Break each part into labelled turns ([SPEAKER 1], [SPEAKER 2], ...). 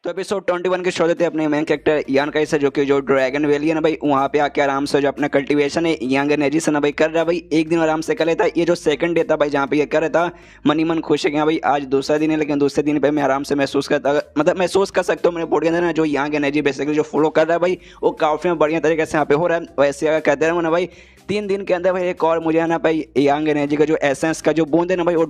[SPEAKER 1] तो एपिसोड 21 के शो देते हैं अपने मेन कैरेक्टर यान का हिस्सा, जो कि जो ड्रैगन वैली है ना भाई, वहाँ पे आके आराम से जो अपना कल्टीवेशन है यंग एनर्जी से ना भाई कर रहा है भाई। एक दिन आराम से कर लेता है। ये जो सेकंड डे था भाई जहाँ पे ये कर रहा था, मन ही मन खुश है कि हाँ भाई आज दूसरा दिन है, लेकिन दूसरे दिन पे मैं आराम से महसूस करता, मतलब महसूस कर सकता हूँ मेरे बॉडी के अंदर ना जो यंग एनर्जी बेसिकली जो फ्लो कर रहा है भाई, वो काफी बढ़िया तरीके से यहाँ पे हो रहा है। वैसे अगर कहते रहो ना भाई 3 दिन के अंदर भाई एक और मुझे है ना भाई यंग एनर्जी का जो एसेंस का जो बूंद है ना भाई, वो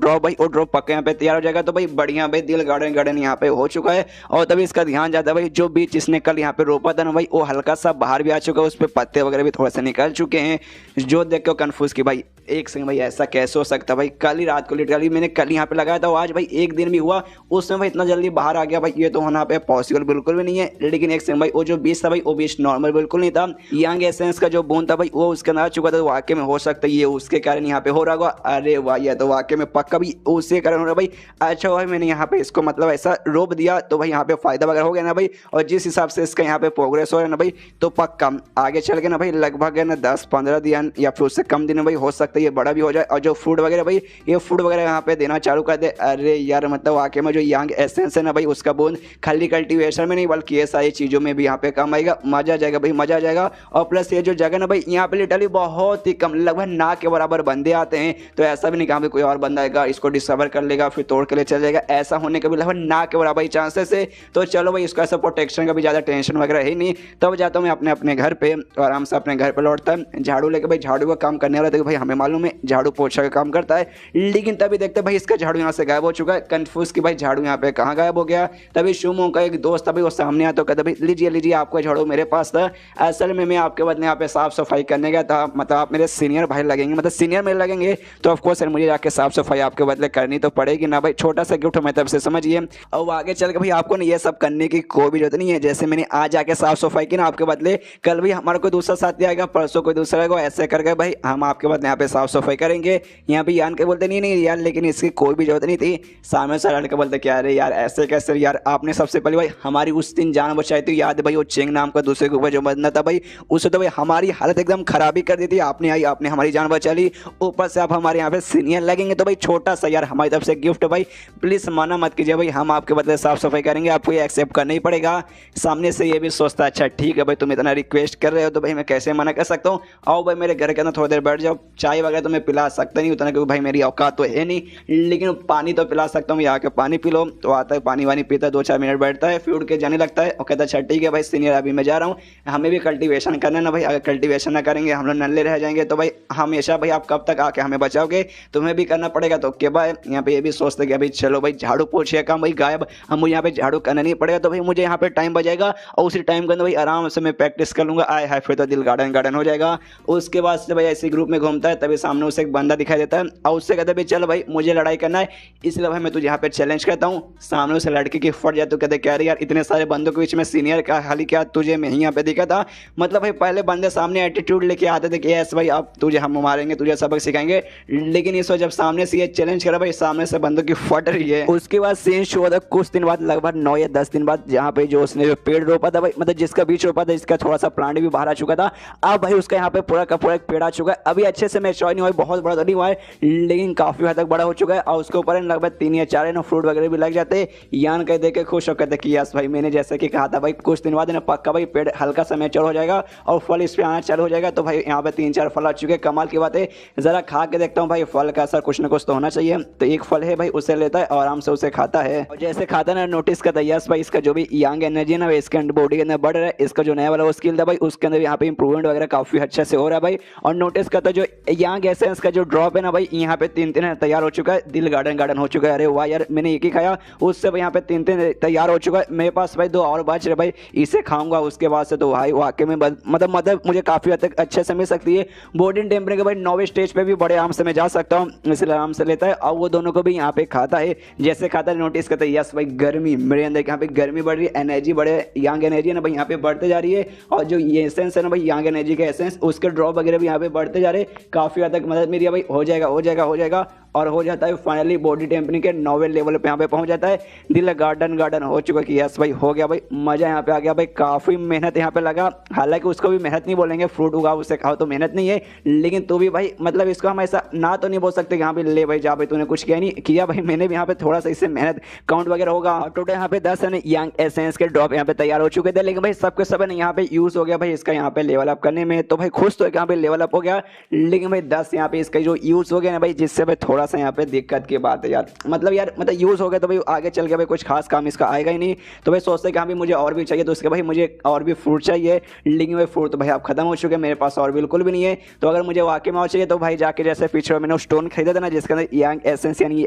[SPEAKER 1] ड्रॉप पक्का यहाँ पे तैयार हो जाएगा। तो भाई बढ़िया भाई दिल गार्डन गार्डन यहाँ पे हो चुका है। और तभी इसका ध्यान जाता है भाई, जो बीज इसने कल यहाँ पे रोपा था ना भाई, वो हल्का सा बाहर भी आ चुका है, उस पर पत्ते वगैरह भी थोड़ा सा निकल चुके हैं। जो देख के कंफ्यूज कि भाई एक सेकंड भाई ऐसा कैसे हो सकता है भाई, कल ही रात को लिटरली मैंने कल यहाँ पे लगाया था, आज भाई एक दिन भी हुआ उसमें भाई इतना जल्दी बाहर आ गया भाई, ये तो वहाँ पे पॉसिबल बिल्कुल भी नहीं है। लेकिन एक सेकंड भाई वो जो बीज था भाई, वो बीज नॉर्मल बिल्कुल नहीं था, यंग एसेंस का जो बूंद था भाई वो उसके अंदर आ चुका था। तो वाकई में हो सकता है ये उसके कारण यहाँ पे हो रहा होगा। अरे वाह, ये तो वाकई में पक्का भी उसके कारण हो रहा भाई। अच्छा भाई मैंने यहाँ पे इसको मतलब ऐसा रोप दिया तो भाई यहाँ पे फायदा वगैरह हो गया ना भाई। और जिस हिसाब से इसका यहाँ पे प्रोग्रेस हो रहा है ना भाई, तो पक्का आगे चल के ना भाई लगभग है ना 10-15 दिन या फिर उससे कम दिन में भाई हो सकता है ये बड़ा भी हो जाए। और जो फूड वगैरह भाई, ये फूड वगैरह यहाँ पे देना चालू कर दे। अरे यार मतलब वाकई में जो यंग एसेंस है ना भाई, उसका बूंद खाली कल्टीवेशन में नहीं बल्कि ये सारी चीज़ों में भी यहाँ पे काम आएगा। मजा आ जाएगा भाई, मजा आ जाएगा। और प्लस ये जो जगह ना भाई, यहाँ पे लिटरली बहुत ही कम लगभग ना के बराबर बंदे आते हैं। तो ऐसा भी नहीं कहा कोई और बंदा आएगा इसको डिस्कवर कर लेगा फिर तोड़ के ले चल जाएगा, ऐसा होने का भी लगभग ना के बराबर चांसेस है। तो चलो भाई इसका ऐसा प्रोटेक्शन का भी ज़्यादा टेंशन वगैरह है नहीं। तब जाता हूँ मैं अपने अपने घर पे और आराम से अपने घर पे लौटता है झाड़ू लेके। भाई झाड़ू का काम करने वाला था भाई, हमें मालूम है झाड़ू पोछा का काम करता है। लेकिन तभी देखते भाई इसका झाड़ू यहाँ से गायब हो चुका है। कंफ्यूज कि भाई झाड़ू यहाँ पे कहाँ गायब हो गया। तभी शुमो का एक दोस्त अभी वो सामने आता, कहता भाई लीजिए लीजिए आपका झाड़ू मेरे पास था। असल में मैं आपके बदले यहाँ पे साफ सफाई करने गया था, मतलब आप मेरे सीनियर भाई लगेंगे, मतलब सीनियर मेरे लगेंगे, तो ऑफकोर्स सर मुझे जाके साफ सफाई आपके बदले करनी तो पड़ेगी ना भाई। छोटा सा गिफ्ट मैं तब से समझिए। और आगे चल के भाई आपको ना ये सब करने की कोई भी जरूरत नहीं है। जैसे मैंने आज जाके साफ सफाई की ना आपके बदले, कल भी हमारा कोई दूसरा साथी आएगा, परसों कोई दूसरा आएगा, ऐसे करके भाई हम आपके बदले यहाँ पे साफ सफाई करेंगे। यहाँ पे यान के बोलते नहीं यार, लेकिन इसकी कोई भी जरूरत नहीं थी। सामने से लड़के बोलते क्या अरे यार ऐसे कैसे यार, आपने सबसे पहले भाई हमारी उस दिन जान बचाई थी, याद है भाई वो चेंग नाम का दूसरे के ऊपर जो बंदा था भाई, उससे तो भाई हमारी हालत एकदम खराबी कर दी थी। आपने आई आपने हमारी जान बचा ली, ऊपर से आप हमारे यहाँ पे सीनियर लगेंगे। तो भाई छोटा सा यार हमारी तरफ से गिफ्ट भाई, प्लीज मना मत कीजिए भाई, हम आपके बदले साफ सफाई करेंगे, आपको ये एक्सेप्ट करना ही पड़ेगा। सामने से ये भी सोचता अच्छा ठीक है भाई तुम इतना रिक्वेस्ट कर रहे हो तो भाई मैं कैसे मना कर सकता हूँ। आओ भाई मेरे घर के अंदर थोड़ी देर बैठ जाओ, चाय वगैरह तो मैं पिला सकता नहीं उतना क्योंकि भाई मेरी औकात तो है नहीं, लेकिन पानी तो पिला सकता हूँ। यहाँ के पानी पी लो। तो आता है पानी वानी पीता है, 2-4 मिनट बैठता है फिर उठ के जाने लगता है और कहता है अच्छा ठीक है भाई सीनियर अभी मैं जा रहा हूँ, हमें भी कल्टीवेशन करना है ना भाई, अगर कल्टीवेशन ना करेंगे हम लोग नल्ले रह जाएंगे। तो भाई हमेशा भाई आप कब तक आके हमें बचाओगे, तुम्हें भी करना पड़ेगा। तो क्या भाई यहाँ पे ये भी सोचते कि अभी चलो भाई झाड़ू पोछे काम भाई गायब, हम मुझे यहाँ पे झाड़ू करना नहीं पड़ेगा, तो भाई मुझे यहाँ पे टाइम बचेगा और उसी टाइम के अंदर भाई आराम से मैं प्रैक्टिस कर लूंगा। आए हाय फिर तो दिल गार्डन गार्डन हो जाएगा। उसके बाद से भाई ऐसे ग्रुप में घूमता है, तभी सामने उसे एक बंदा दिखाई देता है और उससे कहता है भाई चल भाई मुझे लड़ाई करना है, इसलिए भाई मैं तुझे यहाँ पे चैलेंज करता हूँ। सामने उसे लड़के की फट जाती, तो कहते क्या यार इतने सारे बंदों के बीच में सीनियर का खाली क्या तुझे मैं यहाँ पे दिखा था। मतलब भाई पहले बंदे सामने एटीट्यूड लेके आते थे कि यस भाई अब तुझे हम मारेंगे तुझे सबक सिखाएंगे, लेकिन इस जब सामने से ये चैलेंज करा भाई सामने से बंदों की फट रही है। उसके बाद सीन शुरू होता कुछ दिन बाद, लगभग 9 या 10 दिन बाद, जहाँ पे जो उसने जो पेड़ रोपा था भाई, मतलब जिसका बीज रोपा था इसका थोड़ा सा प्लांट भी बाहर आ चुका था। अब भाई उसका यहाँ पे पूरा का पूरा एक पेड़ आ चुका है। अभी अच्छे से मैच्योर नहीं हुआ, बहुत बड़ा तो नहीं हुआ है लेकिन काफी हद तक बड़ा हो चुका है। और उसके ऊपर लगभग 3 या 4 फ्रूट वगैरह भी लग जाते हैं। यान कह देखे खुश होकर कहते कि यस भाई मैंने जैसे कि कहा था भाई कुछ दिन बाद ना पक्का भाई पेड़ हल्का सा मैच्योर हो जाएगा और फल इस पे आना चालू हो जाएगा। तो भाई यहाँ पे 3-4 फल आ चुके हैं। कमाल की बात है, जरा खा के देखता हूँ भाई फल का असर कुछ ना कुछ तो होना चाहिए। तो एक फल है भाई उसे लेता है और आराम से उसे खाता है। और जैसे खाता है ना नोटिस करता है यस भाई इसका जो भी यंग एनर्जी है ना इसके बॉडी के अंदर बढ़ रहा है। इसका जो नया वाला वो स्किल था भाई उसके अंदर यहाँ पे इंप्रूवमेंट वगैरह काफी अच्छे से हो रहा है भाई। और नोटिस करता है जो यंग एसेंस का जो ड्रॉप है ना भाई, यहाँ पे 3 तैयार हो चुका है, दिल गार्डन गार्डन हो चुका है। अरे वाह यार मैंने एक ही खाया, उससे भाई यहाँ पे 3 तैयार हो चुका है। मेरे पास भाई 2 और बच रहे भाई, इसे खाऊंगा उसके बाद से तो भाई वाकई में मतलब मुझे काफी हद तक अच्छे से मिल सकती है। बॉडी टेम्परेचर भाई 9वें स्टेज पे भी बड़े आराम से मैं जा सकता हूँ, इसलिए आराम से लेता है। और वो दोनों को भी यहाँ पे खाता है। जैसे खाता है नोटिस करता है यस भाई गर्मी मेरे अंदर यहाँ पे गर्मी बढ़ रही है, एनर्जी बढ़े, यंग एनर्जी है ना भाई यहाँ पे बढ़ते जा रही है। और जो ये एसेंस है ना भाई यंग एनर्जी का एसेंस, उसके ड्रॉप वगैरह भी यहाँ पे बढ़ते जा रहे हैं। काफी हद तक मदद मेरी भाई हो जाएगा हो जाएगा हो जाएगा। और हो जाता है फाइनली बॉडी टेम्परिंग के 9वें लेवल पे यहाँ पे पहुंच जाता है। दिल गार्डन हो चुका कि यस भाई हो गया भाई, मजा यहाँ पे आ गया भाई। काफी मेहनत यहाँ पे लगा, हालांकि उसको भी मेहनत नहीं बोलेंगे, फ्रूट उगाओ उसे खाओ तो मेहनत नहीं है, लेकिन तो भी भाई मतलब इसको हम ऐसा ना तो नहीं बोल सकते कि हाँ भाई ले भाई जा भाई तूने कुछ किया नहीं किया भाई, मैंने भी यहाँ पे थोड़ा सा इससे मेहनत काउंट वगैरह होगा। टोटल यहाँ पे 10 यंग एसेंस के ड्रॉप यहाँ पे तैयार हो चुके थे, लेकिन भाई सबके सब ने यहाँ पे यूज हो गया भाई इसका यहाँ पे लेवल अप करने में, तो भाई खुश तो यहाँ पे लेवल अप हो गया, लेकिन भाई 10 यहाँ पे इसका जो यूज हो गया ना भाई, जिससे भाई थोड़ा सा यहाँ पे दिक्कत की बात है यार, मतलब यूज हो गया तो भाई आगे चल के भाई कुछ खास काम इसका आएगा ही नहीं। तो भाई सोचते कि हाँ भाई मुझे और भी चाहिए, तो उसके भाई मुझे और भी फ्रूट चाहिए, लेकिन भाई फ्रूट तो भाई आप खत्म हो चुके हैं, मेरे पास और बिल्कुल भी नहीं है। तो अगर मुझे वाकई में और चाहिए तो भाई जाके जैसे पीछे मैंने स्टोन खरीदा था ना जिसके अंदर यंग एसेंस यानी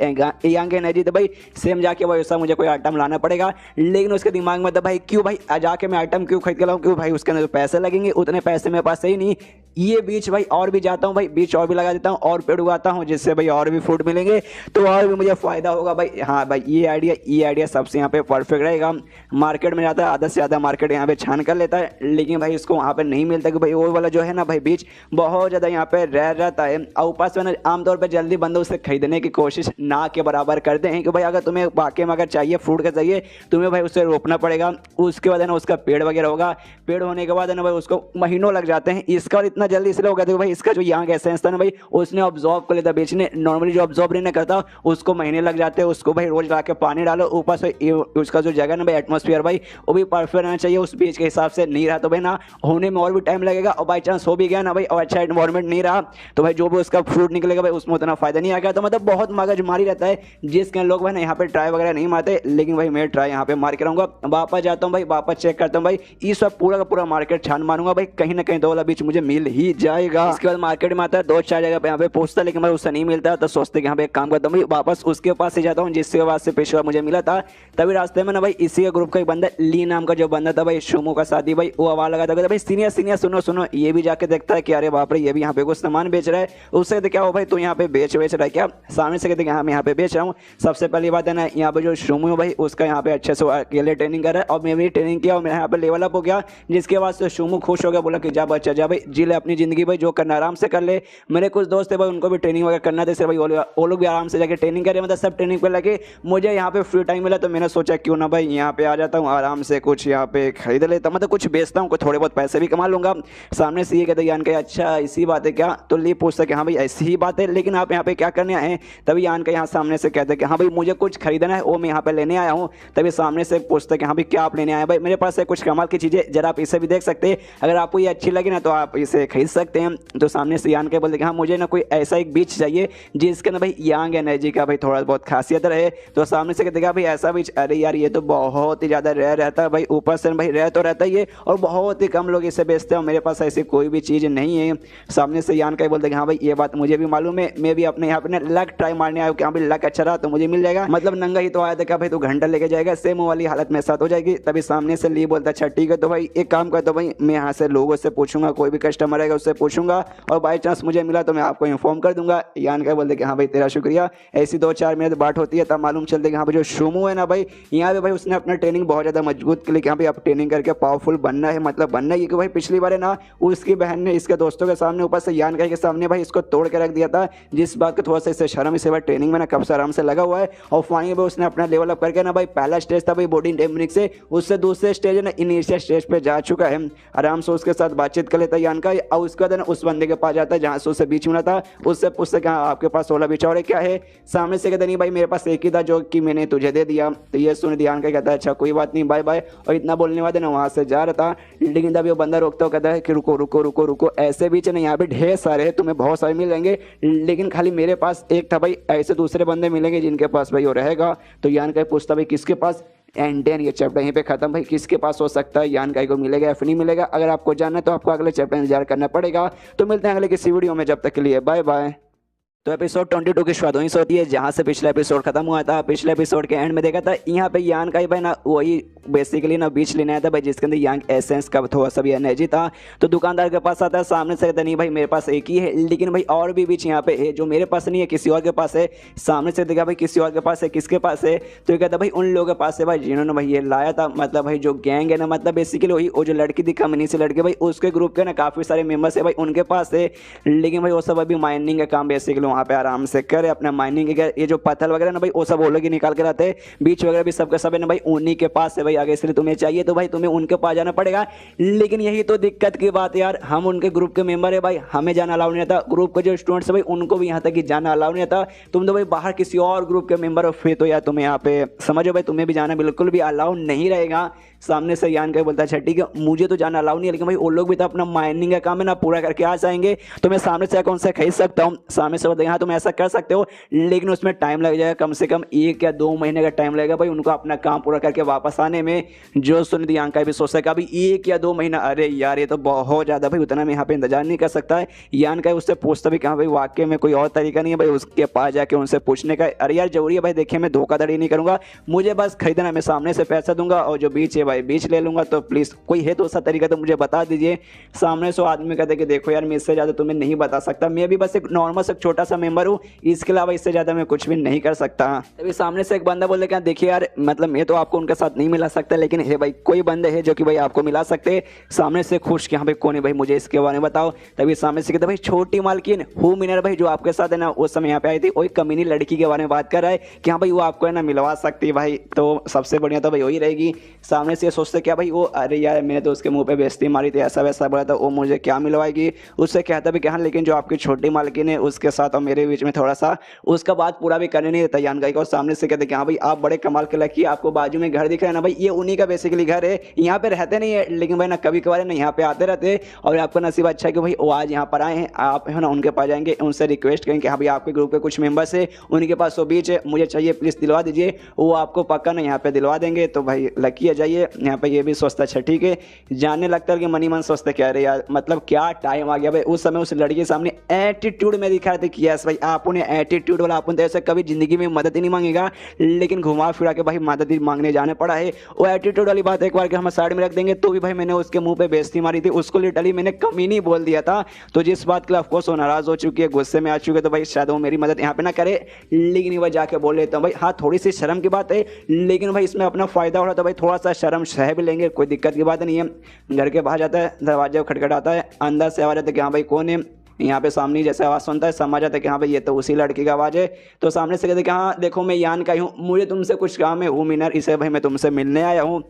[SPEAKER 1] यंग एनर्जी, तो भाई सेम जाके भाई वैसा मुझे कोई आइटम लाना पड़ेगा। लेकिन उसके दिमाग में था भाई क्यों भाई जाके मैं आइटम क्यों खरीद के लाऊं, क्यों भाई उसके अंदर पैसे लगेंगे, उतने पैसे मेरे पास सही नहीं, ये बीच भाई और भी जाता हूँ भाई, बीच और भी लगा देता हूँ और पेड़ उगाता हूँ जिससे भाई और भी फ्रूट मिलेंगे तो और भी मुझे फायदा होगा भाई। हाँ भाई ये आइडिया सबसे यहाँ पे परफेक्ट रहेगा। मार्केट में जाता है आधा से ज़्यादा मार्केट यहाँ पे छान कर लेता है, लेकिन भाई इसको वहाँ पे नहीं मिलता कि भाई वो वाला जो है ना भाई बीच बहुत ज़्यादा यहाँ पे रह रहता है, और ऊपर से ना आमतौर पर जल्दी बंदे उसे खरीदने की कोशिश ना के बराबर करते हैं कि भाई अगर तुम्हें वाकई में अगर चाहिए फ्रूट का चाहिए तुम्हें भाई उसे रोपना पड़ेगा, उसके बाद है ना उसका पेड़ वगैरह होगा, पेड़ होने के बाद है ना भाई उसको महीनों लग जाते हैं। इसका इतना जल्दी इसलिए हो गया था भाई इसका जो यहाँ एसेंस था ना भाई उसने ऑब्जॉर्व कर लेता बेचने, नॉर्मली जो ऑब्जॉर्व नहीं करता उसको महीने लग जाते हैं, उसको भाई रोज ला के पानी डालो, ऊपर से उसका जो जगह ना भाई एटमोस्फियर भाई वो भी परफेक्ट रहना चाहिए उस बीज के हिसाब से, नहीं रहा तो भाई ना होने में और भी टाइम लगेगा, और बाई चांस हो भी गया ना भाई और अच्छा एनवायरमेंट नहीं रहा तो भाई जो भी उसका फ्रूट निकलेगा भाई उसमें उतना फायदा नहीं आएगा। तो मतलब बहुत मगजमारी रहता है जिसके लोग भाई ना यहाँ पे ट्राई वगैरह नहीं मारते, लेकिन भाई मैं ट्राई यहाँ पे मार के रहूँगा। वापस जाता हूँ भाई, वापस चेक करता हूँ भाई, इस बार पूरा का पूरा मार्केट छान मारूंगा भाई, कहीं ना कहीं 2 वाला बीच मुझे मिल ही जाएगा। इसके बाद मार्केट में आता है 2-4 जगह पे यहाँ पे पूछता, लेकिन भाई उससे नहीं मिलता, तो सोचते कि यहाँ पे एक काम करता हूँ भाई वापस उसके पास ही जाता हूँ जिसके बाद से पेशवा मुझे मिला था। तभी रास्ते में ना भाई इसी के ग्रुप का एक बंदा ली नाम का जो बंदा था भाई शुमू का साथी भाई, वो आवाज लगा था भाई सीनियर सुनो ये भी जाके देखता है कि अरे बाप रे ये भी यहाँ पे कुछ सामान बेच रहा है। उससे कहते क्या हो भाई तू यहाँ पे बेच रहा है क्या, सामने से कहते कि हाँ मैं यहाँ पे बेच रहा हूँ। सबसे पहली बात है ना यहाँ पे जो शुमू है भाई उसका यहाँ पे अच्छे से अकेले ट्रेनिंग कर रहा है, और मैं भी ट्रेनिंग किया और मेरा यहाँ पे लेवल अप हो गया, जिसके बाद से शुमू खुश हो गया, बोला कि जा बच्चा जा भाई जी ले अपनी जिंदगी भाई जो करना आराम से कर ले। मेरे कुछ दोस्त थे भाई उनको भी ट्रेनिंग वगैरह करना था, इसलिए भाई वो लोग भी आराम से जाके ट्रेनिंग करे, मतलब सब ट्रेनिंग पे लगे। मुझे यहाँ पे फ्री टाइम मिला तो मैंने सोचा क्यों ना भाई यहाँ पे आ जाता हूँ, आराम से कुछ यहाँ पे खरीद लेता, मतलब कुछ बेचता हूँ, थोड़े बहुत पैसे भी कमा लूंगा। सामने से ये कहते यान के अच्छा इसी बात है क्या, तो ली पूछता कि हाँ भाई ऐसी ही बात है, लेकिन आप यहाँ पे क्या करने आए हैं। तभी यान के यहाँ सामने से कहते कि हाँ भाई मुझे कुछ खरीदना है वो मैं यहाँ पे लेने आया हूँ। तभी सामने से पूछता कि हाँ भाई क्या आप लेने आए भाई, मेरे पास है कुछ कमाल की चीज़ें, जरा आप इसे भी देख सकते हैं, अगर आपको ये अच्छी लगी ना तो आप इसे खरीद सकते हैं। तो सामने से यान के बोलते कि हाँ मुझे ना कोई ऐसा एक बीज चाहिए जिसके ना भाई यंग एनर्जी का भाई थोड़ा बहुत खासियत रहे। तो सामने से कहते भाई ऐसा बीज, अरे यार ये तो बहुत ही ज़्यादा रेयर रहता है भाई, ऊपर से भाई रेयर तो रहता ही है और बहुत ही कम लोग इसे बेचते हैं, मेरे पास ऐसी कोई भी चीज़ नहीं है। सामने से यान का बोलते कि हाँ भाई ये बात मुझे भी मालूम है, मैं भी अपने यहाँ पे लक ट्राई मारने आया कि हाँ भाई लक अच्छा रहा तो मुझे मिल जाएगा, मतलब नंगा ही तो आया था क्या भाई तू घंटा लेके जाएगा, सेम वाली हालत मेरे साथ हो जाएगी। तभी सामने से ली बोलता अच्छा ठीक है, तो भाई एक काम करता हूँ भाई मैं यहाँ से लोगों से पूछूंगा, कोई भी कस्टमर आएगा उससे पूछूंगा और बाई चांस मुझे मिला तो मैं आपको इन्फॉर्म कर दूंगा। यान का बोलते कि हाँ भाई तेरा शुक्रिया। ऐसी 2-4 मिनट बात होती है तब मालूम चलता है कि हाँ भाई जो शुमू है ना भाई यहाँ पे भाई उसने अपना ट्रेनिंग बहुत ज़्यादा मजबूत के लिए कि हाँ भाई आप ट्रेनिंग करके पावरफुल बनना है, मतलब बनना है कि भाई पिछली बार है ना उसकी बहन ने इसके दोस्तों के सामने ऊपर से यान के सामने भाई इसको तोड़ के रख दिया था, जिस बात का थोड़ा सा इससे शर्म इसे भाई ट्रेनिंग में ना कब से आराम से लगा हुआ है। और फाइनली भाई उसने अपना लेवल अप करके ना भाई पहला स्टेज था भाई बॉडी टेम्परिंग से, उससे दूसरे स्टेज है ना इनिशियल स्टेज पे जा चुका है। आराम से उसके साथ बातचीत कर लेता है यान का, और उसके बाद ना उस बंदे के पास जाता है जहाँ से उससे बीच मिला था, उससे पूछते कि हाँ आपके पास 16 बीच और क्या है। सामने से कहते नहीं भाई मेरे पास एक ही था जो कि मैंने तुझे दे दिया। तो ये सुन यान का कहता है अच्छा कोई बात नहीं बाय बाय, और इतना बोलने वाले ना वहाँ से जा रहा था, लेकिन तभी वो बंदा रोकता हुआ कहता है कि रुको रुको रुको रुको, ऐसे बीच ना यहाँ पे ढेर सारे हैं, तुम्हें बहुत सारे मिल जाएंगे, लेकिन खाली मेरे पास एक था भाई, ऐसे दूसरे बंदे मिलेंगे जिनके पास भाई वो रहेगा। तो यान का पूछता भाई किसके पास, एंड देन ये चैप्टर यहीं पे खत्म भाई, किसके पास हो सकता है यान गाय को मिलेगा या फिर नहीं मिलेगा। अगर आपको जानना है तो आपको अगले चैप्टर इंतजार करना पड़ेगा। तो मिलते हैं अगले किसी वीडियो में, जब तक के लिए बाय बाय। तो एपिसोड 22 की शुरुआत वहीं से होती है जहाँ से पिछला एपिसोड खत्म हुआ था। पिछले एपिसोड के एंड में देखा था यहाँ पे यान का ही भाई ना वही बेसिकली ना बीच लेने आया था भाई जिसके अंदर यंग एसेंस का थोड़ा सा भी एनर्जी था। तो दुकानदार के पास आता है, सामने से कहता नहीं भाई मेरे पास एक ही है, लेकिन भाई और भी बीच यहाँ पे है जो मेरे पास नहीं है, किसी और के पास है। सामने से देखा भाई किसी और के पास है, किसके पास है, तो ये कहता भाई उन लोगों के पास है भाई जिन्होंने भाई ये लाया था, मतलब भाई जो गैंग है ना, मतलब बेसिकली वही वो जो लड़की दिखा मनी से लड़के भाई उसके ग्रुप के ना काफ़ी सारे मेम्बर्स है भाई उनके पास है, लेकिन भाई वो सब अभी माइनिंग का काम बेसिकली वहाँ पे आराम से करे अपना माइनिंग। ये जो पत्थर वगैरह ना भाई वो सब वो लोग ही निकाल के लाते हैं, बीच वगैरह भी सबके सब है ना भाई उन्हीं के पास है भाई आगे, इसलिए तुम्हें चाहिए तो भाई तुम्हें उनके पास जाना पड़ेगा। लेकिन यही तो दिक्कत की बात है यार, हम उनके ग्रुप के मेंबर है भाई, हमें जाना अलाउ नहीं था, ग्रुप के जो स्टूडेंट्स है भाई उनको भी यहाँ तक कि जाना अलाउ नहीं था। तुम तो भाई बाहर किसी और ग्रुप के मेंबर हो, फिर तो यार तुम्हें यहाँ पे समझो भाई तुम्हें भी जाना बिल्कुल भी अलाउ नहीं रहेगा। सामने से यान का बोलता है अच्छा ठीक है मुझे तो जाना अलाउ नहीं है, लेकिन भाई वो लोग भी तो अपना माइनिंग का काम है ना पूरा करके आ जाएंगे, तो मैं सामने से कौन सा खरीद सकता हूँ। सामने से बोलते हैं हाँ तुम ऐसा कर सकते हो, लेकिन उसमें टाइम लग जाएगा, कम से कम 1 या 2 महीने का टाइम लगेगा भाई उनको अपना काम पूरा करके वापस आने में। जो सुन दिया का भी सोच सका अभी 1 या 2 महीना, अरे यार ये तो बहुत ज़्यादा भाई, उतना मैं यहाँ पे इंतजार नहीं कर सकता है। यान का उससे पूछता भी कहाँ भाई वाकई में कोई और तरीका नहीं है भाई उसके पास जाके उनसे पूछने का। अरे यार जरूरी है भाई, देखिए मैं धोखाधड़ी नहीं करूँगा, मुझे बस खरीदना, मैं सामने से पैसा दूंगा और जो बीच है भाई बीच ले लूंगा, तो प्लीज़ कोई है तो उसका तरीका तो मुझे बता दीजिए। सामने से आदमी कहते कि देखो यार मैं इससे ज़्यादा तुम्हें नहीं बता सकता, मैं भी बस एक नॉर्मल से छोटा सा मेंबर हूँ, इसके अलावा इससे ज़्यादा मैं कुछ भी नहीं कर सकता। तभी सामने से एक बंदा बोले क्या देखिए यार मतलब मैं तो आपको उनके साथ नहीं मिला सकता, लेकिन है भाई कोई बंदे है जो कि भाई आपको मिला सकते। सामने से खुश कि हाँ भाई कौन है भाई मुझे इसके बारे में बताओ। तभी सामने से कहते भाई छोटी मालकिन हु मिनर भाई जो आपके साथ है ना उस समय यहाँ पे आई थी, वही कमीनी लड़की के बारे में बात कर रहा है कि हाँ भाई वो आपको है ना मिलवा सकती है भाई, तो सबसे बढ़िया तो भाई वही रहेगी। सामने से सोचते क्या भाई वो अरे यार मैंने तो उसके मुंह पे बेइज्जती मारी थी, ऐसा वैसा बोला था, वो मुझे क्या मिलवाएगी। उससे कहता भी क्या लेकिन जो आपकी छोटी मालकिन है उसके साथ और मेरे बीच में थोड़ा सा उसका बात पूरा भी करने नहीं देता यान का। और सामने से कहते कि हाँ भाई आप बड़े कमाल के लड़की, आपको बाजू में घर दिख रहा है ना भाई, ये उन्हीं का बेसिकली घर है, यहाँ पे रहते नहीं है लेकिन भाई ना कभी कभार ना यहाँ पे आते रहते। और आपका नसीब अच्छा है कि भाई वो आज यहाँ पर आए हैं, आप है ना उनके पास जाएंगे, उनसे रिक्वेस्ट करेंगे कि हाँ भाई आपके ग्रुप के कुछ मेंबर्स है उनके पास वो बीच है, मुझे चाहिए प्लीज़ दिलवा दीजिए, वो आपको पक्का ना यहाँ पे दिलवा देंगे। तो भाई लकी है जाइए यहाँ पे, ये भी सोचता अच्छा ठीक है जाने लगता है कि मनी मन सोचते क्या रहे यार मतलब क्या टाइम आ गया भाई। उस समय उस लड़की के सामने एटीट्यूड में दिखा रहे थे कि यस भाई आप उन्हें एटीट्यूड वाला, आप ऐसे कभी जिंदगी में मदद ही नहीं मांगेगा, लेकिन घुमा फिरा के भाई मदद ही मांगने जाने पड़ा है। वो एटीट्यूड वाली बात एक बार कि हम साइड में रख देंगे, तो भी भाई मैंने उसके मुंह पे बेइज्जती मारी थी, उसको लिटरली मैंने कमीनी बोल दिया था। तो जिस बात के लिए ऑफकोर्स वो नाराज हो चुकी है, गुस्से में आ चुके, तो भाई शायद वो मेरी मदद यहाँ पे ना करे, लेकिन वह जाके बोल लेता हूँ भाई हाँ थोड़ी सी शर्म की बात है, लेकिन भाई इसमें अपना फायदा हो रहा है तो भाई थोड़ा सा शर्म सह भी लेंगे, कोई दिक्कत की बात नहीं है। घर के बाहर जाता है, दरवाजे खटखटाता है, अंदर से आवाज आता है कि हाँ भाई कौन है। यहाँ पे सामने जैसे आवाज़ सुनता है समझ आता है कि हाँ भाई ये तो उसी लड़की की आवाज़ है। तो सामने से कहते कि हाँ देखो मैं यान का ही हूँ, मुझे तुमसे कुछ काम है, हूँ मिनर, इसे भाई मैं तुमसे मिलने आया हूँ।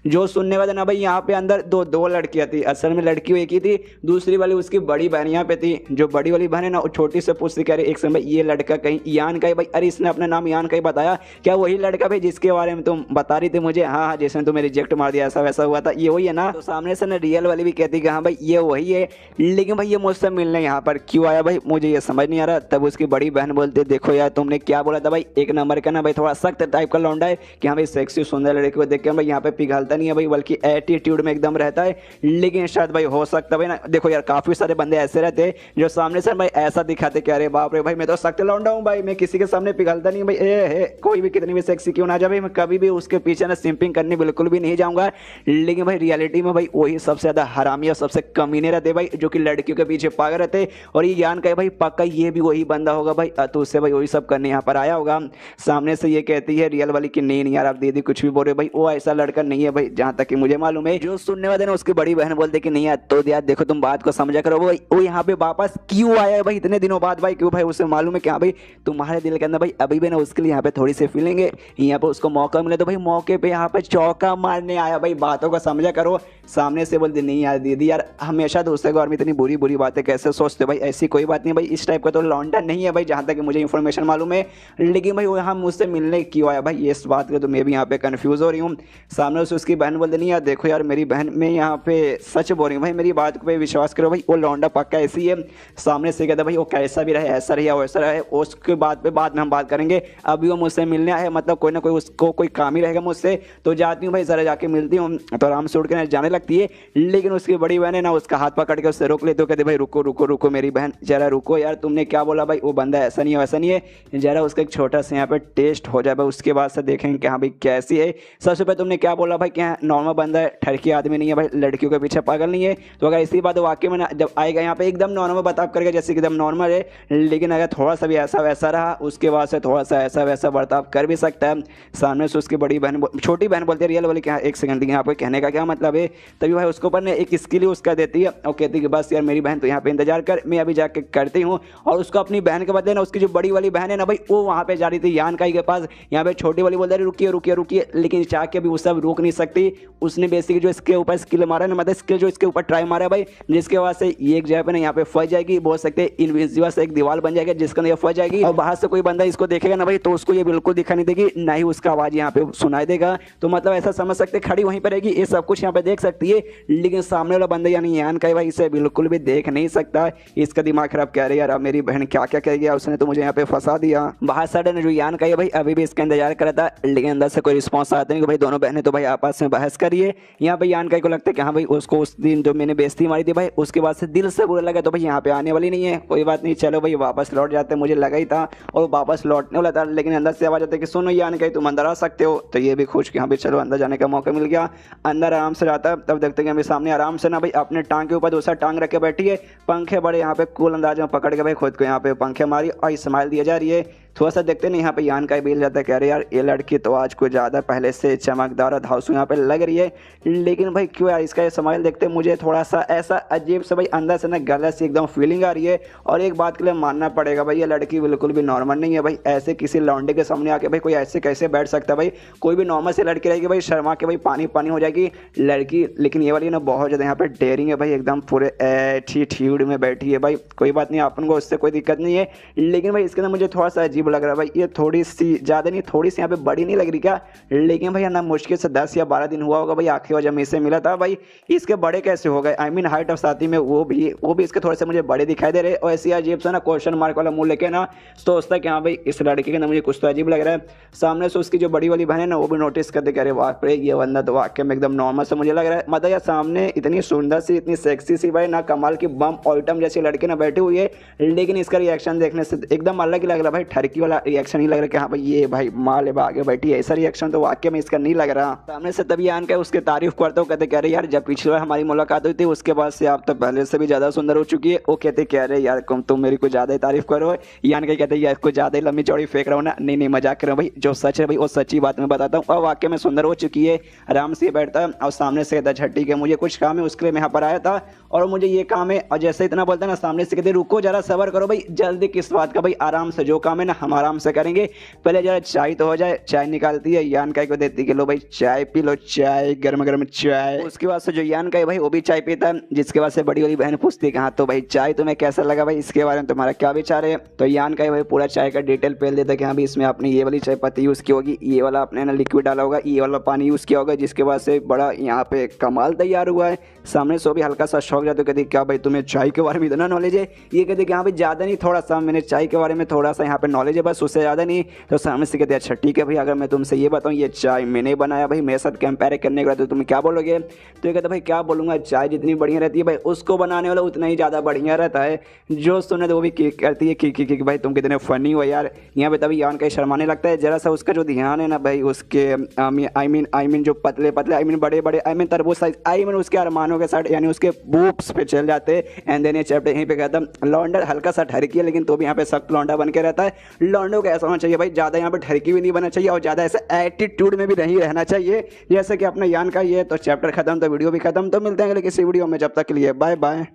[SPEAKER 1] जो सुनने वाले ना भाई यहाँ पे अंदर दो लड़कियाँ थी, असल में लड़की एक ही थी, दूसरी वाली उसकी बड़ी बहन यहाँ पे थी। जो बड़ी वाली बहन है ना वो छोटी से पूछती कह रही एक समय ये लड़का कहीं यान का ही भाई, अरे इसने अपना नाम यान का ही बताया, क्या वही लड़का भाई जिसके बारे में तुम बता रही थी मुझे, हाँ हाँ जिसने तुम्हें रिजेक्ट मार दिया ऐसा वैसा हुआ था, ये वही है ना। तो सामने से ना रियल वाली भी कहती कि हाँ भाई ये वही है, लेकिन भाई ये मुझसे मिलने यहाँ पर क्यों आया भाई मुझे ये समझ नहीं आ रहा। तब उसकी बड़ी बहन बोलती देखो यार तुमने क्या बोला था भाई, एक नंबर का ना भाई थोड़ा सख्त टाइप का लौंडा है कि हाँ भाई सेक्सी सुंदर लड़की को देख के भाई यहाँ पे पिघलता नहीं है भाई, बल्कि एटीट्यूड में एकदम रहता है। लेकिन शायद भाई हो सकता है भाई ना, देखो यार काफी सारे बंदे ऐसे रहते हैं जो सामने से भाई ऐसा दिखाते कि अरे बाप रे भाई मैं तो सख्त लौंडा हूँ भाई, मैं किसी के सामने पिघलता नहीं भाई, कोई भी कितनी भी सेक्सी क्यों ना जाए भाई मैं कभी भी उसके पीछे ना सिंपिंग करने बिल्कुल भी नहीं जाऊंगा। लेकिन भाई रियलिटी में भाई वही सबसे ज्यादा हरामी और सबसे कमीने रहते भाई जो कि लड़कियों के पीछे पागल रहते। और ये ज्ञान का भाई पक्का ये भी वही बंदा होगा भाई, तो उससे भाई वही सब करने यहाँ पर आया होगा। सामने से ये कहती है रियल वाली कि नहीं यार आप दीदी कुछ भी बोल रहे भाई, वो ऐसा लड़का नहीं है भाई जहाँ तक कि मुझे मालूम है। जो सुनने वाले ना उसकी बड़ी बहन बोलते कि नहीं यार तो यार देखो तुम बात को समझा करो, वो यहाँ पे वापस क्यों आया है भाई इतने दिनों बाद भाई, क्यों भाई उसे मालूम है क्या भाई तुम्हारे दिल के अंदर भाई अभी भी ना उसके लिए यहाँ पे थोड़ी सी फीलिंग है, यहाँ पे उसको मौका मिले तो भाई मौके पे यहाँ पे चौका मारने आया भाई, बातों को समझा करो। सामने से बोलते नहीं यार दीदी यार हमेशा दूसरे के बारे में इतनी बुरी बुरी बातें कैसे सोचते भाई, ऐसी कोई बात नहीं भाई, इस टाइप का तो लौंडा नहीं है भाई जहाँ तक मुझे इन्फॉर्मेशन मालूम है। लेकिन भाई वो यहाँ मुझसे मिलने क्यों आया भाई, इस बात के तो मैं भी यहाँ पे कंफ्यूज हो रही हूँ। सामने से उसकी बहन बोलते नहीं यार देखो यार मेरी बहन मैं यहाँ पे सच बोल रही हूँ भाई, मेरी बात पे विश्वास करो भाई वो लौंडा पक्का ऐसी है। सामने से कहता भाई वो कैसा भी रहे ऐसा रहे वैसा रहे उसके बाद में हम बात करेंगे, अभी वो मुझसे मिलने आए मतलब कोई ना कोई उसको कोई काम ही रहेगा मुझसे। तो जाती हूँ भाई जरा जाके मिलती हूँ, तो आराम से उठ के जाने लगती है। लेकिन उसकी बड़ी बहन है ना उसका हाथ पकड़ के उससे रोक लेते हो, कहते भाई रुको रुको रुको मेरी बहन जरा रुको यार, तुमने क्या बोला भाई वो बंदा ऐसा नहीं है वैसा नहीं है, जरा उसका एक छोटा सा यहाँ पे टेस्ट हो जाए भाई, उसके बाद से देखेंगे कि हाँ भाई कैसी है। सबसे पहले तुमने क्या बोला भाई क्या नॉर्मल बंदा है, ठरकी आदमी नहीं है भाई, लड़कियों के पीछे पागल नहीं है। तो अगर इसी बात वाकई में जब आएगा यहाँ पे एकदम नॉर्मल बर्ताव करेगा जैसे कि एकदम नॉर्मल है, लेकिन अगर थोड़ा सा भी ऐसा वैसा रहा उसके बाद से थोड़ा सा ऐसा वैसा बर्ताव कर भी सकता है। सामने से उसकी बड़ी बहन छोटी बहन बोलती है रियल वाली क्या, एक सेकंड दिए आपको कहने का क्या मतलब है। तभी भाई उसके ऊपर ने एक स्किल यूज़ कर देती है और कहती है कि बस यार मेरी बहन तो यहाँ पे इंतजार कर, मैं अभी जाके करती हूँ। और उसको अपनी बहन के बदले ना उसकी जो बड़ी वाली बहन है ना भाई वो वहाँ पे जा रही थी यान काई के पास। यहाँ पे छोटी वाली बोल रही रुकिए रुकिए रुकिए, लेकिन चाह के भी वो सब रोक नहीं सकती। उसने बेसिकली जो इसके ऊपर स्किल मारा ना, मतलब स्किल जो इसके ऊपर ट्राई मारा भाई, जिसके वजह से ये एक जगह पे ना यहाँ पे फंस जाएगी, बोल सकते हैं इनविजिबल से एक दीवार बन जाएगा जिसके अंदर ये फंस जाएगी। और बाहर से कोई बंदा इसको देखेगा ना भाई तो उसको ये बिल्कुल दिखाई नहीं देगी, ना ही उसका आवाज यहाँ पे सुनाई देगा। तो मतलब ऐसा समझ सकते खड़ी वहीं पर रहेगी, ये सब कुछ यहाँ पे देख सकती है, लेकिन सामने वाला बंदा यानी यान का भाई इसे बिल्कुल भी देख नहीं सकता। इसका दिमाग खराब, कह रही यार अब मेरी बहन क्या क्या कह गया, उसने तो मुझे यहाँ पे फंसा दिया। बाहर सडन जो यान का है भाई अभी भी इसका इंतजार कर रहा था, लेकिन अंदर से कोई रिस्पॉन्स आता नहीं कि भाई दोनों बहनें तो भाई आपस में बहस करिए। यहाँ पे यान का को लगता है कि हाँ भाई उसको उस दिन जो मैंने बेइज्जती मारी थी भाई उसके बाद से दिल से बुरा लगा, तो भाई यहाँ पे आने वाली नहीं है, कोई बात नहीं चलो भाई वापस लौट जाते, मुझे लगा ही था और वापस लौटने वाला था, लेकिन अंदर से आवाज आता है कि सुनो यान का तुम अंदर आ सकते हो। तो ये भी खुश कि हाँ भाई चलो अंदर जाने का मौका मिल गया। अंदर आराम से जाता है, तब देखते हैं कि सामने आराम से ना भाई अपने टांग के ऊपर दूसरा टांग रख के बैठी है, पंखे बड़े यहाँ पे कूल अंदाज में पकड़ के भाई खुद को यहाँ पे पंखे मारी और स्माइल दिया जा रही है। थोड़ा सा देखते नहीं यहाँ पे यान का बिल जाता है, कह रहे यार ये लड़की तो आज कुछ ज़्यादा पहले से चमकदार और धांसू यहाँ पे लग रही है, लेकिन भाई क्यों यार इसका ये स्माइल देखते मुझे थोड़ा सा ऐसा अजीब से भाई अंदर से ना गलत सी एकदम फीलिंग आ रही है। और एक बात के लिए मानना पड़ेगा भाई ये लड़की बिल्कुल भी नॉर्मल नहीं है भाई, ऐसे किसी लौंडे के सामने आके भाई कोई ऐसे कैसे बैठ सकता है भाई, कोई भी नॉर्मल से लड़की रहेगी भाई शर्मा के भाई पानी पानी हो जाएगी लड़की, लेकिन ये वाली ना बहुत ज़्यादा यहाँ पे डेयरिंग है भाई, एकदम पूरे एटीट्यूड में बैठी है भाई। कोई बात नहीं अपन को उससे कोई दिक्कत नहीं है, लेकिन भाई इसके अंदर मुझे थोड़ा सा अजीब लग रहा है भाई, ये थोड़ी सी ज़्यादा नहीं थोड़ी सी यहाँ पे बड़ी नहीं लग रही क्या, लेकिन भाई ना मुश्किल से 10 या 12 दिन हुआ होगा भाई आखिरी बार जब इससे मिला था भाई, इसके बड़े कैसे हो गए, आई मीन हाइट और साथ ही में वो भी इसके थोड़े से मुझे बड़े दिखाई दे रहे। और ऐसी अजीब सा ना क्वेश्चन मार्क वाला मुंह लेके ना सोचता है कि हाँ भाई इस लड़के के ना मुझे कुछ तो अजीब लग रहा है। सामने से उसकी जो बड़ी वाली बहन है ना वो भी नोटिस करते कह रहे वाह ये बंदा तो वाकई में एकदम नॉर्मल से मुझे लग रहा है, मतलब यार सामने इतनी सुंदर सी इतनी सेक्सी सी भाई ना कमाल की बम ऑल्टम जैसी लड़की ना बैठी हुई है, लेकिन इसका रिएक्शन देखने से एकदम अलग ही लग रहा है भाई, ठरकी वाला रिएक्शन ही लग रहा है कि हाँ भाई ये भाई माल आगे बैठी है, ऐसा रिएक्शन तो वाकई में इसका नहीं लग रहा। सामने से तभी आन के उसके तारीफ करते हो, कहते कह रहे यार जब पिछली बार हमारी मुलाकात हुई थी उसके बाद से आप तो पहले से भी ज्यादा सुंदर हो चुकी है। वो कहते कह रहे यार तुम मेरी कुछ ज्यादा ही तारीफ करो, यान के कहते यार कुछ ज्यादा ही लंबी चौड़ी फेंक रहा हूँ ना, नहीं मजाक कर रहा हूँ भाई, जो सच है भाई वो सच्ची बात मैं बताता हूँ, और वाकई में सुंदर हो चुकी है। आराम से बैठता है और सामने से कहता छट्टी के मुझे कुछ काम है उसके लिए मैं यहाँ पर आया था और मुझे ये काम है, और जैसे इतना बोलता है ना सामने से कहते रुको जरा सबर करो भाई, जल्दी किस बात का भाई, आराम से जो काम है ना हम आराम से करेंगे, पहले जरा चाय तो हो जाए। चाय निकालती है यान का को देती है, लो भाई चाय पी लो, चाय गर्म गर्म चाय। उसके बाद से जो यान का है भाई वो भी चाय पीता है, जिसके बाद से बड़ी वाली बहन पूछती है कि हाँ तो भाई चाय तुम्हें कैसा लगा भाई, इसके बारे में तुम्हारा क्या विचार है। तो यान का भाई पूरा चाय का डिटेल पेल देता है कि हाँ भाई इसमें आपने ये वाली चाय पत्ती यूज़ की होगी, ये वाला आपने ना लिक्विड डाला होगा, ये वाला पानी यूज़ किया होगा, जिसके बाद से बड़ा यहाँ पे कमाल तैयार हुआ है। सामने से भी हल्का सा शौक जाता है, कहती क्या भाई तुम्हें चाय के बारे में इतना नॉलेज है, ये कहते कि हाँ भाई ज़्यादा नहीं थोड़ा सा मैंने चाय के बारे में थोड़ा सा यहाँ पे नॉलेज है बस, उससे ज़्यादा नहीं। तो सामने से कहते अच्छा ठीक है भाई अगर मैं तुमसे ये बताऊँ ये चाय मैंने बनाया भाई मेरे साथ कंपेयर करने के बाद तो तुम क्या बोलोगे। तो ये कहते भाई क्या बोलूँगा, चाय जितनी बढ़िया रहती है भाई उसको बनाने वाला उतना ही ज़्यादा बढ़िया रहता है, जो सुने तो वो भी किक करती है कि भाई तुम कितने फनी हो यार। यहाँ पे तभी यान का शर्माने लगता है, जरा सा उसका जो ध्यान है ना भाई उसके आई मीन जो पतले पतले आई मीन बड़े बड़े आई मीन तरबूज साइज आई मीन उसके अरमानों के साथ यानी उसके बूब्स पे चल जाते हैं। एंड देन ये चैप्टर यहीं पे कहता है लौंडा हल्का सा ठरकी है लेकिन तो भी यहाँ पे सख्त लौंडा बन के रहता है। लौंडों को ऐसा होना चाहिए भाई ज़्यादा यहाँ पे ठरकी भी नहीं बनना चाहिए और ज़्यादा ऐसे एटीट्यूड में भी नहीं रहना चाहिए, जैसे कि अपना यान का ये। तो चैप्टर खत्म तो वीडियो भी खत्म, तो मिलते हैं अगले किसी वीडियो में, जब तक के लिए बाय बाय।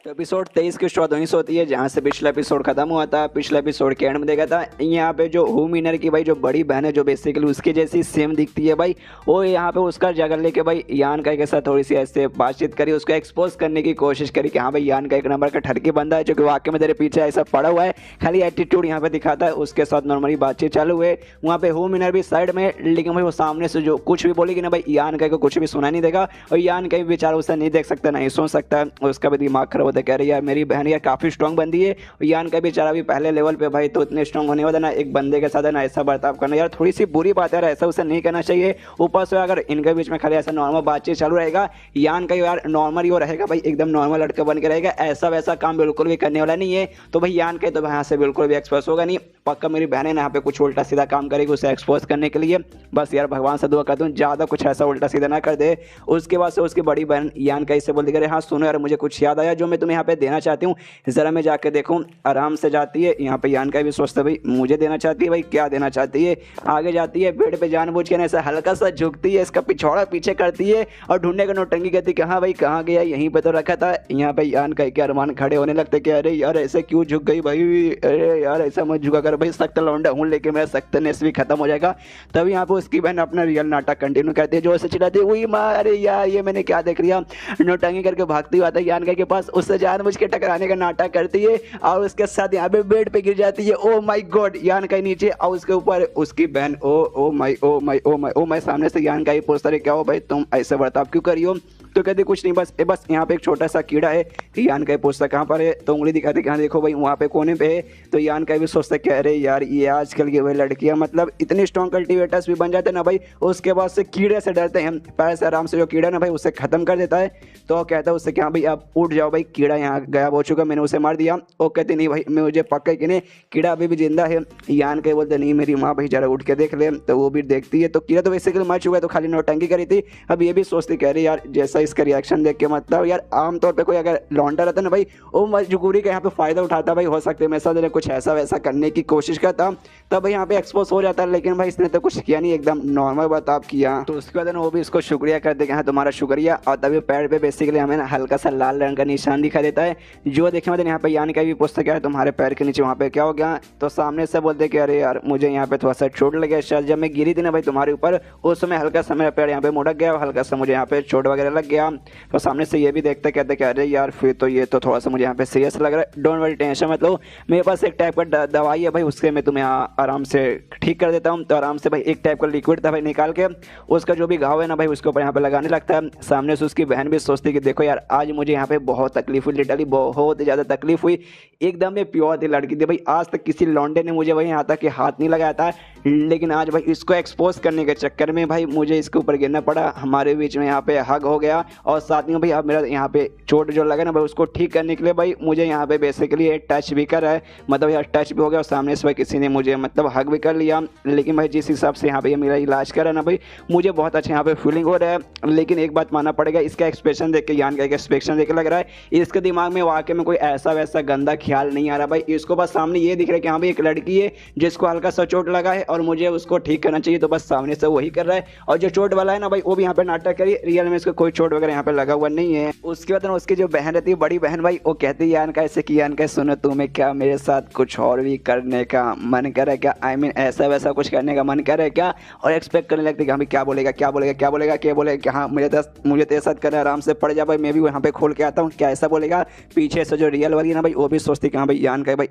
[SPEAKER 1] तो एपिसोड 23 की शुरुआत वहीं से होती है जहाँ से पिछला एपिसोड खत्म हुआ था। पिछले एपिसोड के एंड में देखा था यहाँ पे जो होम इनर की भाई जो बड़ी बहन है जो बेसिकली उसके जैसी सेम दिखती है भाई, वो यहाँ पे उसका जगह लेके भाई यान का के साथ थोड़ी सी ऐसे बातचीत करी, उसको एक्सपोज करने की कोशिश करी कि हाँ भाई यान का एक नंबर का ठरकी बंदा है जो कि वाकई में तेरे पीछे ऐसा पड़ा हुआ है, खाली एटीट्यूड यहाँ पे दिखाता है। उसके साथ नॉर्मली बातचीत चालू हुए, वहाँ पे होम इनर भी साइड में, लेकिन भाई वो सामने से जो कुछ भी बोलेगी ना भाई यान का को कुछ भी सुना नहीं देगा और यान का भी बेचारा उसे नहीं देख सकता नहीं सुन सकता, उसका भी दिमाग खराब होता है। कह रही यार मेरी बहन यार काफ़ी स्ट्रॉन्ग बंदी है, यान का बेचारा भी पहले लेवल पे भाई तो इतने स्ट्रॉन्ग होने वाला ना, एक बंदे के साथ है ना ऐसा बर्ताव करना यार थोड़ी सी बुरी बात है यार, ऐसा उसे नहीं करना चाहिए। ऊपर से अगर इनके बीच में खाली ऐसा नॉर्मल बातचीत चालू रहेगा, यान का यार नॉर्मल ही वो रहेगा भाई, एकदम नॉर्मल लड़का बन के रहेगा, ऐसा वैसा काम बिल्कुल भी करने वाला नहीं है। तो भाई यान का तो यहाँ से बिल्कुल भी एक्सपोज होगा नहीं, पक्का मेरी बहन है ना यहाँ पे कुछ उल्टा सीधा काम करेगी उसे एक्सपोज करने के लिए। बस यार भगवान से दुआ कर दूँ ज़्यादा कुछ ऐसा उल्टा सीधा ना कर दे। उसके बाद से उसकी बड़ी बहन यान का इससे बोलती करे हाँ सुनो यार मुझे कुछ याद आया जो मैं मैं तुम्हें यहाँ पे देना चाहती हूँ, ज़रा मैं जाके देखूँ। आराम से जाती है, यहाँ पे यान का भी सोचता है भाई मुझे देना चाहती है, भाई क्या देना चाहती है। आगे जाती है, बेड पे जानबूझ के ऐसा हल्का सा झुकती है, इसका पिछौड़ा पीछे करती है और ढूंढने का नौटंकी कहती है कि हाँ भाई कहाँ गया, यहीं पे तो रखा था। यहाँ पे यान का के अरमान खड़े होने लगते कि अरे यार ऐसे क्यों झुक गई भाई, अरे यार ऐसा मत झुका कर भाई, सख्त लौंडा हूँ लेकिन मेरा सख्तनेस भी खत्म हो जाएगा। तभी यहाँ पे उसकी बहन अपना रियल नाटक कंटिन्यू करती है, जो ऐसे चिल्लाती है वही माँ, अरे यार ये मैंने क्या देख लिया। नौटंकी करके भागती हुई आता है यान का के पास, उससे जानबूझ के टकराने का नाटक करती है और उसके साथ यहाँ पे बेड पे गिर जाती है। ओ माय गॉड, यान का नीचे और उसके ऊपर उसकी बहन। ओ माय सामने से यान का ही पूछता है क्या हो भाई तुम ऐसे बर्ताव क्यों करी हो। तो कहते कुछ नहीं, बस यहाँ पे एक छोटा सा कीड़ा है। यान का पूछता कहाँ पर है, तो उंगली दिखाते कहाँ देखो भाई वहाँ पे कोने पे है। तो यान का भी सोचता कि अरे यार ये आजकल की वही लड़कियाँ मतलब इतनी स्ट्रॉन्ग कल्टिवेटर्स भी बन जाते हैं ना भाई, उसके बाद से कीड़े से डरते हैं, पैर से आराम से जो कीड़ा ना भाई उससे खत्म कर देता है। तो कहता है उससे कि हाँ भाई आप उठ जाओ भाई, कीड़ा यहाँ गायब हो चुका, मैंने उसे मार दिया। वो कहते नहीं भाई मुझे पक्का कि नहीं कीड़ा अभी भी जिंदा है। यान के बोलते नहीं मेरी माँ भाई जरा उठ के देख ले। तो वो भी देखती है, तो कीड़ा तो बेसिकली मर चुका है, तो खाली नौटंकी करी थी। अब ये भी सोचती कह रही यार जैसा इसका रिएक्शन देख के मतलब यार आमतौर पे कोई अगर लौंडा रहता ना भाई वो मजबूरी का यहाँ पे फायदा उठाता भाई, हो सकता है मेरे साथ कुछ ऐसा वैसा करने की कोशिश करता तब भाई यहाँ पे एक्सपोज हो जाता है। लेकिन भाई इसने तो कुछ किया नहीं, एकदम नॉर्मल बर्ताव किया। तो उसके बाद वो भी इसको शुक्रिया करते कि हाँ तुम्हारा शुक्रिया। और तभी पैर पे बेसिकली हमें ना हल्का सा लाल रंग का निशान दिखा देता है, जो देखने मतलब यहाँ पे यान का भी पूछता क्या है तुम्हारे पैर के नीचे वहाँ पे क्या हो गया। तो सामने से बोलते कि अरे यार मुझे यहाँ पे थोड़ा सा चोट लग गया, शायद जब मैं गिरी थी ना भाई तुम्हारे ऊपर उस समय हल्का सा मेरा पैर यहाँ पे मुड़क गया, हल्का सा मुझे यहाँ पे चोट वगैरह लग गया। तो सामने से ये भी देखते कहते कि अरे यार फिर तो ये तो थोड़ा सा मुझे यहाँ पे सीरियस लग रहा है, डोंट वरी टेंशन मतलब मेरे पास एक टाइप का दवाई है भाई, उससे मैं तुम्हें आराम से ठीक कर देता हूँ। तो आराम से भाई एक टाइप का लिक्विड था भाई निकाल के उसका जो भी घाव है ना भाई उसके ऊपर यहाँ पे लगाने लगता है। सामने से उसकी बहन भी सोचती कि देखो यार आज मुझे यहाँ पे बहुत तकलीफ हुई, लिटरली बहुत ज़्यादा तकलीफ हुई, एकदम में प्योर थी लड़की थी भाई, आज तक किसी लौंडे ने मुझे वही यहाँ तक कि हाथ नहीं लगाया था। लेकिन आज भाई इसको एक्सपोज करने के चक्कर में भाई मुझे इसके ऊपर गिरना पड़ा, हमारे बीच में यहाँ पे हग हो गया और साथ में भाई अब मेरा यहाँ पे चोट जो लगा ना भाई उसको ठीक करने के लिए भाई मुझे यहाँ पे बेसिकली एक टच भी कर रहा है, मतलब यार टच भी हो गया और सामने से भाई किसी ने मुझे मतलब हग भी कर लिया। लेकिन भाई जिस हिसाब से यहाँ पे मेरा इलाज कर रहा है ना भाई मुझे बहुत अच्छा यहाँ पे फीलिंग हो रहा है। लेकिन एक बात मानना पड़ेगा, इसका एक्सप्रेशन देख के यान का एक्सप्रेशन देख के लग रहा है इसके दिमाग में वाकई में कोई ऐसा वैसा गंदा ख्याल नहीं आ रहा भाई, इसको बस सामने ये दिख रहा है कि हाँ भाई एक लड़की है जिसको हल्का सा चोट लगा है और मुझे उसको ठीक करना चाहिए, तो बस सामने से वही कर रहा है। और जो चोट वाला है ना भाई वो भी यहाँ पे नाटक करी, रियल में इसको कोई चोट वगैरह यहाँ पे लगा हुआ नहीं है। उसके बाद उसकी जो बहन रहती है बड़ी बहन भाई वो कहती है यान का ऐसे कि यान का सुनो तुम्हें क्या मेरे साथ कुछ और भी करने का मन कर रहा है क्या, आई मीन ऐसा वैसा कुछ करने का मन कर रहा है क्या। और एक्सपेक्ट करने लगती है कि हाँ भाई क्या बोलेगा क्या बोलेगा क्या बोलेगा क्या बोलेगा कि हाँ मुझे तेरे साथ करना आराम से पड़ जा भाई, मैं भी वहाँ पे खोल के आता हूँ क्या ऐसा बोलेगा। पीछे से जो रियल वाली है ना भाई वो भी सोचती कि हाँ भाई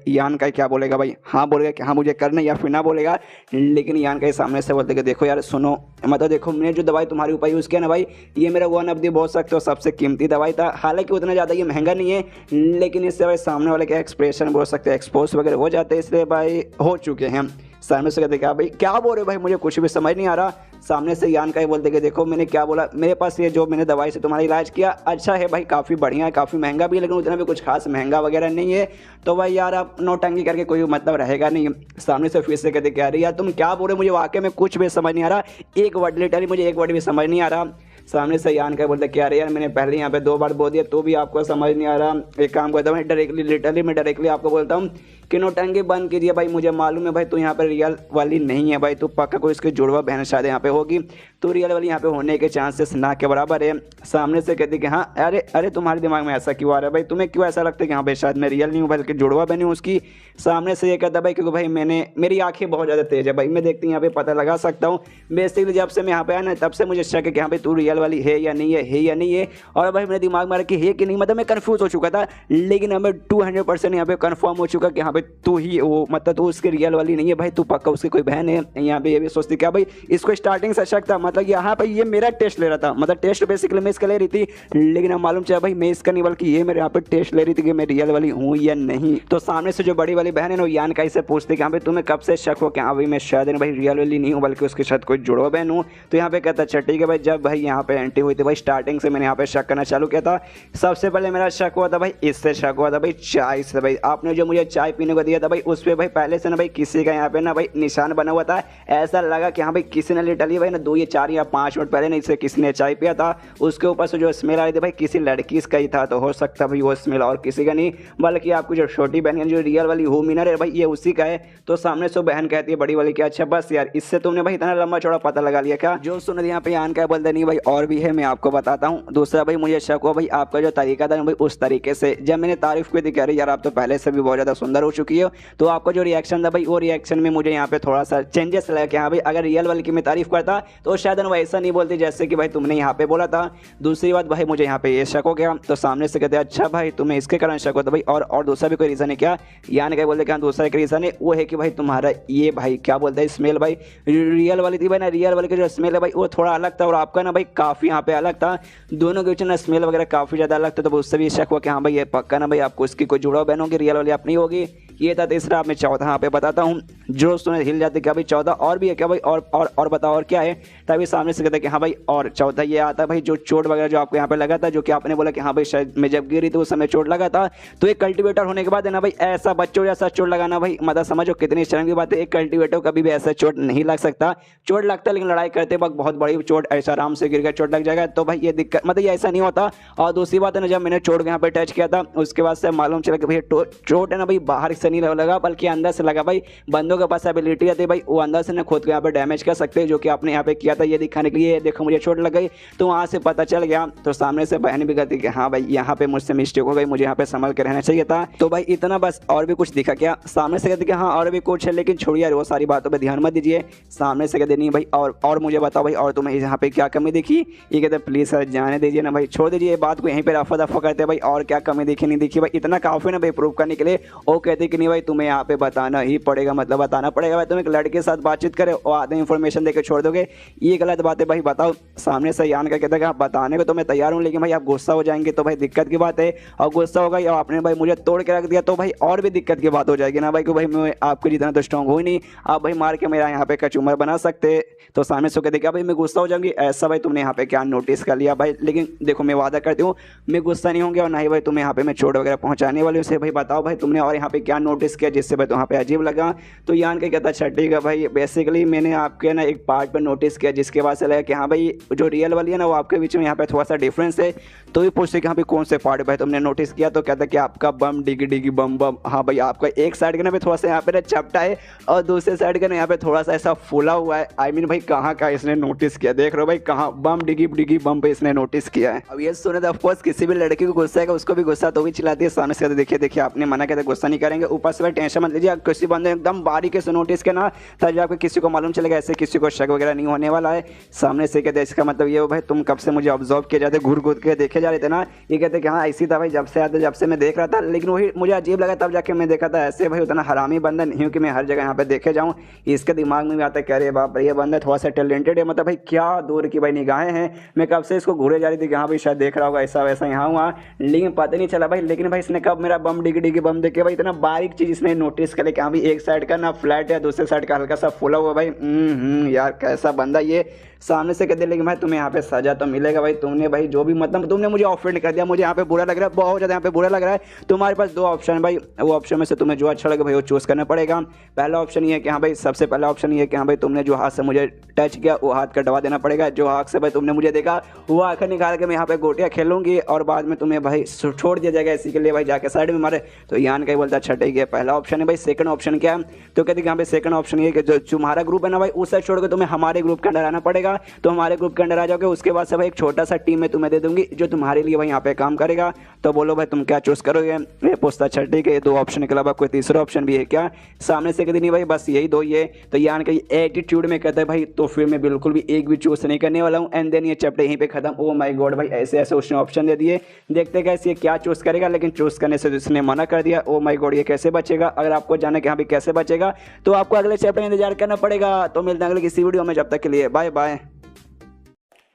[SPEAKER 1] यान का क्या बोलेगा भाई, हाँ बोलेगा कि हाँ मुझे करना या फिर ना बोलेगा। लेकिन यान का सामने से बोलते कि देखो यार सुनो मतलब देखो मैंने जो दवाई तुम्हारे ऊपर यूज़ किया ना भाई ये मेरा वन ऑफ दी बोल सकते हो सबसे कीमती दवाई था, हालांकि उतना ज़्यादा ये महंगा नहीं है लेकिन इससे भाई सामने वाले के एक्सप्रेशन बोल सकते हैं एक्सपोज वगैरह हो जाते हैं, इसलिए भाई हो चुके हैं। सामने से कहते क्या भाई क्या बोल रहे हो भाई मुझे कुछ भी समझ नहीं आ रहा। सामने से यान का ही बोलते कि देखो मैंने क्या बोला, मेरे पास ये जो मैंने दवाई से तुम्हारा इलाज किया अच्छा है भाई, काफ़ी बढ़िया है, काफ़ी महंगा भी है लेकिन उतना भी कुछ खास महंगा वगैरह नहीं है, तो भाई यार आप नौटंकी करके कोई मतलब रहेगा नहीं। सामने से फिर से कहते क्या रही यार तुम क्या बोल रहे हो, मुझे वाकई में कुछ भी समझ नहीं आ रहा, एक वर्ड लिटरली मुझे एक वर्ड भी समझ नहीं आ रहा। सामने से यान का बोलते क्या रहे यार मैंने पहले यहाँ पे 2 बार बोल दिया तो भी आपको समझ नहीं आ रहा, एक काम करता हूँ लिटरली मैं डायरेक्टली आपको बोलता हूँ कि नौटंकी बंद कीजिए भाई, मुझे मालूम है भाई तू यहाँ पर रियल वाली नहीं है भाई, तू पक्का कोई इसकी जुड़वा बहन शायद यहाँ पे होगी, तो रियल वाली यहाँ पे होने के चांसेस ना के बराबर है। सामने से कहती कि हाँ अरे तुम्हारे दिमाग में ऐसा क्यों आ रहा है भाई, तुम्हें क्यों ऐसा लगता है कि हाँ भाई शायद मैं रियल नहीं हूँ बल्कि जुड़वा बहन हूँ उसकी। सामने से ये कहता भाई क्योंकि भाई मेरी आंखें बहुत ज़्यादा तेज है भाई, मैं देखती हूँ यहाँ पे पता लगा सकता हूँ बेसिकली जब से मैं यहाँ पे आया ना तब से मुझे शक है कि हाँ भाई तू रियल वाली है या नहीं है। और भाई मेरे दिमाग में रखी है कि नहीं, मतलब मैं कंफ्यूज हो चुका था लेकिन हमें 200% यहाँ पे कंफर्म हो चुका कि हाँ भाई तू ही वो मतलब तू उसकी रियल वाली नहीं है भाई, तू पक्का उसकी कोई बहन है। यहाँ पे ये भी सोचती क्या भाई इसको स्टार्टिंग से शक था, मतलब यहाँ पे ये मेरा टेस्ट ले रहा था, मतलब टेस्ट बेसिकली मैं इसका ले रही थी लेकिन अब मालूम चला भाई मैं इसका नहीं बल्कि ये मेरे यहाँ पे टेस्ट ले रही थी कि मैं रियल वाली हूँ या नहीं। तो सामने से जो बड़ी वाली बहन है ना यान का इसे पूछती कि हाँ भाई तुम्हें कब से शक हो कि हाँ भाई मैं शायद भाई रियल वाली नहीं हूँ बल्कि उसके साथ कोई जुड़वा बहन हूँ। तो यहाँ पे कहता अच्छा ठीक है भाई, जब भाई यहाँ पे एंट्री हुई थी भाई स्टार्टिंग से मैंने यहाँ पे शक करना चालू किया था। सबसे पहले मेरा शक हुआ था भाई इससे शक हुआ था भाई चाय से, भाई आपने जो मुझे चाय पीने को दिया था भाई उस पर भाई पहले से ना भाई किसी का यहाँ पे ना भाई निशान बना हुआ था। ऐसा लगा कि हाँ भाई किसी ने लिटरली भाई ना 2 या 4 या 5 मिनट पहले ना इससे किसी ने चाय पिया था। उसके ऊपर से जो स्मेल आ रही थी भाई किसी लड़की का ही था, तो हो सकता भाई वो स्मेल और किसी का नहीं बल्कि आपकी जो छोटी बहन है जो रियल वाली हो मीनर है भाई ये उसी का है। तो सामने से बहन कहती है बड़ी वाली कि अच्छा बस यार इससे तुमने भाई इतना लंबा चौड़ा पता लगा लिया क्या। जो सुन यहाँ पे यान क्या बोलते नहीं भाई और भी है, मैं आपको बताता हूँ। दूसरा भाई मुझे शक हुआ भाई आपका जो तरीका था भाई उस तरीके से जब मैंने तारीफ की थी कह रही यार आप तो पहले से भी बहुत ज़्यादा सुंदर हो चुकी हो, तो आपका जो रिएक्शन था भाई वो रिएक्शन में मुझे यहाँ पे थोड़ा सा चेंजेस लगा कि हाँ भाई अगर रियल वाली की मैं तारीफ करता तो शायद वो ऐसा नहीं बोलती जैसे कि भाई तुमने यहाँ पे बोला था। दूसरी बात भाई मुझे यहाँ पे ये शक हो गया, तो सामने से कहते अच्छा भाई तुम्हें इसके कारण शक होता भाई और दूसरा भी कोई रीज़न है क्या। यान क्या बोलते क्या दूसरा एक रीज़न है वो है कि भाई तुम्हारा ये भाई क्या बोलते हैं स्मेल भाई रियल वाली थी भाई ना, रियल वाली का जो स्मेल है भाई वो थोड़ा अलग था और आपका ना भाई काफ़ी यहाँ पे अलग था। दोनों के बीच ना स्मेल वगैरह काफ़ी ज़्यादा अलग था, तो उससे भी शक हुआ कि हाँ भाई ये पक्का ना भाई आपको इसकी कोई जुड़ाव बहन होगी, रियल वाली अपनी होगी। ये था तीसरा। आप मैं चौथा यहाँ पे बताता हूँ जो सुने हिल जाते क्या भाई चौथा और भी है क्या भाई और बताओ और क्या है। तभी सामने से कहते कि हाँ भाई और चौथा ये आता है भाई जो चोट वगैरह जो आपको यहाँ पे लगा था, जो कि आपने बोला कि हाँ भाई शायद मैं जब गिरी तो उस समय चोट लगा था। तो एक कल्टीवेटर होने के बाद है ना भाई ऐसा बच्चों जैसा चोट लगाना भाई मतलब समझो कितनी शर्म की बात है। एक कल्टीवेटर कभी भी ऐसा चोट नहीं लग सकता, चोट लगता है लेकिन लड़ाई करते वक्त बहुत बड़ी चोट, ऐसा आराम से गिर गया चोट लग जाएगा तो भाई ये दिक्कत मतलब ये ऐसा नहीं होता। और दूसरी बात है ना जब मैंने चोट को यहाँ पे टच किया था उसके बाद से मालूम चला कि भाई चोट है ना भाई बाहर से नहीं लगा बल्कि अंदर से लगा। भाई बंदों के पास एबिलिटी आती है भाई वो अंदर से ना खुद को यहाँ पे डैमेज कर सकते हैं, जो कि आपने यहाँ पे किया था ये दिखाने के लिए देखो मुझे चोट लग गई। तो वहाँ से पता चल गया, तो सामने से बहन भी कहती कि हाँ भाई यहाँ पे मुझसे मिस्टेक हो गई, मुझे यहाँ पे संभल के रहना चाहिए था। तो भाई इतना बस, और भी कुछ दिखा क्या। सामने से कहते कि हाँ और भी कुछ है लेकिन छोड़िए यार वो सारी बातों पर ध्यान मत दीजिए। सामने से कहते नहीं भाई और मुझे बताओ भाई और तुम्हें यहाँ पे क्या कमी दिखी। ये कहते प्लीज़ सर जाने दीजिए ना भाई, छोड़ दीजिए ये बात को यहीं पे रफा दफा करते भाई और क्या कमी दिखी नहीं दिखी भाई इतना काफ़ी ना भाई प्रूव करने के लिए। वो कहते कि नहीं भाई तुम्हें यहाँ पे बताना ही पड़ेगा, मतलब बताना पड़ेगा भाई। तुम एक लड़के के साथ बातचीत करे और आधे इन्फॉर्मेशन देकर छोड़ दोगे, ये गलत बात है भाई बताओ। सामने से यान का कहता है कि बताने को तो मैं तैयार हूँ लेकिन भाई आप गुस्सा हो जाएंगे तो भाई दिक्कत की बात है, और गुस्सा होगा या आपने भाई मुझे तोड़ के रख दिया तो भाई और भी दिक्कत की बात हो जाएगी ना भाई, कि भाई मैं आपके जितना तो स्ट्रॉन्ग हो ही नहीं, आप भाई मार के मेरा यहाँ पे कचूमर बना सकते। तो सामने से कहते क्या भाई मैं गुस्सा हो जाऊंगी, ऐसा भाई तुमने यहाँ पे क्या नोटिस कर लिया भाई। लेकिन देखो मैं वादा करती हूँ मैं गुस्सा नहीं होंगे और ना ही भाई तुम्हें यहाँ पे मैं चोट वगैरह पहुँचाने वाली हूँ। भाई बताओ भाई तुमने और यहाँ पे क्या नोटिस किया जिससे भाई वहाँ पे अजीब लगा। तो यान के कहता अच्छा ठीक है भाई बेसिकली मैंने आपके ना एक पार्ट पर नोटिस किया जिसके बाद से लगा कि हाँ भाई जो रियल वाली है ना वो आपके बीच में यहाँ पे थोड़ा सा डिफरेंस है। तो भी पूछते कि हाँ भाई कौन से पार्ट भाई तुमने नोटिस किया। तो कहता कि आपका बम डिगी डिगी बम बम, हाँ भाई आपका एक साइड का ना थोड़ा सा यहाँ पे ना चपटा है और दूसरे साइड का ना यहाँ पे थोड़ा सा ऐसा फूला हुआ है। आई मीन भाई कहाँ का इसने नोटिस किया, देख रहे हो भाई कहाँ बम डिगी डिगी बम पे इसने नोटिस किया है। अब ये सुने तो ऑफकोर्स किसी भी लड़की को गुस्सा है उसको भी गुस्सा तो भी चिल्लाती है। सामने से देखिए देखिए आपने मना किया था गुस्सा नहीं करेंगे, ऊपर से भाई टेंशन मत लीजिए, किसी बंदे एकदम बारीकी से नोटिस किया ना ताकि आपको किसी को मालूम चलेगा, ऐसे किसी को शक वगैरह नहीं होने वाला है। सामने से कहते इसका मतलब ये हो भाई तुम कब से मुझे ऑब्जर्व किए जाते घूर घूर के देखे जा रहे थे ना। ये कहते कि हाँ ऐसी था भाई जब से आते जब से मैं देख रहा था, लेकिन वही मुझे अजीब लगा तब जाके मैं देखा था। ऐसे भाई उतना हरामी बंदा नहीं हूँ कि मैं हर जगह यहाँ पे देखे जाऊँ। इसके दिमाग में भी आता है कह रहे बाप ये बंदा थोड़ा सा टैलेंटेड है, मतलब भाई क्या दूर की भाई निगाहें हैं। मैं कब से इसको घूरे जा रही थी कि हाँ भाई शायद देख रहा होगा ऐसा वैसा यहाँ हुआ, लेकिन पता नहीं चला भाई। लेकिन भाई इसने कब मेरा बम डिगी डिगी बम देखे भाई इतना बारीक चीज़ इसने नोटिस करे कि हाँ भाई एक साइड का ना फ्लैट है दूसरे साइड का हल्का सा फूला हुआ भाई। यार कैसा बंदा ये। सामने से कहते लेकिन भाई तुम्हें यहाँ पे सजा तो मिलेगा भाई, तुमने भाई जो भी मतलब तुमने मुझे ऑफेंड कर दिया, मुझे यहाँ पे बुरा लग रहा है, बहुत ज़्यादा यहाँ पे बुरा लग रहा है। तुम्हारे पास 2 ऑप्शन भाई, वो ऑप्शन में से तुम्हें जो अच्छा लगे भाई वो चूज़ करना पड़ेगा। पहला ऑप्शन ये है कि हाँ भाई सबसे पहला ऑप्शन ये है कि हाँ भाई तुमने जो हाथ से मुझे टच किया वो हाथ कटवा देना पड़ेगा, जो हाथ से भाई तुमने मुझे देखा वो आखिर निकाल के मैं यहाँ पे गोटियाँ खेलूंगी और बाद में तुम्हें भाई छोड़ दिया जाएगा, इसी के लिए भाई जाके साइड में मारे। तो यान का ही बोलता अच्छा ठीक है पहला ऑप्शन है भाई। सेकंड ऑप्शन क्या है, तो कहते कि यहाँ पे सेकंड ऑप्शन ये कि जो तुम्हारा ग्रुप है ना भाई उस साइड छोड़ के तुम्हें हमारे ग्रुप के अंदर आना पड़ेगा। तो हमारे ग्रुप के अंदर आ जाओगे, उसके बाद से भाई एक छोटा सा टीम में तुम्हें दे दूंगी जो तुम्हारे लिए भाई यहाँ पे काम करेगा। तो बोलो भाई तुम क्या चूज करोगे। ये पूछता अच्छा ठीक है ये 2 ऑप्शन के अलावा कोई तीसरा ऑप्शन भी है क्या। सामने से कहते नहीं भाई बस यही 2 ही है। तो यान का एटीट्यूड में कहता है भाई तो फिर मैं बिल्कुल भी एक भी चूज नहीं करने वाला हूँ। एंड देन ये चैप्टर यहीं पे खत्म। ओ माय गॉड भाई ऐसे ऐसे उसने ऑप्शन दे दिए, देखते कैसे ये क्या चूज करेगा, लेकिन चूज करने से उसने मना कर दिया। ओ माय गॉड ये कैसे बचेगा। अगर आपको जाना कि हाँ भाई कैसे बचेगा तो आपको अगले चैप्टर में इंतजार करना पड़ेगा। तो मिलते हैं अगले किसी वीडियो में, जब तक के लिए बाय बाय।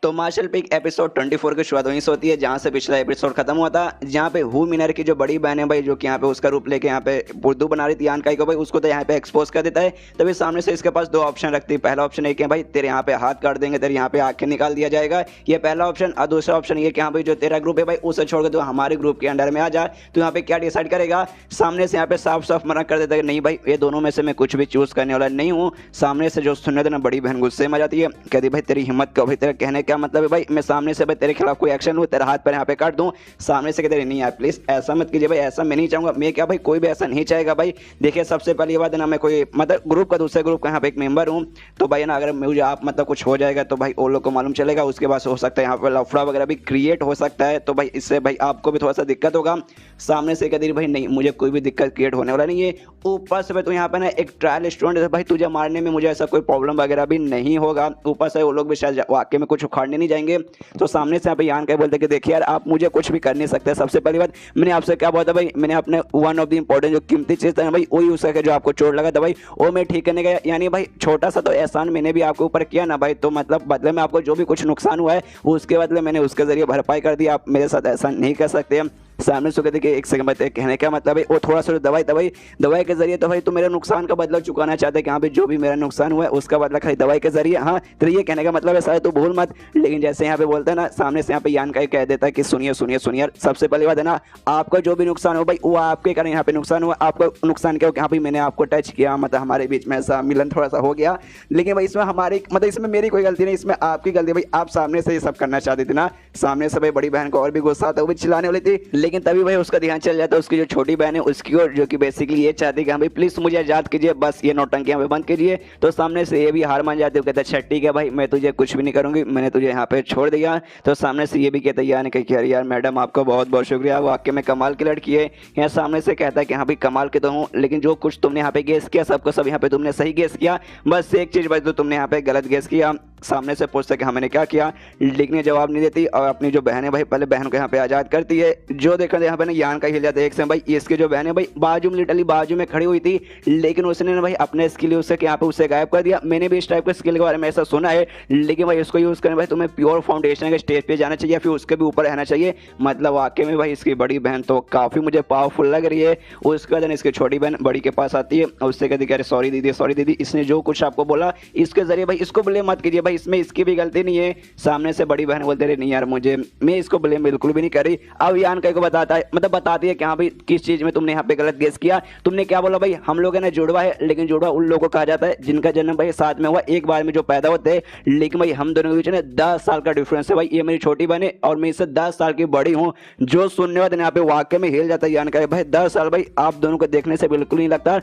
[SPEAKER 1] तो मार्शल पीक एपिसोड 24 की शुरुआत वहीं से होती है जहां से पिछला एपिसोड खत्म हुआ था, जहां पे हु मिनर की जो बड़ी बहन है भाई, जो कि यहाँ पे उसका रूप लेके यहाँ पे बुद्धू बना रही थी यान काई को भाई, उसको तो यहाँ पे एक्सपोज कर देता है। तभी सामने से इसके पास दो ऑप्शन रखती है। पहला ऑप्शन एक है भाई तेरे यहाँ पे हाथ काट देंगे, तेरे यहाँ पे आंखें निकाल दिया जाएगा, ये पहला ऑप्शन। और दूसरा ऑप्शन ये कि हाँ भाई जो तेरा ग्रुप है भाई उसे छोड़कर तो हमारे ग्रुप के अंडर में आ जा। तो यहाँ पे क्या डिसाइड करेगा? सामने से यहाँ पे साफ साफ मना कर देता है नहीं भाई ये दोनों में से मैं कुछ भी चूज करने वाला नहीं हूँ। सामने से जो सुनने देना बड़ी बहन गुस्से में आ जाती है, कहती भाई तेरी हिम्मत क्यों, भाई तेरा कहने क्या मतलब है भाई मैं सामने से भाई तेरे खिलाफ कोई एक्शन लूँ, तेरा हाथ पर यहाँ पे काट दूँ। सामने से कहते नहीं यार प्लीज ऐसा मत कीजिए भाई, ऐसा मैं नहीं चाहूंगा। मैं क्या भाई कोई भी ऐसा नहीं चाहेगा भाई। देखिए सबसे पहली बात है ना, मैं कोई मतलब ग्रुप का दूसरे ग्रुप का यहाँ पे एक मेंबर हूँ, तो भाई ना अगर मुझे आप मतलब कुछ हो जाएगा तो भाई वो लोग को मालूम चलेगा, उसके बाद हो सकता है यहाँ पे लफड़ा वगैरह भी क्रिएट हो सकता है, तो भाई इससे भाई आपको भी थोड़ा सा दिक्कत होगा। सामने से कहती भाई नहीं मुझे कोई भी दिक्कत क्रिएट होने वाला नहीं है। ऊपर से भाई तो यहाँ पे ना एक ट्रायल स्टूडेंट है भाई, तुझे मारने में मुझे ऐसा कोई प्रॉब्लम वगैरह भी नहीं होगा। ऊपर से वो लोग भी शायद वाकई में कुछ उखाड़ने नहीं जाएंगे। तो सामने से यहाँ पे यान क्या बोलते कि देखिए यार आप मुझे कुछ भी कर नहीं सकते। सबसे पहली बात मैंने आपसे क्या बोला था भाई, मैंने अपने वन ऑफ द इंपॉर्टेंट जो कीमती चीज था भाई वही यूज करके जो आपको चोट लगा था भाई वो मैं ठीक करने गया। यानी भाई छोटा सा तो एहसान मैंने भी आपके ऊपर किया ना भाई, तो मतलब बदले में आपको जो भी कुछ नुकसान हुआ है वो उसके बदले मैंने उसके जरिए भरपाई कर दी। आप मेरे साथ ऐसा नहीं कर सकते। सामने से कहते कि एक सेकंड बताइए कहने का मतलब है वो थोड़ा सा दवाई के जरिए तो भाई तो मेरे नुकसान का बदला चुकाना चाहते हैं कि हाँ भाई जो भी मेरा नुकसान हुआ है उसका बदला खाली दवाई के जरिए। हाँ तो ये कहने का मतलब है सारे तो भूल मत। लेकिन जैसे यहाँ पे बोलते हैं ना, सामने से यहाँ पे यान का कह देता है कि सुनिए सुनिए सुनिए, सबसे पहली बात है ना आपका जो भी नुकसान हो भाई वो आपके कारण यहाँ पे नुकसान हुआ। आपका नुकसान क्या हो कि हाँ भाई मैंने आपको टच किया, मतलब हमारे बीच में ऐसा मिलन थोड़ा सा हो गया, लेकिन भाई इसमें हमारी मतलब इसमें मेरी कोई गलती नहीं, इसमें आपकी गलती। भाई आप सामने से ये सब करना चाहते थे ना। सामने से भाई बड़ी बहन को और भी गुस्सा आता है, वो भी चिल्लाने वाली थी, लेकिन तभी भाई उसका ध्यान चल जाता है उसकी जो छोटी बहन है उसकी ओर, जो कि बेसिकली ये चाहती है कि हाँ भाई प्लीज मुझे आजाद कीजिए, बस ये नौटंकी यहाँ पे बंद कीजिए। तो सामने से ये भी हार मान जाती है, कहता है अच्छा ठीक है भाई मैं तुझे कुछ भी नहीं करूंगी, मैंने तुझे यहाँ पे छोड़ दिया। तो सामने से ये भी कहता है यार मैडम आपका बहुत बहुत शुक्रिया, वाकई में कमाल की लड़की है। यहाँ सामने से कहता है कि हाँ भाई कमाल के तो हूँ, लेकिन जो कुछ तुमने यहाँ पे गेस किया सबको सब यहाँ पे तुमने सही गेस किया, बस एक चीज बस तो तुमने यहाँ पे गलत गेस किया। सामने से पूछता कि हाँ मैंने क्या किया, लेकिन ये जवाब नहीं देती और अपनी जो बहन है भाई पहले बहन को यहाँ पे आजाद करती है। जो देखा यहाँ पे ना यान का हिल जाता है एक से भाई, इसकी जो बहन है भाई बाजू में लिटरली बाजू में खड़ी हुई थी, लेकिन उसने ना भाई अपने स्किल यूज करके यहाँ पे उसे गायब कर दिया। मैंने भी इस टाइप के स्किल के बारे में ऐसा सुना है, लेकिन भाई इसको यूज करने भाई तुम्हें प्योर फाउंडेशन के स्टेज पे जाना चाहिए, फिर उसके भी ऊपर रहना चाहिए। मतलब वाकई में भाई इसकी बड़ी बहन तो काफी मुझे पावरफुल लग रही है। उसके बाद इसकी छोटी बहन बड़ी के पास आती है और उससे कहती है सॉरी दीदी इसने जो कुछ आपको बोला इसके जरिए भाई इसको ब्लेम मत कीजिए, भाई इसमें इसकी भी गलती नहीं है। सामने से बड़ी बहन बोलते रहे नहीं यार मैं इसको ब्लेम बिल्कुल भी नहीं करी। अब यान कई को बताता है मतलब बताती है कि हाँ भाई किस चीज में तुमने यहाँ पे गलत गेस किया। तुमने क्या बोला भाई हम लोग है ना जुड़वा है, लेकिन जुड़वा उन लोगों को कहा जाता है जिनका जन्म भाई साथ में हुआ एक बार में जो पैदा होते हैं, लेकिन भाई हम दोनों के बीच में 10 साल का डिफरेंस है भाई। ये मेरी छोटी बहन है और मैं इससे 10 साल की बड़ी हूँ। जो सुनने वाले यहाँ पे वाकई में हिल जाता है यान का भाई 10 साल भाई आप दोनों को देखने से बिल्कुल नहीं लगता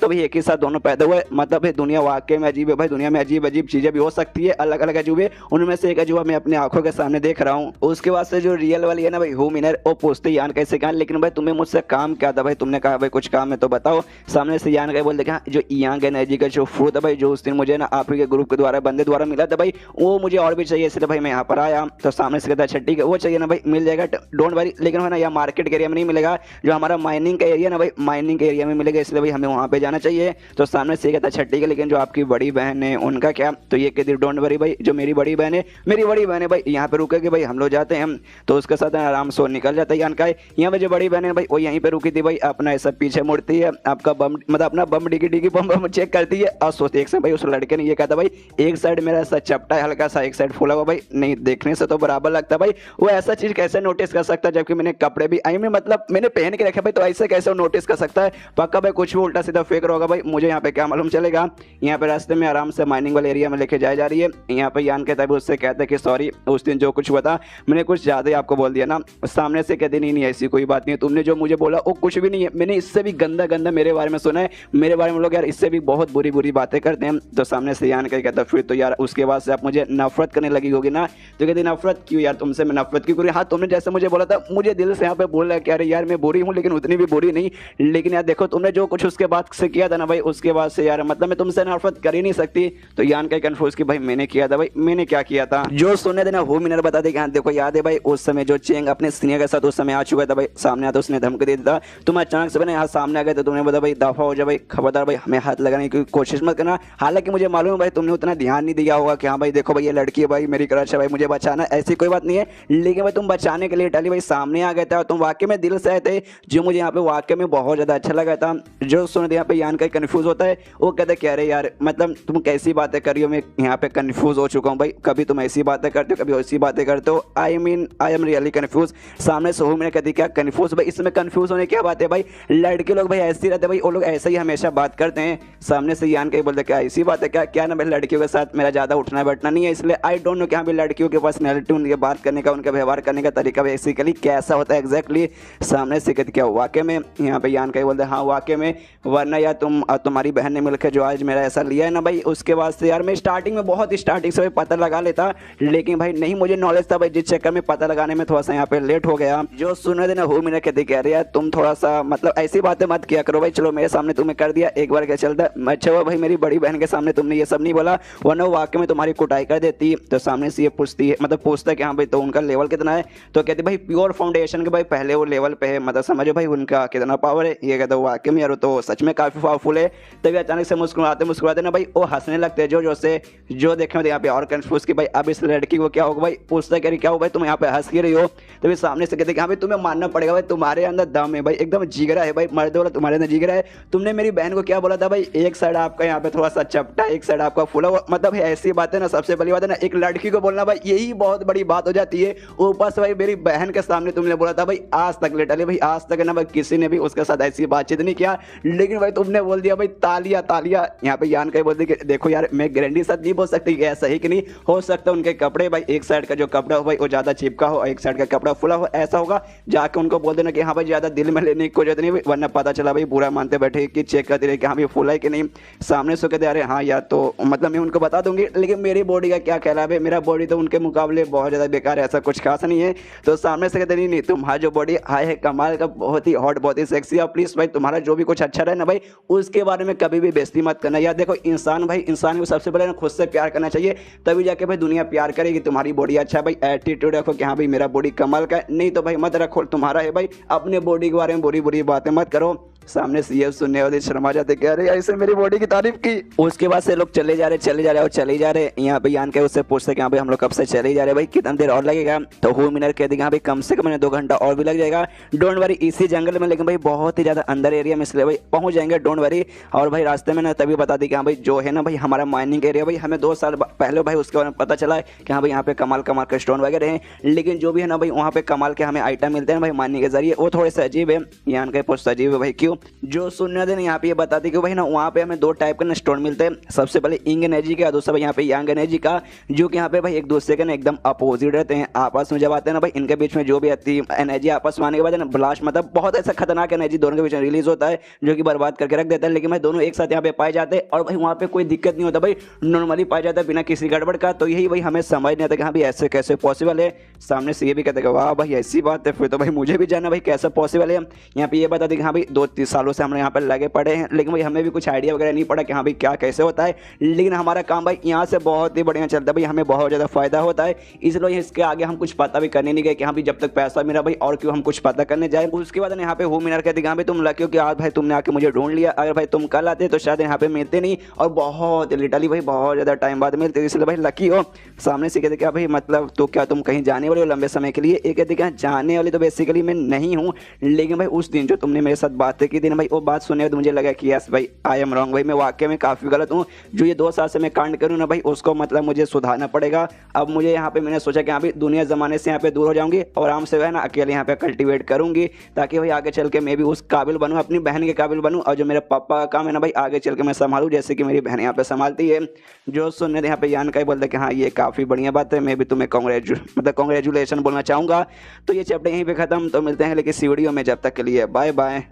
[SPEAKER 1] भाई एक ही साथ दोनों पैदा हुए। मतलब भाई दुनिया वाकई में अजीब है भाई, दुनिया में अजीब अजीब चीजें भी हो सकती है, अलग अलग अजूबे, उनमें से एक अजूबा मैं अपनी आंखों के सामने देख रहा हूँ। उसके बाद से जो रियल वाली है ना भाई हु मिनर, वो पूछते यान कैसे कहा, लेकिन भाई तुम्हें मुझसे काम क्या था भाई, तुमने कहा भाई कुछ काम है तो बताओ। सामने से यान का बोलते हाँ जो यांग एनर्जी का जो फ्रूट है भाई जो उस दिन मुझे ना आप ही के ग्रुप के द्वारा बंदे द्वारा मिला था भाई वो मुझे और भी चाहिए, इसलिए भाई मैं यहाँ पर आया। तो सामने से कहता अच्छा ठीक है वो चाहिए ना भाई मिल जाएगा डोंट वरी, लेकिन है ना यहाँ मार्केट के एरिया में नहीं मिलेगा, जो हमारा माइनिंग का एरिया ना भाई माइनिंग के एरिया में मिलेगा, इसलिए भाई हमें वहाँ पे जाना चाहिए। तो सामने से कहता अच्छा ठीक है लेकिन जो आपकी बड़ी बहन है उनका क्या, तो ये कहती डोंट वरी भाई जो मेरी बड़ी बहन है भाई यहाँ पे रुकेगी भाई हम लोग जाते हैं। तो उसके साथ आराम से निकल जाता है यान का। यहाँ पे जो बड़ी बहन है भाई वो यहीं पे रुकी थी भाई, अपना ऐसा पीछे मुड़ती है, आपका बम मतलब अपना बम डिगी बम चेक करती है और सोचती है भाई उस लड़के ने ये कहा था भाई एक साइड मेरा ऐसा चपटा है हल्का सा, एक साइड फूला हुआ भाई, नहीं देखने से तो बराबर लगता भाई, वो ऐसा चीज कैसे नोटिस कर सकता है जबकि मैंने कपड़े भी आई में मतलब मैंने पहन के रखे भाई, तो ऐसे कैसे वो नोटिस कर सकता है। पक्का भाई कुछ भी उल्टा सीधा फेक रहा होगा भाई, मुझे यहाँ पे क्या मालूम चलेगा। यहाँ पे रास्ते में आराम से माइनिंग वाले एरिया में लेके जाई जा रही है। यहाँ पे यान कहता है उससे कहता है कि सॉरी उस दिन जो कुछ हुआ था मैंने कुछ ज्यादा ही आपको बोल दिया ना। सामने से कहते नहीं ऐसी कोई बात नहीं है, तुमने जो मुझे बोला वो कुछ भी नहीं है, मैंने इससे भी गंदा मेरे बारे में सुना है, मेरे बारे में लोग यार इससे भी बहुत बुरी बातें करते हैं। तो सामने से यान कहता फिर तो यार उसके बाद से आप मुझे नफरत करने लगी होगी ना। तो कहती नफरत क्यों यार, तुमसे मैं नफरत क्यों करूँ, हाँ तुमने जैसे मुझे बोला था मुझे दिल से यहाँ पे बोल रहा है कि अरे यार मैं बुरी हूँ लेकिन उतनी भी बुरी नहीं, लेकिन यार देखो तुमने जो कुछ उसके बाद से किया था ना भाई उसके बाद से यार मतलब मैं तुमसे नफरत कर ही नहीं सकती। तो यान का कंफ्यूज कि भाई मैंने किया था भाई, मैंने क्या किया था। जो सुनने देना हो मिनर बता दे कि हाँ देखो याद है भाई उस समय जो चेंग अपने सीनियर के साथ उस समय आ चुका था भाई, सामने आता उसने धमकी दे दिया था, तुम अचानक से मैंने यहाँ सामने आ गए तो तुमने बोला भाई दफा हो जाए भाई, खबरदार भाई हमें हाथ लगाने की कोशिश मत करना। हालांकि मुझे मालूम है भाई तुमने उतना ध्यान नहीं दिया होगा कि हाँ भाई देखो भाई ये लड़की है भाई मेरी क्रश है भाई मुझे बचाना, ऐसी कोई बात नहीं है। लेकिन भाई तुम बचाने के लिए टाली भाई सामने आ गए थे और तुम वाकई में दिल से आए थे, जो मुझे यहाँ पे वाकई में बहुत ज्यादा अच्छा लगा था। जो सुन यहाँ पे यान का कंफ्यूज होता है, वो कहते कह रहे यार मतलब तुम कैसी बातें कर रही हो, मैं यहाँ पे कंफ्यूज हो चुका हूँ भाई, कभी तुम ऐसी बातें करते हो कभी ऐसी बातें करते हो, I mean I am really confuse. सामने से हो मैंने कहती क्या कंफ्यूज भाई, इसमें कंफ्यूज होने क्या बात है भाई, लड़के लोग भाई ऐसे ही रहते भाई, वो लोग ऐसे ही हमेशा बात करते हैं। सामने से यान कहीं बोलते क्या ऐसी बात है क्या, क्या ना भाई लड़कियों के साथ मेरा ज़्यादा उठना बैठना नहीं है, इसलिए आई डोंट नो कि हाँ भाई लड़कियों के पर्सनैलिटी उनके बात करने का उनका व्यवहार करने का तरीका बेसिकली कैसा होता है एग्जैक्टली। सामने से कहती क्या वाकई में, यहाँ पे यान कहीं बोलते हाँ वाकई में, वरना यार तुम्हारी बहन ने मिलकर जो आज मेरा ऐसा लिया है ना भाई, उसके बाद से यार मैं स्टार्टिंग में बहुत स्टार्टिंग से पता लगा लेता, लेकिन भाई नहीं मुझे नॉलेज था भाई, जिस चक्कर में पता लगाने में थोड़ा सा यहाँ पे लेट हो गया। जो सुनने देना हो मैंने कहते कह रहे यार तुम थोड़ा सा मतलब ऐसी बातें मत किया करो भाई, चलो मेरे सामने तुम्हें कर दिया एक बार क्या चलता, अच्छा हुआ भाई मेरी बड़ी बहन के सामने तुमने ये सब नहीं बोला, वरना वो वाकई में तुम्हारी कुटाई कर देती। तो सामने से ये पूछती है मतलब पूछता है कि हाँ भाई तो उनका लेवल कितना है, तो कहते भाई प्योर फाउंडेशन के भाई पहले वो लेवल पे है, मतलब समझो भाई उनका कितना पावर है। ये कहता वाकई में यार तो सच में काफी पावरफुल है। तभी अचानक से मुस्कुराते ना भाई वो हंसने लगते हैं जो से जो देखे यहाँ पे और कंफ्यूज की भाई अब इस लड़की को क्या होगा भाई, पूछता कह रही क्या हो भाई तुम यहाँ पे हंस ही रही हो। तभी सामने से कहते हाँ भाई तुम्हें मानना पड़ेगा भाई तुम्हारे अंदर दम है भाई, एकदम जिगरा है भाई, मर्द वाला तुम्हारे अंदर जिगरा है। तुमने मेरी बहन को क्या बोला था भाई, एक साइड आपका यहाँ पे थोड़ा सा चपटा एक साइड आपका फूला हुआ, मतलब ऐसी बात है ना, सबसे बड़ी बात है ना एक लड़की को बोलना भाई यही बहुत बड़ी बात हो जाती है। ऊपर से भाई मेरी बहन के सामने तुमने बोला था भाई आज तक लिटरली भाई आज तक ना भाई किसी ने भी उसके साथ ऐसी बातचीत नहीं किया, लेकिन भाई तुमने बोल दिया भाई तालिया तालिया। यहाँ पे यान कहीं बोलती देखो यार मैं गारंटी साथ नहीं बोल सकती ऐसा ही कि नहीं हो सकता उनके कपड़े भाई एक साइड का जो कपड़ा हो भाई वो ज्यादा चिपका हो, एक साइड का कपड़ा फुला हो, ऐसा होगा। जाके उनको बोल देना कि हाँ भाई ज्यादा दिल में लेने की जरूरत नहीं, वरना पता चला भाई बुरा मानते बैठे कि चेक करते रहे कि हाँ भाई फुला है कि नहीं। सामने से कहते अरे हाँ यार तो मतलब मैं उनको बता दूंगी, लेकिन मेरी बॉडी का क्या ख्याल है, मेरा बॉडी तो उनके मुकाबले बहुत ज्यादा बेकार है, ऐसा कुछ खास नहीं है। तो सामने से कहते नहीं तुम्हारा जो बॉडी हाई है कमाल का, बहुत ही हॉट बहुत ही सेक्सी है, प्लीज भाई तुम्हारा जो भी कुछ अच्छा रहे ना भाई उसके बारे में कभी भी बेइज्जती मत करना। यार देखो इंसान भाई इंसान को सबसे पहले खुद से प्यार करना चाहिए, तभी जाके भाई दुनिया प्यार करेगी। तुम्हारी बॉडी अच्छा है भाई, एटीट्यूड रखो कि हाँ भाई मेरा बॉडी कमाल का है, नहीं तो भाई मत रखो तुम्हारा है भाई, अपने बॉडी के बारे में बुरी बुरी बातें मत करो। सामने से ये सुनने वाले शर्मा जाते कह रहे ऐसे मेरी बॉडी की तारीफ की। उसके बाद से लोग चले जा रहे और चले जा रहे। यहाँ पे यान के उससे पूछते कि हाँ भाई हम लोग कब से चले जा रहे भाई, कितना देर और लगेगा। तो हो मिनर कह देगा हाँ भाई कम से कम 2 घंटा और भी लग जाएगा, डोंट वरी इसी जंगल में, लेकिन भाई बहुत ही ज्यादा अंदर एरिया में, इसलिए भाई पहुंच जाएंगे डोंट वरी। और भाई रास्ते में ना तभी बता दी कि हाँ भाई जो है ना भाई हमारा माइनिंग एरिया भाई, हमें 2 साल पहले भाई उसके बारे में पता चला है कि हाँ भाई यहाँ पे कमाल कमाल के स्टोन वगैरह हैं, लेकिन जो भी है ना भाई वहाँ पे कमाल के हमें आइटम मिलते हैं भाई माइनिंग के जरिए, वो थोड़े से अजीब है। यान के पोस्ट अजीब है भाई क्यों, जो सुनने देना यहाँ पे ये बताती कि भाई ना वहाँ पे हमें 2 टाइप के स्टोन मिलते हैं, सबसे पहले इंग एनर्जी का, दूसरा भाई यहाँ पे यांग एनर्जी का, जो कि यहाँ पे भाई एक दूसरे के ना एकदम अपोजिट रहते हैं। आपस में जब आते हैं ना भाई इनके बीच में जो भी आती है एनर्जी आपस में आने के बाद ना ब्लास्ट मतलब बहुत ऐसा खतरनाक एनर्जी दोनों के बीच में रिलीज होता है जो कि बर्बाद करके रख देता है, लेकिन भाई दोनों एक साथ यहाँ पे पाए जाते हैं और भाई वहाँ पे कोई दिक्कत नहीं होता भाई, नॉर्मली पाया जाता है बिना किसी गड़बड़ का। तो यही भाई हमें समझ नहीं आता कि हाँ भाई ऐसे कैसे पॉसिबल है। सामने से ये भी कहते हैं वाह भाई ऐसी बात है, फिर तो भाई मुझे भी जाना भाई कैसा पॉसिबल है। यहाँ पे ये बता दें कि हाँ भाई 2-3 सालों से हम यहाँ पर लगे पड़े हैं, लेकिन भाई हमें भी कुछ आइडिया वगैरह नहीं पड़ा कि हाँ भाई क्या कैसे होता है, लेकिन हमारा काम भाई यहाँ से बहुत ही बढ़िया चलता है भाई, हमें बहुत ज़्यादा फायदा होता है, इसलिए इसके आगे हम कुछ पता भी करने नहीं गए कि हाँ भाई जब तक पैसा मिला भाई और क्यों हम कुछ पता करने जाए। उसके बाद यहाँ पे हो मिनर कहते हाँ भाई तुम लकी हो कि आज भाई तुमने आके मुझे ढूंढ लिया, अगर भाई तुम कल आते तो शायद यहाँ पे मिलते नहीं, और बहुत लिटरली भाई बहुत ज़्यादा टाइम बाद मिलते, इसलिए भाई लकी हो। सामने से कहते क्या भाई मतलब तो क्या तुम कहीं जाने वाले हो लंबे समय के लिए, एक कहते क्या जाने वाली तो बेसिकली मैं नहीं हूँ, लेकिन भाई उस दिन जो तुमने मेरे साथ बातें की थी ना भाई वो बात सुनने तो मुझे लगा कि यस भाई आई एम रॉन्ग भाई, मैं वाकई में काफ़ी गलत हूँ, जो ये 2 साल से मैं कांड करूँ ना भाई उसको मतलब मुझे सुधारना पड़ेगा। अब मुझे यहाँ पे मैंने सोचा कि हाँ भाई दुनिया ज़माने से यहाँ पे दूर हो जाऊँगी और आराम से है ना अकेले यहाँ पे कल्टीवेट करूँगी, ताकि भाई आगे चल के मैं भी उस काबिल बनूँ, अपनी बहन के काबिल बनूँ, और जो मेरे पापा का काम है ना भाई आगे चल के मैं संभालूँ जैसे कि मेरी बहन यहाँ पे संभालती है। जो सुनने यहाँ पे यान का ही बोलते कि हाँ ये काफ़ी बढ़िया बात है, मैं भी तुम्हें कॉन्ग्रेचुलेशन बोलना चाहूँगा। तो ये चैप्टर यहीं पर ख़त्म, तो मिलते हैं लेकिन इस वीडियो में, जब तक के लिए बाय बाय।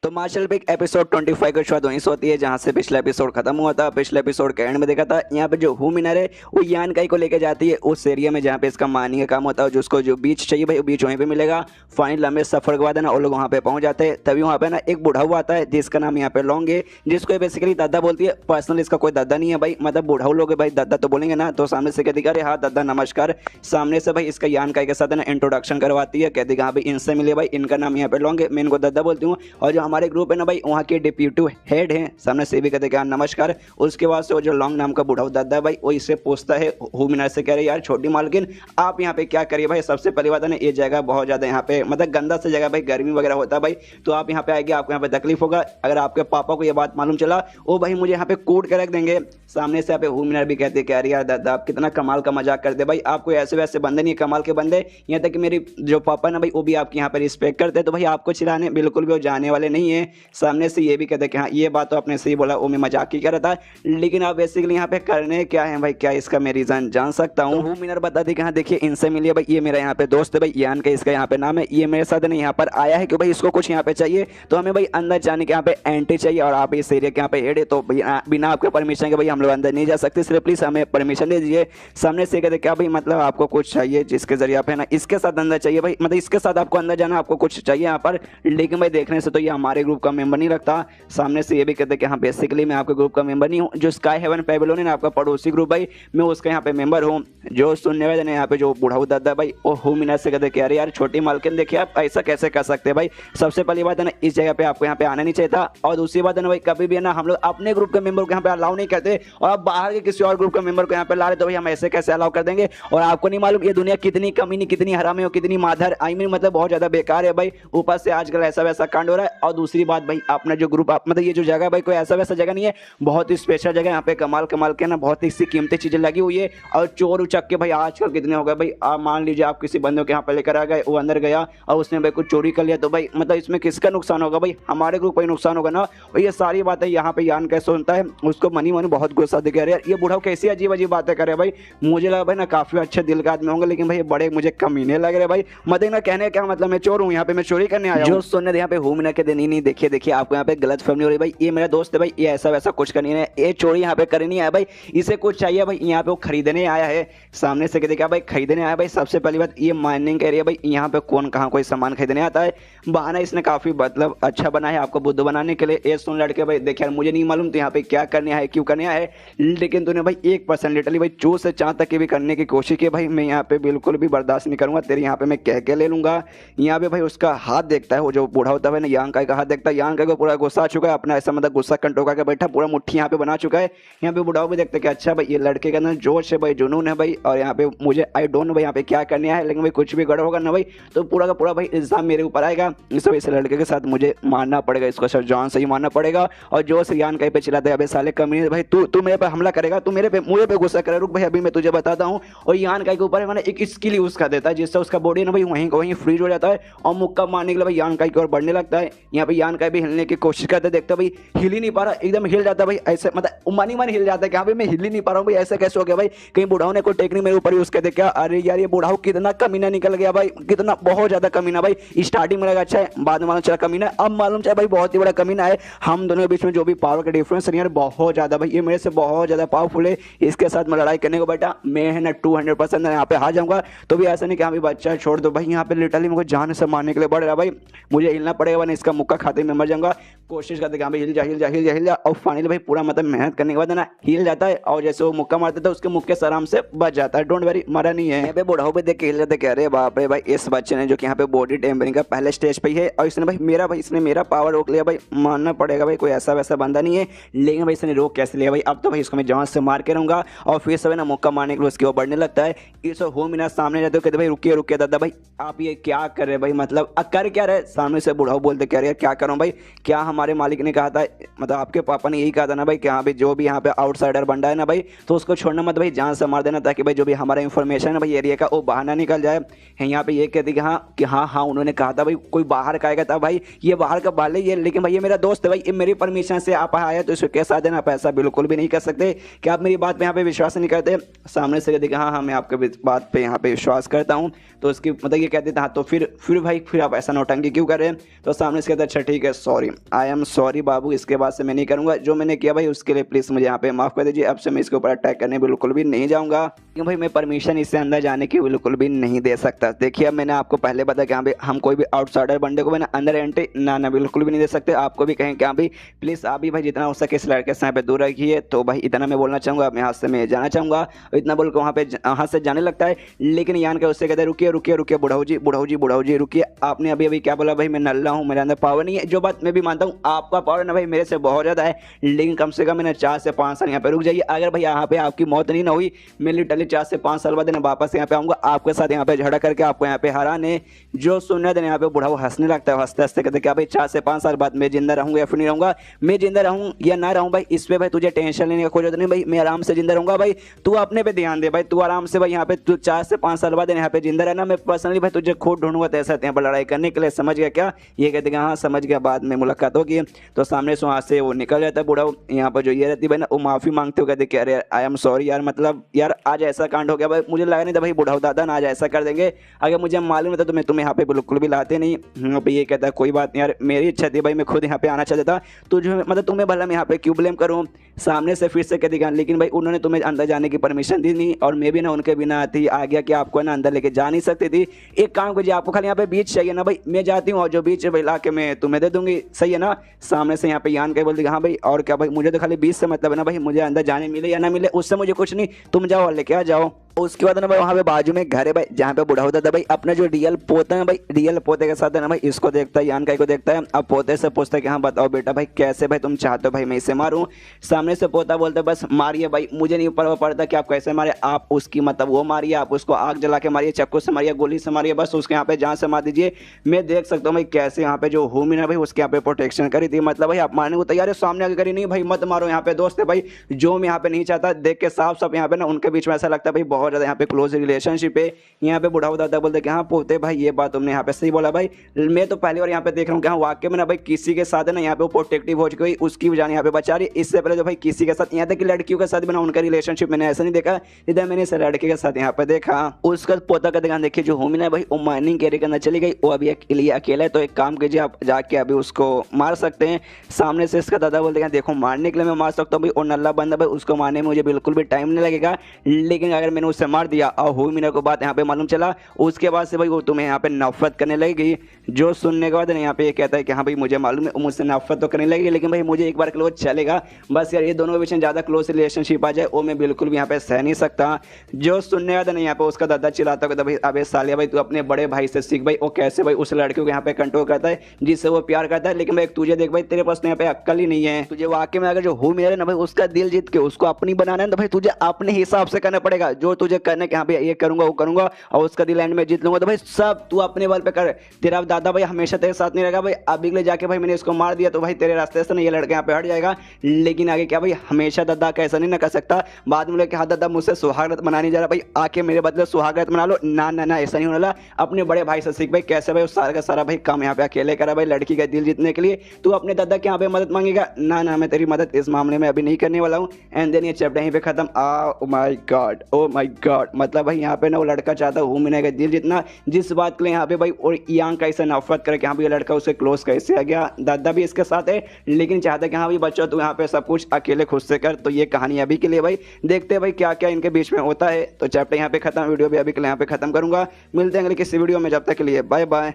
[SPEAKER 1] तो मार्शल पिक एपिसोड 25 की शुरुआत वहीं से होती है जहां से पिछला एपिसोड खत्म हुआ था। पिछले एपिसोड के एंड में देखा था यहाँ पे जो हु मिनर है वो यान काई को लेके जाती है उस एरिया में जहाँ पे इसका माइनिंग का काम होता है, जिसको जो बीच चाहिए भाई वो बीच वहीं पे मिलेगा। फाइनल लंबे सफर के बाद है ना वो लोग वहाँ पे पहुंच जाते हैं। तभी वहाँ पे ना एक बूढ़ा हुआ आता है जिसका नाम यहाँ पे लॉन्ग है, जिसको बेसिकली दादा बोलती है। पर्सनल इसका कोई दादा नहीं है भाई, मतलब बूढ़ा लोग है भाई, दादा तो बोलेंगे ना। तो सामने से कहती अरे हाँ दादा नमस्कार। सामने से भाई इसका यान काई के साथ ना इंट्रोडक्शन करवाती है, कहती हाँ भाई इनसे मिले भाई, इनका नाम यहाँ पे लॉन्ग है, मैं इनको दादा बोलती हूँ। और जो हमारे ग्रुप है ना भाई वहाँ के डिप्यूटी हेड हैं, सामने से भी कहते हैं नमस्कार। उसके बाद से वो जो लॉन्ग नाम का बूढ़ा दादा है भाई वो इससे पूछता है हु मिनर से, कह रहे यार छोटी मालकिन आप यहाँ पे क्या करिए भाई। सबसे पहली बात है ना ये जगह बहुत ज़्यादा यहाँ पे मतलब गंदा सा जगह भाई, गर्मी वगैरह होता है भाई, तो आप यहाँ पे आएंगे आपको यहाँ पे तकलीफ होगा। अगर आपके पापा को ये बात मालूम चला वो भाई मुझे यहाँ पे कूट के रख देंगे। सामने से यहाँ पे हु मिनर भी कहते कह रही यार दादा आप कितना कमाल का मजाक करते भाई, आपको ऐसे वैसे बंदे नहीं कमाल के बंदे। यहाँ तक कि मेरी जो पापा ना भाई वो भी आपके यहाँ पे रिस्पेक्ट करते, तो भाई आपको चिल्लाने बिल्कुल भी वो जाने वाले नहीं है। सामने से ये भी कहते कि हाँ ये बात तो आपने सही बोला, वो मैं मजाक ही कर रहा था, लेकिन आप बेसिकली यहाँ पे करने क्या है भाई, क्या इसका मैं रीजन जान सकता हूँ। हु मिनर बताती कि हाँ देखिए इनसे मिलिए भाई, ये मेरा यहाँ पे दोस्त है भाई यान का इसका यहाँ पे नाम है, ये मेरे साथ नहीं यहाँ पर आया है कि भाई इसको कुछ यहाँ पे चाहिए, तो हमें भाई अंदर जाने के यहाँ पे एंट्री चाहिए और आप इस एरिया के यहाँ पे हेड है, तो बिना आपके परमिशन के भाई हम लोग अंदर नहीं जा सकते, इसलिए प्लीज हमें परमिशन दे दीजिए। सामने से कहते क्या भाई मतलब आपको कुछ चाहिए जिसके जरिए आप है ना इसके साथ अंदर चाहिए भाई, मतलब इसके साथ आपको अंदर जाना, आपको कुछ चाहिए यहाँ पर, लेकिन भाई देखने से तो ये हमारे ग्रुप का मेंबर नहीं लगता। सामने से ये भी कहते कि हाँ बेसिकली मैं आपके ग्रुप का मेंबर नहीं हूँ, जो स्काई हेवन पैवेलियन है ना आपका पड़ोसी ग्रुप भाई मैं उसका यहाँ पे मेंबर हूँ। जो सुनने वाले ने यहाँ पे जो बूढ़ा दादा भाई वो हु मिनर से कहते कि अरे यार छोटी मालकिन देखिए आप ऐसा कैसे कर सकते हैं भाई, सबसे पहली बात है ना इस जगह पे आपको यहाँ पे आना नहीं चाहिए था, और दूसरी बात है ना भाई कभी भी है ना हम लोग अपने ग्रुप के मेंबर को यहाँ पे अलाउ नहीं करते, और आप बाहर के किसी और ग्रुप के मेंबर को यहाँ पे ला रहे तो भाई हम ऐसे कैसे अलाउ कर देंगे। और आपको नहीं मालूम ये दुनिया कितनी कमीनी कितनी हरामी हो कितनी माधर आई मीन मतलब बहुत ज्यादा बेकार है भाई, ऊपर से आजकल ऐसा वैसा कांड हो रहा है। और दूसरी बात भाई अपना जो ग्रुप मतलब ये जो जगह भाई कोई ऐसा वैसा जगह नहीं है, बहुत ही स्पेशल जगह, यहाँ पे कमाल कमाल के ना बहुत ही कीमती चीजें लगी हुई है। और चोर उचक के भाई आजकल कितने हो गए भाई, आप मान लीजिए आप किसी बंदे को यहाँ पे लेकर आ गए, वो अंदर गया और उसने भाई कुछ चोरी कर लिया, तो भाई मतलब इसमें किसका नुकसान होगा भाई, हमारे ग्रुप को नुकसान होगा ना। और ये सारी बातें यहाँ पे यान कैसे सुनता है, उसको मनी मनी बहुत गुस्सा दिखा रहा है, ये बूढ़ा कैसी अजीब अजीब बातें करे भाई। मुझे लगा भाई ना काफी अच्छे दिल का आदमी होंगे, लेकिन भाई बड़े मुझे कमीने लग रहे भाई। मतलब ना कहने क्या मतलब मैं चोर हूँ यहाँ पे, मैं चोरी करने आया हूँ। जो सुनने यहाँ पे हु मिनर के नहीं नहीं देखिए देखिए आपको यहाँ पे गलत फहमी हो रही भाई, ये मेरा दोस्त है भाई, ये ऐसा वैसा कुछ करनी है, ये चोरी यहाँ पे करनी नहीं आया भाई, इसे कुछ चाहिए भाई यहाँ पे वो खरीदने आया है। सामने से कहते क्या भाई खरीदने आया भाई, सबसे पहली बात ये माइनिंग एरिया भाई, यहाँ पे कौन कहाँ कोई सामान खरीदने आता है, बहाना इसने काफी मतलब अच्छा बना है आपको बुद्ध बनाने के लिए। ये सुन लड़के भाई देख यार मुझे नहीं मालूम तो यहाँ पे क्या करने आया क्यों करने आया है, लेकिन तूने भाई 1% लिटरली भाई चूर से चाँद तक की भी करने की कोशिश की भाई, मैं यहाँ पे बिल्कुल भी बर्दाश्त नहीं करूंगा, तेरे यहाँ पे मैं कह के ले लूंगा। यहाँ पे भाई उसका हाथ देखता है, वो जो बूढ़ा होता है ना यांग का हाथ देखता है, यांग का पूरा गुस्सा आ चुका है, अपना ऐसा मतलब गुस्सा कंट्रोल करके बैठा, पूरा मुट्ठी यहाँ पे बना चुका है। यहाँ पे बुढ़ाओ भी देखते हैं कि अच्छा भाई ये लड़के के अंदर जोश है भाई, जुनून है भाई, और यहाँ पे मुझे आई डोंट नो भाई यहाँ पे क्या करने आया है, लेकिन भाई कुछ भी गड़बड़ होगा ना भाई तो पूरा का पूरा भाई इल्जाम मेरे ऊपर आएगा, इस वजह से लड़के के साथ मुझे मारना पड़ेगा, इसको सर जान से ही मारना पड़ेगा। और जो से यान कहीं पे चिल्लाता है अबे साले कमीने भाई तू मेरे पे हमला करेगा, तू मेरे पे गुस्सा करे, रुक भाई अभी मैं तुझे बताता हूँ। और यान का के ऊपर मैंने एक स्किल यूज कर देता है जिससे उसका बॉडी ना भाई वहीं फ्रीज हो जाता है और मुक्का मारने के लिए भाई यान का की ओर बढ़ने लगता है। यहाँ पे यान का भी हिलने की कोशिश करते है, देखते भाई हिल ही नहीं पा रहा, एकदम हिल जाता है भाई ऐसे मतलब मन हिल जाता है कि हाँ भाई मैं हिल ही नहीं पा रहा हूँ भाई, ऐसे कैसे हो गया भाई, कहीं बुढ़ाओ ने कोई टेक्निक मेरे ऊपर यूज कर दे क्या। अरे यार ये बुढ़ाओ कितना कमीना निकल गया भाई, कितना बहुत ज्यादा कमीना भाई, स्टार्टिंग में लगा अच्छा है बाद में मालूम चला कमीना, अब मालूम चला भाई बहुत ही बड़ा कमीना है। हम दोनों के बीच में जो भी पावर का डिफरेंस है बहुत ज्यादा भाई, ये मेरे से बहुत ज्यादा पावरफुल है, इसके साथ मैं लड़ाई करने को बैठा मैं है ना 200% यहाँ पे हार जाऊंगा। तो भी ऐसा नहीं कि हाँ भाई बच्चा छोड़ दो भाई, यहाँ पे लिटरली मुझे जान से मारने के लिए बढ़ रहा भाई, मुझे हिलना पड़ेगा वरना इसका मुक्का खाते में मर जाऊंगा। कोशिश करते भाई हिल जा हिल जा हिल जा हिल जा, और फाइनली भाई पूरा मतलब मेहनत करने के बाद ना हिल जाता है, और जैसे वो मुक्का मारता था उसके मुक्के से आराम से बच जाता है, डोंट वरी मरा नहीं है। यहाँ पे बुढ़ाओ पे देख के हिल जाते कह रहे बाप रे भाई इस बच्चे ने जो कि यहाँ पे बॉडी टेम्परिंग का पहले स्टेज पे ही है, और इसने मेरा पावर रोक लिया भाई, मानना पड़ेगा भाई कोई ऐसा वैसा बंदा नहीं है, लेकिन भाई इसने रोक कैसे लिया भाई, अब तो भाई इसको मैं जान से मार के रहूंगा। और फिर सब है ना मुक्का मारने के लिए उसकी ओर बढ़ने लगता है। इस हु मिनर सामने जाते हो कहते भाई रुकिए रुकिए दादा भाई आप ये क्या कर रहे भाई, मतलब कर क्या रहे, सामने से बुढ़ाओ बोलते कह रहे क्या करूँ भाई, क्या हम हमारे मालिक ने कहा था, मतलब आपके पापा ने यही कहा था ना भाई कि हाँ भाई जो भी यहाँ पे आउटसाइडर बंदा है ना भाई तो उसको छोड़ना मत भाई, जान से मार देना, ताकि भाई जो भी हमारा इन्फॉर्मेशन है भाई एरिया का वो बाहर ना निकल जाए। यहाँ पे ये कहती कि हाँ उन्होंने कहा था भाई कोई बाहर का आएगा था भाई, ये बाहर का बाले ये, लेकिन भाई ये मेरा दोस्त है भाई, ये मेरी परमिशन से आप आया तो इसको कैसा देना पैसा, बिल्कुल भी नहीं कर सकते। क्या आप मेरी बात पे यहाँ पे विश्वास नहीं करते? सामने से कहती कि हाँ मैं आपके बात पे यहाँ पे विश्वास करता हूँ। तो उसकी मतलब ये कहते थे हाँ तो फिर भाई फिर आप ऐसा नौटंकी क्यों कर रहे हैं? तो सामने से कहते अच्छा ठीक है सॉरी, आई एम सॉरी बाबू, इसके बाद से मैं नहीं करूँगा, जो मैंने किया भाई उसके लिए प्लीज़ मुझे यहाँ पे माफ़ कर दीजिए, अब से मैं इसके ऊपर अटैक करने बिल्कुल भी नहीं जाऊँगा, क्योंकि भाई मैं परमिशन इससे अंदर जाने की बिल्कुल भी नहीं दे सकता। देखिए अब मैंने आपको पहले बताया कि हाँ भाई हम कोई भी आउटसाइडर बंदे को मैंने अंदर एंट्री ना बिल्कुल भी नहीं दे सकते। आपको भी कहें कि हाँ भाई प्लीज़ आप भी भाई जितना हो सके इस लड़के से यहाँ पे दूर रखिए। तो भाई इतना मैं बोलना चाहूँगा, अपने हाथ से मैं जाना चाहूँगा, इतना बोल के वहाँ पे हाथ से जाने लगता है। लेकिन यान के उससे कहते हैं रुकिए बुढ़ाऊ जी रुकिए, आपने अभी क्या बोला भाई, मैं नल्ला हूँ, मेरे अंदर पावर नहीं है। जो बात मैं भी मानता हूँ आपका पावर ना भाई मेरे से बहुत ज़्यादा है, लेकिन कम से कम मैंने 4 से 5 साल यहाँ पे रुक जाइए। अगर भाई यहाँ पे आपकी मौत नहीं ना हुई, मैं लिटरली 4 से 5 साल बाद वापस यहाँ पे आऊँगा आपके साथ यहाँ पे झगड़ा करके आपको यहाँ पे हराने। जो सुनने देने यहाँ पे बुढ़ाऊ हंसने लगता है, हंसते हंसते कहते क्या भाई 4 से 5 साल बाद मैं जिंदा रहूँगा या फिर नहीं रहूँगा? मैं जिंदा रहूँ या ना रहूँ भाई इस पे भाई तुझे टेंशन लेने का कोई जरूरत नहीं भाई, मैं आराम से जिंदा रहूँगा भाई, तू अपने पे ध्यान दे भाई, तू आराम से भाई यहाँ पे तू 4 से 5 साल बाद यहाँ पे जिंदा रहना, मैं पर्सनली भाई तुझे खुद ढूंढूंगा तेरे साथ यहाँ पर लड़ाई करने के लिए, समझ गया क्या? ये कहते हाँ समझ गया, बाद में मुलाकात होगी। तो सामने से वहाँ से वो निकल जाता है बुढ़ाऊ। यहाँ पर जो ये रहती है भाई ना वो माफ़ी मांगते हो, कहते कि अरे आई एम सॉरी यार, मतलब यार आज ऐसा कांड हो गया भाई, मुझे लगा नहीं था भाई बुढ़ाऊ दादा ना आज ऐसा कर देंगे, अगर मुझे मालूम था तो मैं तुम्हें यहाँ पे बिल्कुल भी लाते नहीं। भाई ये कहता है कोई बात नहीं यार, मेरी इच्छा थी भाई, मैं खुद यहाँ पे आना चाहता था, तुझे मतलब तुम्हें भला मैं यहाँ पे क्यों ब्लेम करूँ? सामने से फिर से कहती लेकिन भाई उन्होंने तुम्हें अंदर जाने की परमिशन दी नहीं, और मैं भी ना उनके बिना आती आ गया कि आपको ना अंदर लेके जा नहीं सकती थी। एक काम कीजिए, आपको खाली यहाँ पे बीच चाहिए ना भाई, मैं जाती हूँ और जो बीच ला के मैं तुम्हें दे दूंगी, सही है ना? सामने से यहाँ पे यान के बोलती हाँ भाई और क्या भाई, मुझे तो खाली बीच से मतलब है ना भाई, मुझे अंदर जाने मिले या ना मिले उससे मुझे कुछ नहीं, तुम जाओ और लेके आ जाओ। उसके बाद ना भाई वहाँ पे बाजू में घर है भाई जहाँ पे बुढ़ा होता था भाई, अपना जो रियल पोता है भाई, रियल पोते के साथ है ना भाई इसको देखता है, यान काई को देखता है। अब पोते से पूछता है कि हाँ बताओ बेटा भाई कैसे भाई तुम चाहते हो भाई मैं इसे मारूं? सामने से पोता बोलता है बस मारिए भाई, मुझे नहीं परवाह पड़ता कि आप कैसे मारे, आप उसकी मतलब वो मारिए, आप उसको आग जला के मारिए, चक्कू से मारिए, गोली से मारिए, बस उसके यहाँ पे जान से मार दीजिए। मैं देख सकता हूँ भाई कैसे यहाँ पे जो होमी है भाई उसके यहाँ पे प्रोटेक्शन करी थी, मतलब भाई आप मारने को तैयार है, सामने आगे करी नहीं भाई मत मारो, यहाँ पे दोस्त है भाई जो मैं यहाँ पे नहीं चाहता, देख के साफ साफ यहाँ पे ना उनके बीच में ऐसा लगता है भाई बहुत ज्यादा यहाँ पे क्लोज रिलेशनशिप है। यहाँ पे बुढ़ाऊ दादा बोलते कि हाँ पोते भाई ये बात तुमने यहाँ पे सही बोला भाई, मैं तो पहली बार यहाँ पे देख रहा हूँ कि हाँ वाकई में ना भाई किसी के साथ है ना यहाँ पे वो प्रोटेक्टिव हो चुकी, उसकी जान यहाँ पे बचा रही। इससे पहले तो भाई किसी के साथ यहाँ तक कि लड़कियों के साथ भी ना उनका रिलेशनशिप मैंने ऐसा नहीं देखा, इधर मैंने इस लड़के के साथ यहाँ पे देखा। उसका पोता का ध्यान देखिए जो होमी है भाई वो माइनिंग एरिया के अंदर चली गई, वो अभी अकेला है, तो एक काम कीजिए आप जाके अभी उसको मार सकते हैं। सामने से इसका दादा बोलते हैं देखो मारने के लिए मैं मार सकता हूँ भाई, और नल्ला बंदा भाई उसको मारने में मुझे बिल्कुल भी टाइम नहीं लगेगा, लेकिन अगर मैंने उससे मार दिया और होमी को बात यहाँ पे मालूम चला, उसके बाद से भाई वो तुम्हें यहाँ पे नफरत करने लगेगी। जो सुनने के बाद यहाँ पे ये कहता है कि हाँ भाई मुझे मालूम है मुझसे नफरत तो करने लगेगी, लेकिन भाई मुझे एक बार क्लोज चलेगा, बस यार ये दोनों के बीच में ज़्यादा क्लोज रिलेशनशिप आ जाए वो मैं बिल्कुल भी यहाँ पे सह नहीं सकता। जो सुनने वाला नहीं यहाँ पे उसका दादा चिल्लाता है भाई अबे सालिया भाई तू अपने बड़े भाई से सीख भाई, वो कैसे भाई उस लड़के को यहाँ पे कंट्रोल करता है जिससे वो प्यार करता है, लेकिन भाई तुझे देख भाई तेरे पास यहाँ पे अक्ल ही नहीं है, तुझे वाकई में अगर जो हो मेरे ना भाई उसका दिल जीत के उसको अपनी बनाना है तो भाई तुझे अपने हिसाब से करना पड़ेगा, जो तुझे करना है कि हाँ भाई ये करूंगा वो करूंगा और उसका दिल एंड में जीत लूंगा, तो भाई सब तू अपने बल पे कर, तेरा दादा भाई हमेशा तेरे साथ नहीं रहेगा भाई। अभी के लिए जाके भाई मैंने इसको मार दिया तो भाई तेरे रास्ते से ना ये लड़का यहाँ पे हट जाएगा, लेकिन आगे क्या भाई हमेशा दादा का ऐसा नहीं ना कर सकता, बाद में कि हाँ दादा मुझसे सुहागरात मनाने जा रहा भाई, आके मेरे बदले सुहागरात मना लो, ना ना ना ऐसा नहीं होने वाला, अपने बड़े भाई से सीख भाई कैसे भाई उस सारा का सारा भाई काम यहाँ पे अकेले करा भाई लड़की का दिल जीतने के लिए, तू अपने दादा के यहाँ पे मदद मांगेगा, ना ना मैं तेरी मदद इस मामले में अभी नहीं करने वाला हूँ। एंड देन ये चैप्टर यहीं पे खत्म। ओ माय गॉड, मतलब भाई यहाँ पे ना वो लड़का चाहता हूँ मैंने का दिल जितना, जिस बात के लिए यहाँ पे भाई और यांग का ऐसा नफरत करे कि हाँ भाई ये लड़का उससे क्लोज कैसे आ गया, दादा भी इसके साथ है लेकिन चाहता है कि हाँ भाई बच्चों तू यहाँ पे सब कुछ अकेले खुद से कर। तो ये कहानी अभी के लिए भाई देखते हैं भाई क्या क्या इनके बीच में होता है। तो चैप्टर यहाँ पे खत्म, वीडियो भी अभी के लिए यहाँ पे खत्म करूंगा, मिलते हैं अगले किसी वीडियो में, जब तक के लिए बाय बाय।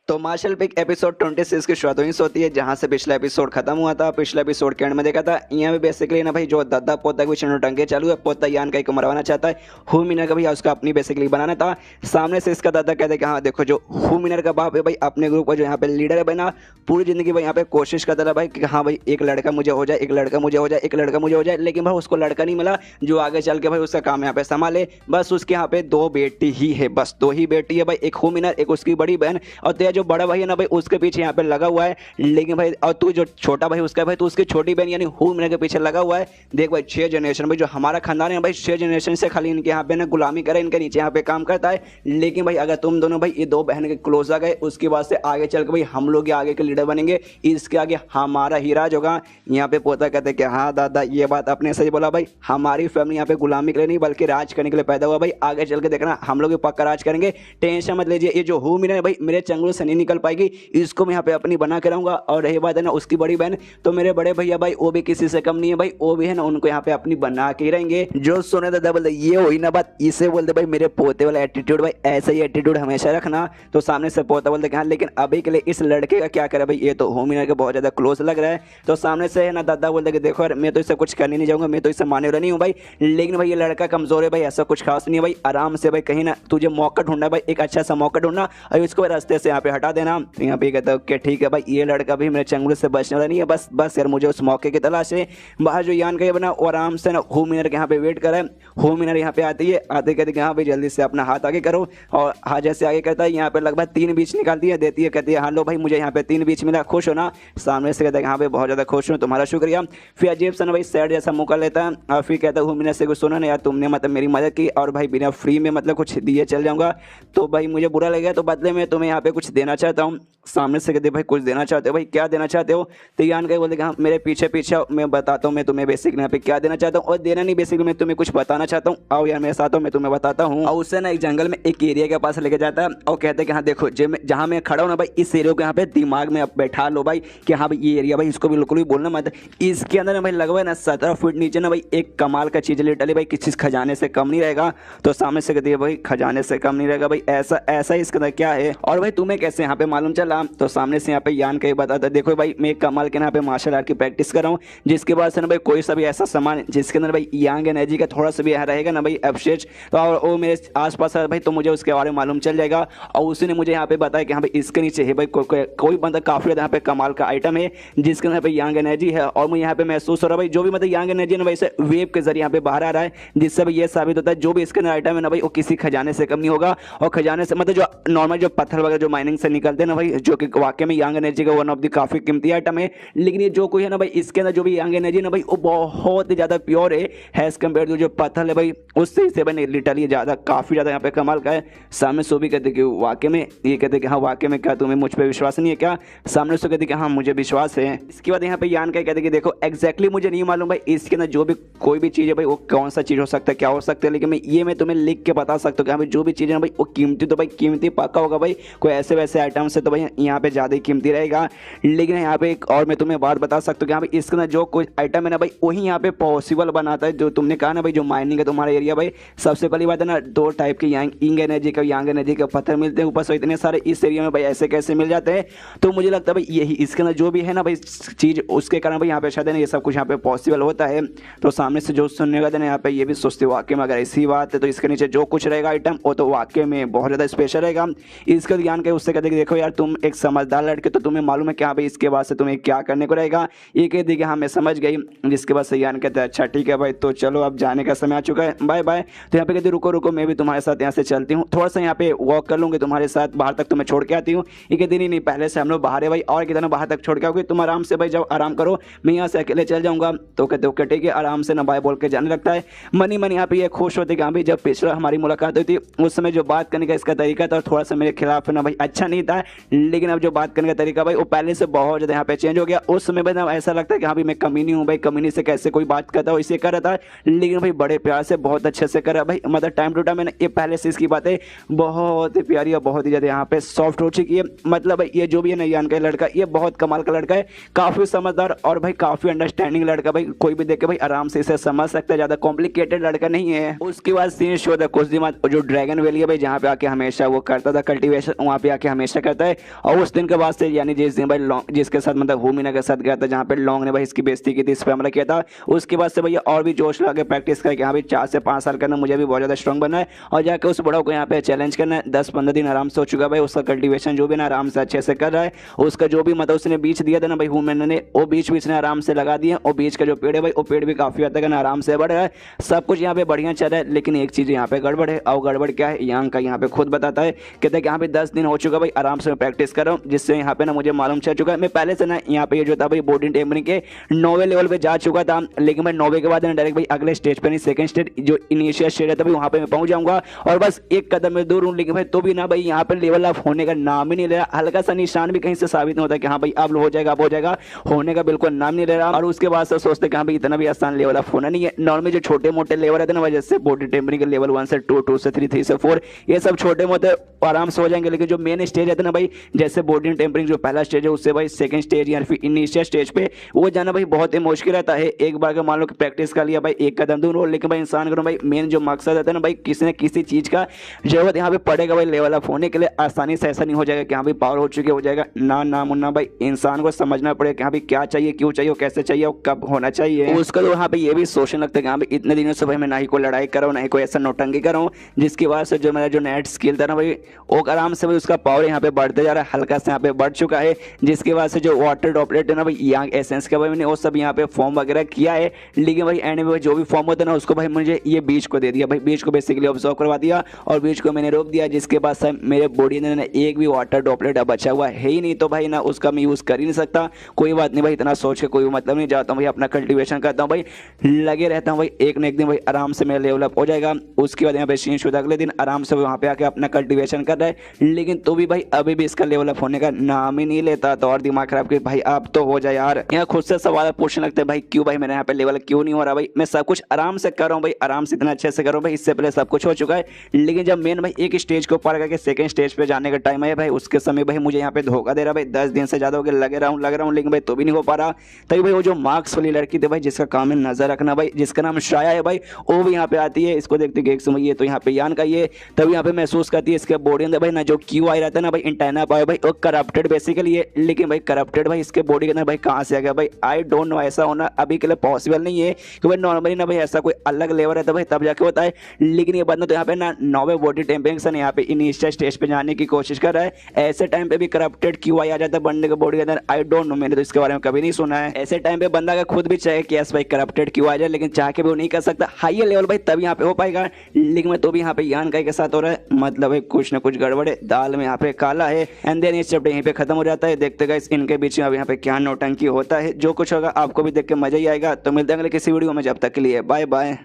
[SPEAKER 1] तो मार्शल पिक एपिसोड 26 की शुरुआत वहीं से होती है जहां से पिछला एपिसोड खत्म हुआ था। पिछले एपिसोड के एंड में देखा था यहाँ पे बेसिकली ना भाई जो दादा पोता कुछ नौटंकी चालू है, पोता यान का को मरवाना चाहता है, हु मिनर का भैया उसका अपनी बेसिकली बनाना था। सामने से इसका दादा कहता है कि हाँ देखो जो हु मिनर का बाप है भाई अपने ग्रुप का जो यहाँ पे लीडर है भाई ना, पूरी जिंदगी भाई यहाँ पे कोशिश करता था भाई कि हाँ भाई एक लड़का मुझे हो जाए, एक लड़का मुझे हो जाए, एक लड़का मुझे हो जाए, लेकिन भाई उसको लड़का नहीं मिला जो आगे चल के भाई उसका काम यहाँ पे संभाले। बस उसके यहाँ पे 2 बेटी ही है, बस 2 ही बेटी है भाई, एक हु मिनर एक उसकी बड़ी बहन, और तेरा भैया जो बड़ा भाई है ना भाई उसके पीछे यहाँ पे लगा हुआ है, लेकिन भाई और तू जो छोटा भाई उसका भाई तो उसकी छोटी बहन यानी हू मिनर के पीछे लगा हुआ है। देख भाई 6 जनरेशन भाई जो हमारा खानदान है भाई 6 जनरेशन से खाली इनके यहाँ पे ना गुलामी करे, इनके नीचे यहाँ पे काम करता है। लेकिन भाई अगर तुम दोनों भाई ये 2 बहन के क्लोज आ गए उसके बाद से आगे चल के भाई हम लोग ये आगे के लीडर बनेंगे, इसके आगे हमारा ही राज होगा। यहाँ पे पोता कहते कि हाँ दादा ये बात आपने सही बोला भाई, हमारी फैमिली यहाँ पे गुलामी के लिए नहीं बल्कि राज करने के लिए पैदा हुआ भाई, आगे चल के देखना हम लोग पक्का राज करेंगे, टेंशन मत लीजिए। ये जो हूँ मिनर है भाई मेरे चंगुल से नहीं निकल पाएगी, इसको मैं यहाँ पे अपनी बना के रहूंगा। और रही बात है ना उसकी बड़ी बहन तो मेरे बड़े भैया भाई वो भी किसी से कम नहीं है भाई, वो भी है ना उनको यहाँ पे अपनी बना के ही रहेंगे। जो सुने दादा बोलते ये हुई ना बात, इसे बोलते भाई मेरे पोते वाला एटीट्यूड भाई, ऐसा ही एटीट्यूड हमेशा रखना। तो सामने से पोता बोलते हाँ लेकिन अभी के लिए इस लड़के का क्या करे भाई, ये तो हूँ मिनर के बहुत ज्यादा क्लोज लग रहा है। तो सामने से है ना दादा बोलते देखो यार मैं तो इससे कुछ करने नहीं जाऊंगा, मैं तो इससे माने वाला नहीं हूँ भाई, लेकिन भाई ये लड़का कमजोर है भाई, ऐसा कुछ खास नहीं है भाई, आराम से भाई कहीं ना तुझे मौका ढूंढना है भाई, एक अच्छा सा मौका ढूंढना और इसको रास्ते से यहाँ पे हटा देना। तो यहाँ पे कहता है ठीक है भाई ये लड़का भी मेरे चंगुल से बचने वाला नहीं है, बस यार मुझे उस मौके की तलाश है। बाहर जो यान का ये बना वो आराम से ना हू मिनर के यहाँ पे वेट कर रहा है। हू मिनर यहाँ पे आती है, आते कहते हाँ भाई जल्दी से अपना हाथ आगे करो, और हाथ जैसे आगे करता है यहाँ पे लगभग 3 बीच निकालती है, देती है, कहती है हाँ लो भाई मुझे यहाँ पे 3 बीच मिला, खुश हो ना। सामने से कहता है हाँ भाई बहुत ज्यादा खुश हूँ तुम्हारा शुक्रिया। फिर अजीब सा ना भाई सैड जैसा मौका लेता है और फिर कहता है हूँ मिनर से कुछ सुना ना यार तुमने मतलब मेरी मदद की और भाई बिना फ्री में मतलब कुछ दिए चल जाऊंगा तो भाई मुझे बुरा लगेगा, तो बदले में तुम्हें यहाँ पे कुछ देना चाहता हूँ। सामने से कहते भाई कुछ देना चाहते हो भाई, क्या देना चाहते हो। तो यान कहीं बोलते हाँ मेरे पीछे पीछे मैं बताता हूँ मैं तुम्हें बेसिकली यहाँ पे क्या देना चाहता हूँ, और देना नहीं बेसिकली मैं तुम्हें कुछ बताना चाहता हूँ, आओ यार मेरे साथ हो मैं तुम्हें बताता हूँ। और उससे ना एक जंगल में एक एरिया के पास लेके जाता है और कहते हैं कि हाँ देखो जहाँ मैं खड़ा हूँ ना भाई इस एरिया को यहाँ पे दिमाग में बैठा लो भाई कि हाँ भाई ये एरिया भाई इसको बिल्कुल भी बोलना मत, इसके अंदर ना भाई लगभग ना 17 फुट नीचे ना भाई एक कमाल का चीज लिटरली भाई किसी खजाने से कम नहीं रहेगा। तो सामने से कहती है भाई खजाने से कम नहीं रहेगा भाई, ऐसा ऐसा इसके अंदर क्या है और भाई तुम्हें कैसे यहाँ पे मालूम चला। तो सामने से यहाँ पे यान कहीं बताता है देखो भाई मैं कमाल के यहाँ पे मार्शल आर्ट की प्रैक्टिस कर रहा हूँ, जिसके बाद से ना भाई कोई सा भी ऐसा सामान जिसके अंदर भाई यांग एनर्जी का थोड़ा सा भी रहेगा ना भाई अवशेष तो और वो मेरे आसपास है भाई तो मुझे उसके बारे में मालूम चल जाएगा। और उसी ने मुझे यहाँ पे बताया कि हाँ भाई इसके नीचे है भाई कोई बंदा काफी ज्यादा यहाँ पे कमाल का आइटम है जिसके अंदर भाई यांग एनर्जी है, और मुझे यहाँ पे महसूस हो रहा है भाई जो भी मतलब यांग एनर्जी ना भाई से वेव के जरिए यहाँ पे बाहर आ रहा है, जिससे भाई ये साबित होता है जो भी इसके अंदर आइटम है ना भाई वो किसी खजाने से कम नहीं होगा। और खजाने से मतलब जो नॉर्मल जो पत्थर वगैरह जो माइनिंग से निकलते हैं ना भाई जो कि वाकई में यांग एनर्जी का वन ऑफ द काफी कीमती आइटम है, लेकिन ये जो कोई है ना भाई इसके अंदर जो भी यांग एनर्जी ना भाई वो बहुत ही ज्यादा प्योर है एज कम्पेयर टू जो पत्थर है भाई उससे इसे बने लिटरली ज्यादा काफी ज्यादा यहाँ पे कमाल का है। सामने सो भी कहते कि वाकई में, ये कहते कि हाँ वाकई में क्या तुम्हें मुझ पर विश्वास नहीं है क्या। सामने सो कहते कि हाँ मुझे विश्वास है। इसके बाद यहाँ पे यान का कहते कि देखो एग्जैक्टली मुझे नहीं मालूम भाई इसके अंदर जो भी कोई भी चीज़ है भाई वो कौन सा चीज़ हो सकता है क्या हो सकता है, लेकिन मैं तुम्हें लिख के बता सकता हूँ कि हाँ भाई जो भी चीज़ है भाई वो कीमती तो भाई कीमती पक्का होगा भाई, कोई ऐसे वैसे आइटम से तो भाई यहाँ पे ज़्यादा ही कीमती रहेगा। लेकिन यहाँ पे एक और मैं तुम्हें बात बता सकता हूँ कि हाँ भाई इसके अंदर जो कोई आइटम है ना भाई वही यहाँ पे पॉसिबल बनाता है जो तुमने कहा ना भाई जो माइनिंग है तुम्हारा एरिया भाई। सबसे पहली बात है ना 2 टाइप के इंग एनर्जी का यांग एनर्जी के पत्थर मिलते हैं, ऊपर से इतने सारे इस एरिया में भाई ऐसे कैसे मिल जाते हैं। तो मुझे लगता है भाई यही इसके अंदर जो भी है ना भाई चीज़ उसके कारण भाई यहाँ पे शायद ये सब कुछ यहाँ पे पॉसिबल होता है। तो सामने से जो सुनने का देना यहाँ पे ये भी सोचते वाकई में अगर ऐसी बात है तो इसके नीचे जो कुछ रहेगा आइटम वो तो वाकई में बहुत ज़्यादा स्पेशल रहेगा। इसका ज्ञान के उससे कहते कि देखो यार तुम एक समझदार लड़के तो तुम्हें मालूम है कि हाँ भाई इसके बाद से तुम्हें क्या करने को रहेगा। ये कहती कि हाँ मैं समझ गई, जिसके बाद से ज्ञान कहते हैं अच्छा ठीक है भाई तो चलो अब जाने का समय आ चुका है बाय बाय। तो यहाँ पे कहते रुको रुको मैं भी तुम्हारे साथ यहाँ से चलती हूँ, थोड़ा सा यहाँ पे वॉक कर लूँगी तुम्हारे साथ बाहर तक तुम्हें छोड़ के आती हूँ। ये कहती नहीं पहले से हम लोग बाहर है भाई और कितना बाहर तक छोड़ के आओगे, तुम आराम से भाई जाओ आराम करो मैं यहाँ से अकेले चल जाऊँगा। तो कहते ओके ठीक है आराम से ना बाय बोल के जाने लगता है। मनी यहाँ पे ये खुश होते कि हाँ भाई जब पिछला हमारी मुलाकात हुई थी उस समय जो बात करने का इसका तरीका था थोड़ा सा मेरे खिलाफ ना भाई अच्छा नहीं था, लेकिन अब जो बात करने का तरीका भाई वो पहले से बहुत ज़्यादा यहाँ पे चेंज हो गया। उस समय भाई ऐसा लगता है कि हाँ भाई मैं कमीनी हूँ भाई, कमीनी से कैसे कोई बात करता हो इसे कर रहा था, लेकिन भाई बड़े प्यार से बहुत अच्छे से कर रहा भाई, मतलब टाइम टू टाइम मैंने ये पहले से इसकी बातें बहुत ही प्यारी और बहुत ही ज़्यादा यहाँ पे सॉफ्ट हो चुकी है। मतलब भाई ये जो भी है ना यान का लड़का ये बहुत कमाल का लड़का है, काफ़ी समझदार और भाई काफ़ी अंडरस्टैंडिंग लड़का भाई, कोई भी देख के भाई आराम से इसे समझ सकता है, ज़्यादा कॉम्प्लिकेटेड लड़का नहीं है। उसके बाद सीन शो था कुछ दिन बाद जो ड्रैगन वैली है भाई जहाँ पे आके हमेशा वो करता था कल्टीवेशन, वहाँ पे आके हमेशा करता है। और उस दिन के बाद से यानी जिस दिन भाई लॉन्ग जिसके साथ मतलब भूमिना के साथ गया था जहाँ पे लॉन्ग ने भाई इसकी बेइज्जती की थी, इस पे हमला किया था, उसके बाद से भैया और भी जोश लगा के प्रैक्टिस करके हाँ भाई 4 से 5 साल करना मुझे भी बहुत ज़्यादा स्ट्रॉन्ग बनना है और जाकर उस बड़ा को यहाँ पे चैलेंज करना है। 10-15 दिन आराम से हो चुका भाई, उसका कल्टीवेशन जो भी ना आराम से अच्छे से कर रहा है, उसका जो भी मतलब उसने बीज दिया था ना भाई वुमेन ने वो बीज ने आराम से लगा दिया, और बीज का जो पेड़ है भाई वो पेड़ भी काफ़ी हद तक ना आराम से बढ़ रहा है, सब कुछ यहाँ पे बढ़िया चल रहा है। लेकिन एक चीज़ यहाँ पे गड़बड़ है, और गड़बड़ क्या है यांग का यहाँ पे खुद बताता है, कहता है कि यहाँ पे 10 दिन हो चुका भाई आराम से मैं प्रैक्टिस कर रहा हूँ, जिससे यहाँ पे ना मुझे मालूम चल चुका है। मैं पहले से ना यहाँ पे ये जो था भाई बॉडी टेम्परिंग के 9वें लेवल पे जा चुका था, लेकिन मैं 9वें के बाद ना डायरेक्ट भाई अगले स्टेज पे नहीं, सेकंड स्टेज जो इनिशियल स्टेज है तभी वहाँ पे मैं पहुंच जाऊंगा और बस एक कदम में दूर हूँ। लेकिन भाई तो भी ना भाई यहाँ पे लेवल अप होने का नाम ही नहीं ले रहा, हल्का सा निशान भी कहीं से साबित नहीं होता कि हाँ भाई अब हो जाएगा अब हो जाएगा, होने का बिल्कुल नाम नहीं ले रहा। और उसके बाद से सोचते कि हाँ भाई इतना भी आसान लेवल अप होना नहीं है। नॉर्मली जो छोटे मोटे लेवल रहते हैं ना, जैसे बॉडी टेम्परिंग के लेवल 1 से 2, 2 से 3, 3 से 4, ये सब छोटे मोटे आराम से हो जाएंगे। लेकिन जो मेन स्टेज रहता है ना भाई, जैसे बॉडी टेम्परिंग जो पहला स्टेज है उससे भाई सेकंड स्टेज या फिर इनिशियल स्टेज पे वो जाना भाई बहुत ही मुश्किल रहता है। एक बार का मान लो कि प्रैक्टिस कर लिया भाई एक कदम दूर हो, लेकिन भाई इंसान को भाई मेन जो मकसद रहता है ना भाई, किसी न किसी चीज का जरूरत यहाँ पे पड़ेगा भाई लेवल अप होने के लिए। आसानी से ऐसा नहीं हो जाएगा कि हाँ भाई पावर हो चुकी हो जाएगा, ना ना मुन्ना भाई इंसान को समझना पड़ेगा कि हाँ भाई क्या चाहिए, क्यों चाहिए, कैसे चाहिए और कब होना चाहिए। उसका तो यहाँ पे ये भी सोचने लगता है कि हाँ भाई इतने दिनों से भाई मैं ना ही कोई लड़ाई कर रहा हूँ ना ही कोई ऐसा नौटंकी कर रहा हूँ, जिसकी वजह से जो मेरा जो नेट स्किल था ना भाई वो आराम से भाई उसका पावर यहाँ पे बढ़ते जा रहा है, हल्का से यहाँ पे बढ़ चुका है। जिसकी वजह से जो वाटर ड्रॉपलेट है ना भाई यांग एसेंस का भाई मैंने वो सब यहाँ पे फॉर्म वगैरह किया है। लेकिन भाई एंड में जो भी फॉर्म होता है ना उसको भाई मुझे ये बीच को दे दिया भाई, बीच को बेसिकली ऑब्जर्व करवा दिया और बीच को मैंने रोक दिया। जिसके बाद से मेरे बॉडी ने एक भी वाटर ड्रॉपलेट अब बचा हुआ है ही नहीं, तो भाई ना उसका मैं यूज़ कर ही नहीं सकता। कोई बात नहीं भाई, इतना सोच के कोई मतलब नहीं, जाता हूँ भाई अपना कल्टिवेशन करता हूँ भाई, लगे रहता हूँ भाई, एक न एक दिन भाई आराम से मेरा लेवल अप हो जाएगा। उसके बाद यहाँ पे सीन शुदा अगले दिन आराम से वहाँ पे आके अपना कल्टिवेशन कर रहा है। लेकिन तो भी भाई अभी भी इसका लेवल अप होने का नाम ही नहीं लेता, तो और दिमाग खराब कि भाई अब तो हो जाए यार। यहाँ खुद से सवाल पूछने लगते हैं भाई क्यों भाई मेरे यहाँ पे लेवल क्यों नहीं हो रहा। भाई मैं सब कुछ आराम से कर रहा हूँ भाई, आराम से इतना अच्छे से कर रहा हूँ भाई, इससे पहले सब कुछ हो चुका है। लेकिन जब मेन भाई एक स्टेज को पार करके सेकंड स्टेज पे जाने का टाइम है भाई, उसके समय भाई मुझे यहाँ पे धोखा दे रहा भाई। 10 दिन से ज्यादा हो गए लग रहा हूँ लेकिन भाई तो भी नहीं हो पा रहा। तभी भाई वो जो मार्क्स वाली लड़की थी भाई, जिसका काम है नजर रखना भाई, जिसका नाम शाया है भाई, वो भी यहाँ पे आती है। इसको देखते एक समय ये तो यहाँ पे यान का ये तभी यहाँ पे महसूस करती है इसके बॉडी अंदर भाई ना जो क्यू आई रहता है ना भाई इंटरना पाए भाई वो करप्टेड बेसिकली है। लेकिन भाई करप्टेड भाई इसके बॉडी के अंदर भाई कहाँ से आ गया भाई, आई डोंट नो। ऐसा होना अभी के लिए पॉसिबल नहीं है कि भाई नॉर्मली ना भाई ऐसा कोई अलग लेवल रहता है भाई तब जाके होता है। लेकिन ये बंदा तो यहाँ पे ना 9वें बॉडी टेम्परिंग यहाँ पे इनिशियल स्टेज पे जाने की कोशिश कर रहा है। ऐसे टाइम पे भी करप्टेड क्यू आई आ जाता है बंदे के बॉडी के अंदर, आई डोंट नो, मैंने तो इसके बारे में कभी नहीं सुना है। ऐसे टाइम पे बंदा का खुद भी चाहे कि यस भाई करप्टेड क्यू आ जाए, लेकिन चाह के भी वो नहीं कर सकता। हाई लेवल भाई तभी यहाँ पे हो पाएगा। लेकिन मैं तो भी यहाँ पे यान का के साथ हो रहा है, मतलब है कुछ ना कुछ गड़बड़ है, दाल में यहाँ पे काला है। एंड देन ये चैप्टर यहीं पे खत्म हो जाता है। देखते गाइस इनके बीच में अब यहाँ पे क्या नौटंकी होता है, जो कुछ होगा आपको भी देख के मजा ही आएगा। तो मिलते हैं अगले किसी वीडियो में, जब तक के लिए बाय बाय।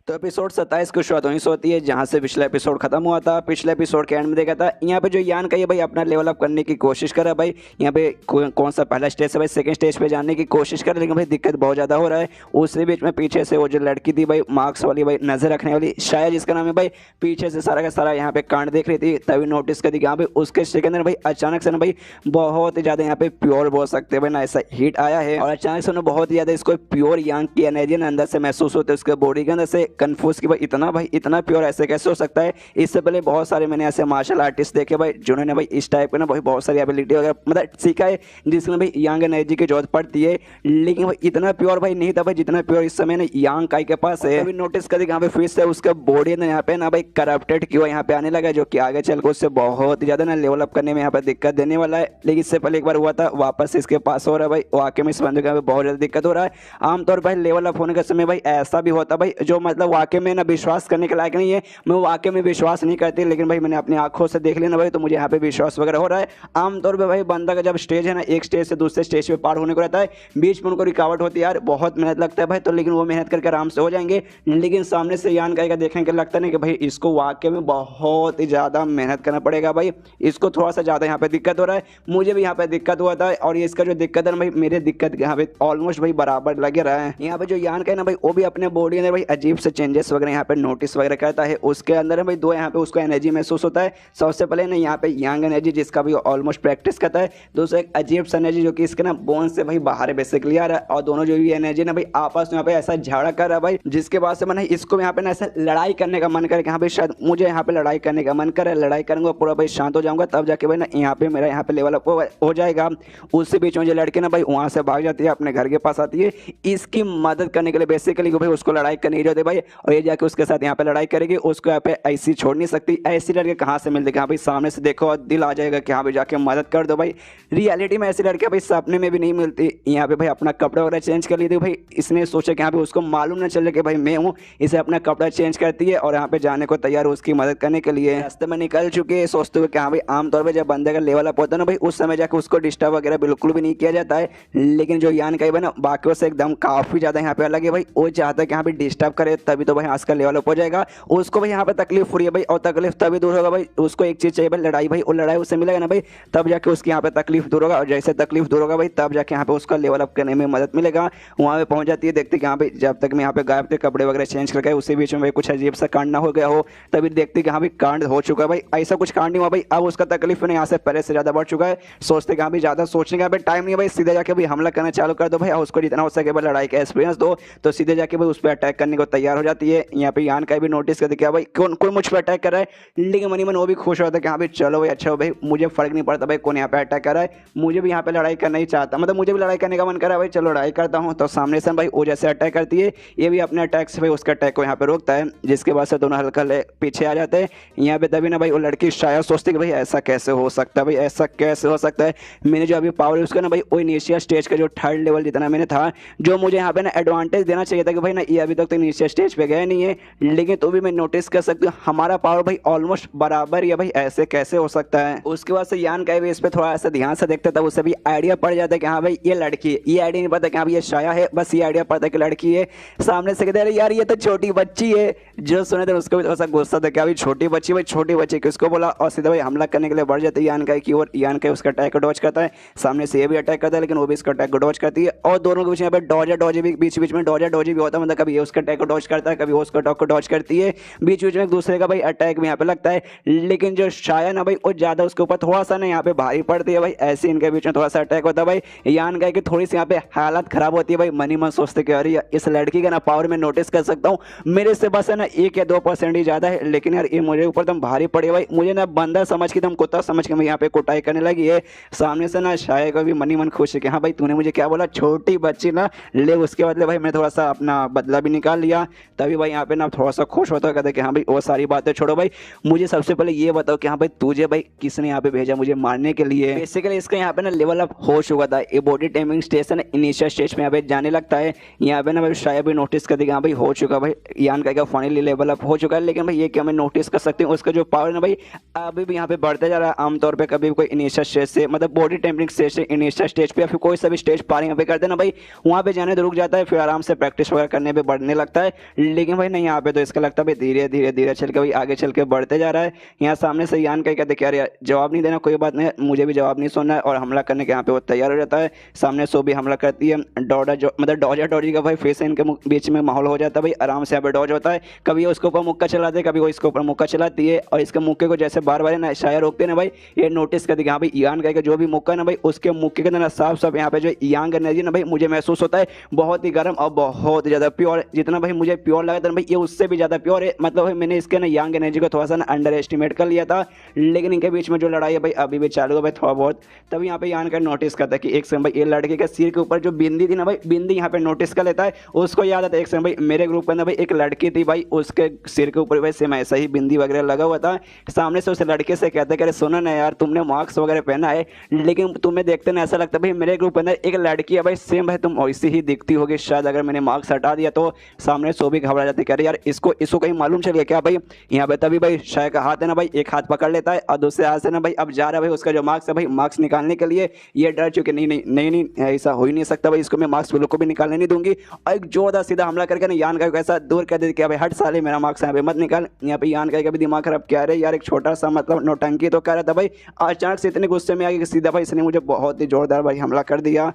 [SPEAKER 1] तो एपिसोड 27 की शुरुआत वहीं से होती है जहाँ से पिछला एपिसोड खत्म हुआ था। पिछले एपिसोड के एंड में देखा था यहाँ पे जो यान का ये भाई अपना लेवल अप करने की कोशिश कर रहा है भाई। यहाँ पे कौन सा पहला स्टेज है भाई, सेकंड स्टेज पे जाने की कोशिश कर रहा है, लेकिन भाई दिक्कत बहुत ज़्यादा हो रहा है। उसी बीच में पीछे से वो जो लड़की थी भाई मार्क्स वाली भाई, नजर रखने वाली शायद जिसका नाम है भाई, पीछे से सारा का सारा यहाँ पे कांड देख रही थी। तभी नोटिस कर दी कि यहाँ पे उसके सेकंड भाई अचानक से ना भाई बहुत ही ज़्यादा यहाँ पे प्योर बोल सकते हैं भाई ना ऐसा हीट आया है। और अचानक से ना बहुत ही ज़्यादा इसको प्योर यांग की एनर्जी अंदर से महसूस होती है, उसके बॉडी के अंदर से कन्फ्यूज की भाई इतना प्योर ऐसे कैसे हो सकता है। इससे पहले बहुत सारे मैंने ऐसे मार्शल आर्टिस्ट देखे भाई जिन्होंने भाई इस टाइप के ना भाई बहुत सारी एबिलिटी वगैरह मतलब सीखा है, जिसमें भाई यांग एनर्जी की जरूरत पड़ती है। लेकिन भाई इतना प्योर भाई नहीं था भाई जितना प्योर इस समय ना यांग काई के पास है। अभी नोटिस कर यहाँ पे फिर से उसका बॉडी यहाँ पे ना भाई करप्टेड क्यों यहाँ पे आने लगा, जो कि आगे चल कर उससे बहुत ही ज्यादा ना लेवल अप करने में यहाँ पे दिक्कत देने वाला है। लेकिन इससे पहले एक बार हुआ था, वापस इसके पास हो रहा है भाई, वाकई में इस बंदे को बहुत ज्यादा दिक्कत हो रहा है। आमतौर पर लेवल अप होने के समय भाई ऐसा भी होता भाई जो मतलब वाकई में ना विश्वास करने के लायक नहीं है। मैं वाकई में विश्वास नहीं करती, लेकिन भाई मैंने अपनी आंखों से देख लिया ना भाई, तो मुझे यहाँ पे विश्वास वगैरह हो रहा है। आमतौर पे भाई बंदा का जब स्टेज है ना एक स्टेज से दूसरे स्टेज पे पार होने को रहता है, बीच में उनको रिकावट होती है यार, बहुत मेहनत लगता है भाई। तो लेकिन वो मेहनत करके आराम से हो जाएंगे। लेकिन सामने से यान का देखने के लगता नहीं कि भाई इसको वाकई में बहुत ही ज़्यादा मेहनत करना पड़ेगा भाई, इसको थोड़ा सा ज़्यादा यहाँ पे दिक्कत हो रहा है। मुझे भी यहाँ पे दिक्कत हुआ था और इसका जो दिक्कत है ना भाई मेरे दिक्कत यहाँ पे ऑलमोस्ट भाई बराबर लगे रहा है। यहाँ पे जो यान का है ना भाई वो भी अपने बॉडी में भाई अजीब से चेंजेस वगैरह यहाँ पे नोटिस वगैरह करता है। उसके अंदर है भाई दो यहाँ पे उसको एनर्जी महसूस होता है। सबसे पहले ना यहाँ पे यांग एनर्जी जिसका भी ऑलमोस्ट प्रैक्टिस करता है, दूसरा एक अजीब सा एनर्जी जो कि इसके ना बोन से भाई बाहर बेसिकली आ रहा है। और दोनों जो भी एनर्जी ना भाई आपस में यहाँ पे ऐसा झगड़ा कर रहा है भाई, जिसके बाद से मैंने इसको यहाँ पे ना ऐसा लड़ाई करने का मन करे कि हाँ भाई शायद मुझे यहाँ पे लड़ाई करने का मन करे, लड़ाई करूंगा पूरा भाई शांत हो जाऊंगा, तब जाके भाई ना यहाँ पे मेरा यहाँ पे लेवल अप हो जाएगा। उससे बीच में जो लड़की ना भाई वहाँ से भाग जाती है, अपने घर के पास आती है इसकी मदद करने के लिए बेसिकली भाई उसको लड़ाई करने की जरूरत है भाई। और ये जाके उसके साथ यहाँ पे लड़ाई करेगी, उसको यहाँ पे ऐसी छोड़ नहीं सकती। ऐसी लड़के कहाँ से मिलते, हाँ भाई सामने से देखो और दिल आ जाएगा कि हाँ भाई जाके मदद कर दो भाई। रियलिटी में ऐसी लड़कियाँ भाई सपने में भी नहीं मिलती। यहाँ पे भाई अपना कपड़ा वगैरह चेंज कर ली थी भाई, इसने सोचा कि यहाँ पे उसको मालूम ना चले कि भाई मैं हूँ, इसे अपना कपड़ा चेंज करती है और यहाँ पे जाने को तैयार उसकी मदद करने के लिए रास्ते में निकल चुके हैं, सोचते हुए कि हाँ भाई आमतौर पर जब बंदे का लेवल अप होता है ना भाई, उस समय जाकर उसको डिस्टर्ब वगैरह बिल्कुल भी नहीं किया जाता है। लेकिन जो यान का ना बाकियों से एकदम काफी ज्यादा यहाँ पे अलग है भाई, वो चाहता है कि यहाँ पे डिस्टर्ब करे तभी तो भाई आज का लेवल अप हो जाएगा। उसको भाई यहाँ पे तकलीफ हो रही है भाई, और तकलीफ तभी दूर होगा भाई, उसको एक चीज चाहिए भाई लड़ाई भाई, और लड़ाई उससे मिलेगा ना भाई तब जाके उसकी यहाँ पे तकलीफ दूर होगा, और जैसे तकलीफ दूर होगा भाई तब जाके यहाँ पे उसका लेवल अप करने में मदद मिलेगा। वहाँ पे पहुंच जाती है, देखते कि यहाँ पे जब तक मैं यहाँ पे गायब थे कपड़े वगैरह चेंज करके उसी बीच में भाई कुछ अजीब सा कांड ना हो गया हो, तभी देखते कि हाँ भाई कांड हो चुका है भाई, ऐसा कुछ कांड नहीं हुआ भाई, अब उसका तकलीफ यहाँ से पहले से ज्यादा बढ़ चुका है। सोचते कि हाँ भाई ज्यादा सोचने का भाई टाइम नहीं भाई, सीधे जाके भाई हमला करना चालू कर दो भाई, और उसको जितना हो सके भाई लड़ाई का एक्सपीरियंस दो, तो सीधे जाके भाई उस पर अटैक करने को तैयार हो जाती है। यहाँ पे यान का भी नोटिस करते क्या भाई कौन कोई मुझ पर अटैक कर रहा है, लेकिन मनी मन वो भी खुश होता है कि हाँ भाई चलो भाई अच्छा हो भाई, मुझे फर्क नहीं पड़ता भाई कौन यहाँ पे अटैक कर रहा है, मुझे भी यहाँ पे लड़ाई करना ही चाहता, मतलब मुझे भी लड़ाई करने का मन कर रहा है भाई, चलो लड़ाई करता हूँ। तो सामने से भाई वो जैसे अटैक करती है, ये भी अपने अटैक से भाई उसके अटैक को यहाँ पे रोकता है, जिसके बाद से दोनों हल्का पीछे आ जाते हैं। यहाँ पे तभी ना भाई वो लड़की शायद सोचती कि भाई ऐसा कैसे हो सकता है भाई, ऐसा कैसे हो सकता है, मैंने जो अभी पावर यूज किया ना भाई वो इनिशियल स्टेज का जो थर्ड लेवल जितना मैंने था, जो मुझे यहाँ पे ना एडवांटेज देना चाहिए था कि भाई ना ये अभी तक तो इनिशियल स्टेज पे गया नहीं है, लेकिन तो भी मैं नोटिस कर सकती हूँ हमारा पावर भाई ऑलमोस्ट बराबर है भाई, ऐसे कैसे हो सकता है। उसके बाद से यान का भी इस पे थोड़ा ऐसा ध्यान से देखता था, उसे भी आइडिया पड़ जाता है कि हाँ भाई ये लड़की है, ये आइडिया नहीं पता कि हाँ भाई ये शाया है, बस ये आइडिया पड़ता है कि लड़की है। सामने से कहते हैं यार ये तो छोटी बच्ची है, जो सुने थे उसको भी थोड़ा सा गुस्सा था क्या भाई छोटी बच्ची भाई, छोटी बच्ची किसको बोला, और सीधा भाई हमला करने के लिए बढ़ जाते हैं यान का की ओर। यान का उसका अटैक को डॉज करता है, सामने से ये भी अटैक करता है लेकिन वो भी इसका अटैक को डॉज करती है, और दोनों के बीच यहाँ पे डॉजर डॉज भी बीच बीच में डॉजर डॉज भी होता है, मतलब कभी ये उसका अटैक को डॉज करता है कभी वो उसका अटैक को डॉज करती है, बीच बीच में एक दूसरे का भाई अटैक भी यहाँ पे लगता है। लेकिन जो शाया ना भाई वो ज्यादा उसके ऊपर थोड़ा सा ना यहाँ पे भारी पड़ती है भाई, ऐसे इनके बीच में थोड़ा सा अटैक होता है भाई। यान का की थोड़ी सी यहाँ पे हालत खराब होती है भाई, मनी मन सोचते कि अरे इस लड़की का ना पावर में नोटिस कर सकता हूँ, मेरे से बस है ना 1 या 2% ही ज्यादा है, लेकिन यार ये मुझे ऊपर तुम भारी पड़े भाई, मुझे ना बंदर समझ के तुम कुत्ता समझ के मैं यहाँ पे कुटाई करने लगी है। सामने से ना शाया का भी मनी मन खुश है कि हाँ भाई तूने मुझे क्या बोला छोटी बच्ची ना ले, उसके बदले भाई मैं थोड़ा सा अपना बदला भी निकाल लिया। तभी भाई यहाँ पे ना थोड़ा सा खुश होता है, कहते कि हाँ भाई वो सारी बातें छोड़ो भाई, मुझे सबसे पहले ये बताओ कि हाँ भाई तुझे भाई किसने यहाँ पे भेजा मुझे मारने के लिए। बेसिकली इसका यहाँ पे ना लेवल अप हो चुका था, ये body taming station initial stage में यहाँ पे जाने लगता है। यहाँ पे ना भाई शायद भी नोटिस कर देगा हाँ भाई हो चुका भाई यान का फाइनली लेवल अप हो चुका है, लेकिन भाई ये क्या मैं नोटिस कर सकती हूँ उसका जो पावर ना भाई अभी भी यहाँ पे बढ़ते जा रहा है। आमतौर पे कभी कोई इनिशियल स्टेज से मतलब बॉडी टेम्परिंग स्टेज से इनिशियल स्टेज पे या फिर कोई सा भी स्टेज पार यहाँ पे करते ना भाई, वहाँ पे जाने तो रुक जाता है, फिर आराम से प्रैक्टिस वगैरह करने पे बढ़ने लगता है। लेकिन भाई नहीं यहाँ पे तो इसका लगता है भाई धीरे धीरे धीरे चल के भाई आगे चल के बढ़ते जा रहा है। यहाँ सामने से यान का कहते यार जवाब नहीं देना, कोई बात नहीं, मुझे भी जवाब नहीं सुनना है, और हमला करने के यहाँ पे वो तैयार हो जाता है। सामने सो भी हमला करती है, डॉडा जो मतलब डॉजर डॉजी का भाई फेस इनके बीच में माहौल हो जाता है भाई, आराम से यहाँ पे डॉज होता है, कभी वो उसके ऊपर मुक्का चलाते है कभी वो इसके ऊपर मुक्का चलाती है, और इसके मुक्के को जैसे बार बार ना शाया रोकते ना भाई, ये नोटिस कर दिया भाई यान का जो भी मुक्का ना भाई उसके मुक्के के अंदर साफ साफ यहाँ पे जो यांग एनर्जी ना भाई मुझे महसूस होता है बहुत ही गर्म और बहुत ज़्यादा प्योर, जितना भाई मुझे प्योर लगा था ना भाई ये उससे भी ज़्यादा प्योर है। मतलब भाई मैंने इसके ना यांग एनर्जी को थोड़ा सा ना अंडर एस्टिमेट कर लिया था, लेकिन इनके बीच में जो लड़ाई है भाई अभी भी चालू है भाई थोड़ा बहुत। तभी यहाँ पे यान का नोटिस करता है कि एक समय भाई ये लड़के के सिर के ऊपर जो बिंदी थी ना भाई, बिंदी यहाँ पे नोटिस कर लेता है, उसको याद आता है एक समय भाई मेरे ग्रुप के अंदर भाई एक लड़की थी भाई, उसके सिर के ऊपर भाई सेम ऐसा ही बिंदी वगैरह लगा हुआ था। सामने से उस लड़के से कहते कि सुनो ना यार तुमने मास्क वगैरह पहना है, लेकिन तुम्हें देखते ना ऐसा लगता है भाई मेरे ग्रुप के अंदर एक लड़की है भाई सेम भाई तुम वैसी ही दिखती होगी, शायद अगर मैंने मास्क हटा दिया तो। सामने सो भी घबरा जाते कह रहे यार इसको कहीं मालूम चल गया क्या भाई। यहाँ पे तभी भाई शायद का हाथ है ना भाई एक हाथ पकड़ लेता है और दूसरे हाथ से ना भाई अब जा रहा है भाई उसका जो मास्क है भाई मास्क निकालने के लिए, ये डर चुके नहीं नहीं नहीं नहीं ऐसा हो ही नहीं सकता भाई, इसको मैं मास्क बिल्कुल भी निकालने नहीं दूंगी, और एक जोरदार सीधा हमला करके ना यान का ऐसा दूर कर देती कि भाई हट साले मेरा मास्क यहाँ पे मत निकाल। यहाँ पे यान का भी दिमाग खराब क्या रहे यार, एक छोटा सा मतलब नौटंकी तो कर रहा था भाई, अचानक से इतने गुस्से में आ गया कि सीधा भाई इसने मुझे बहुत ही जोरदार भाई हमला कर दिया।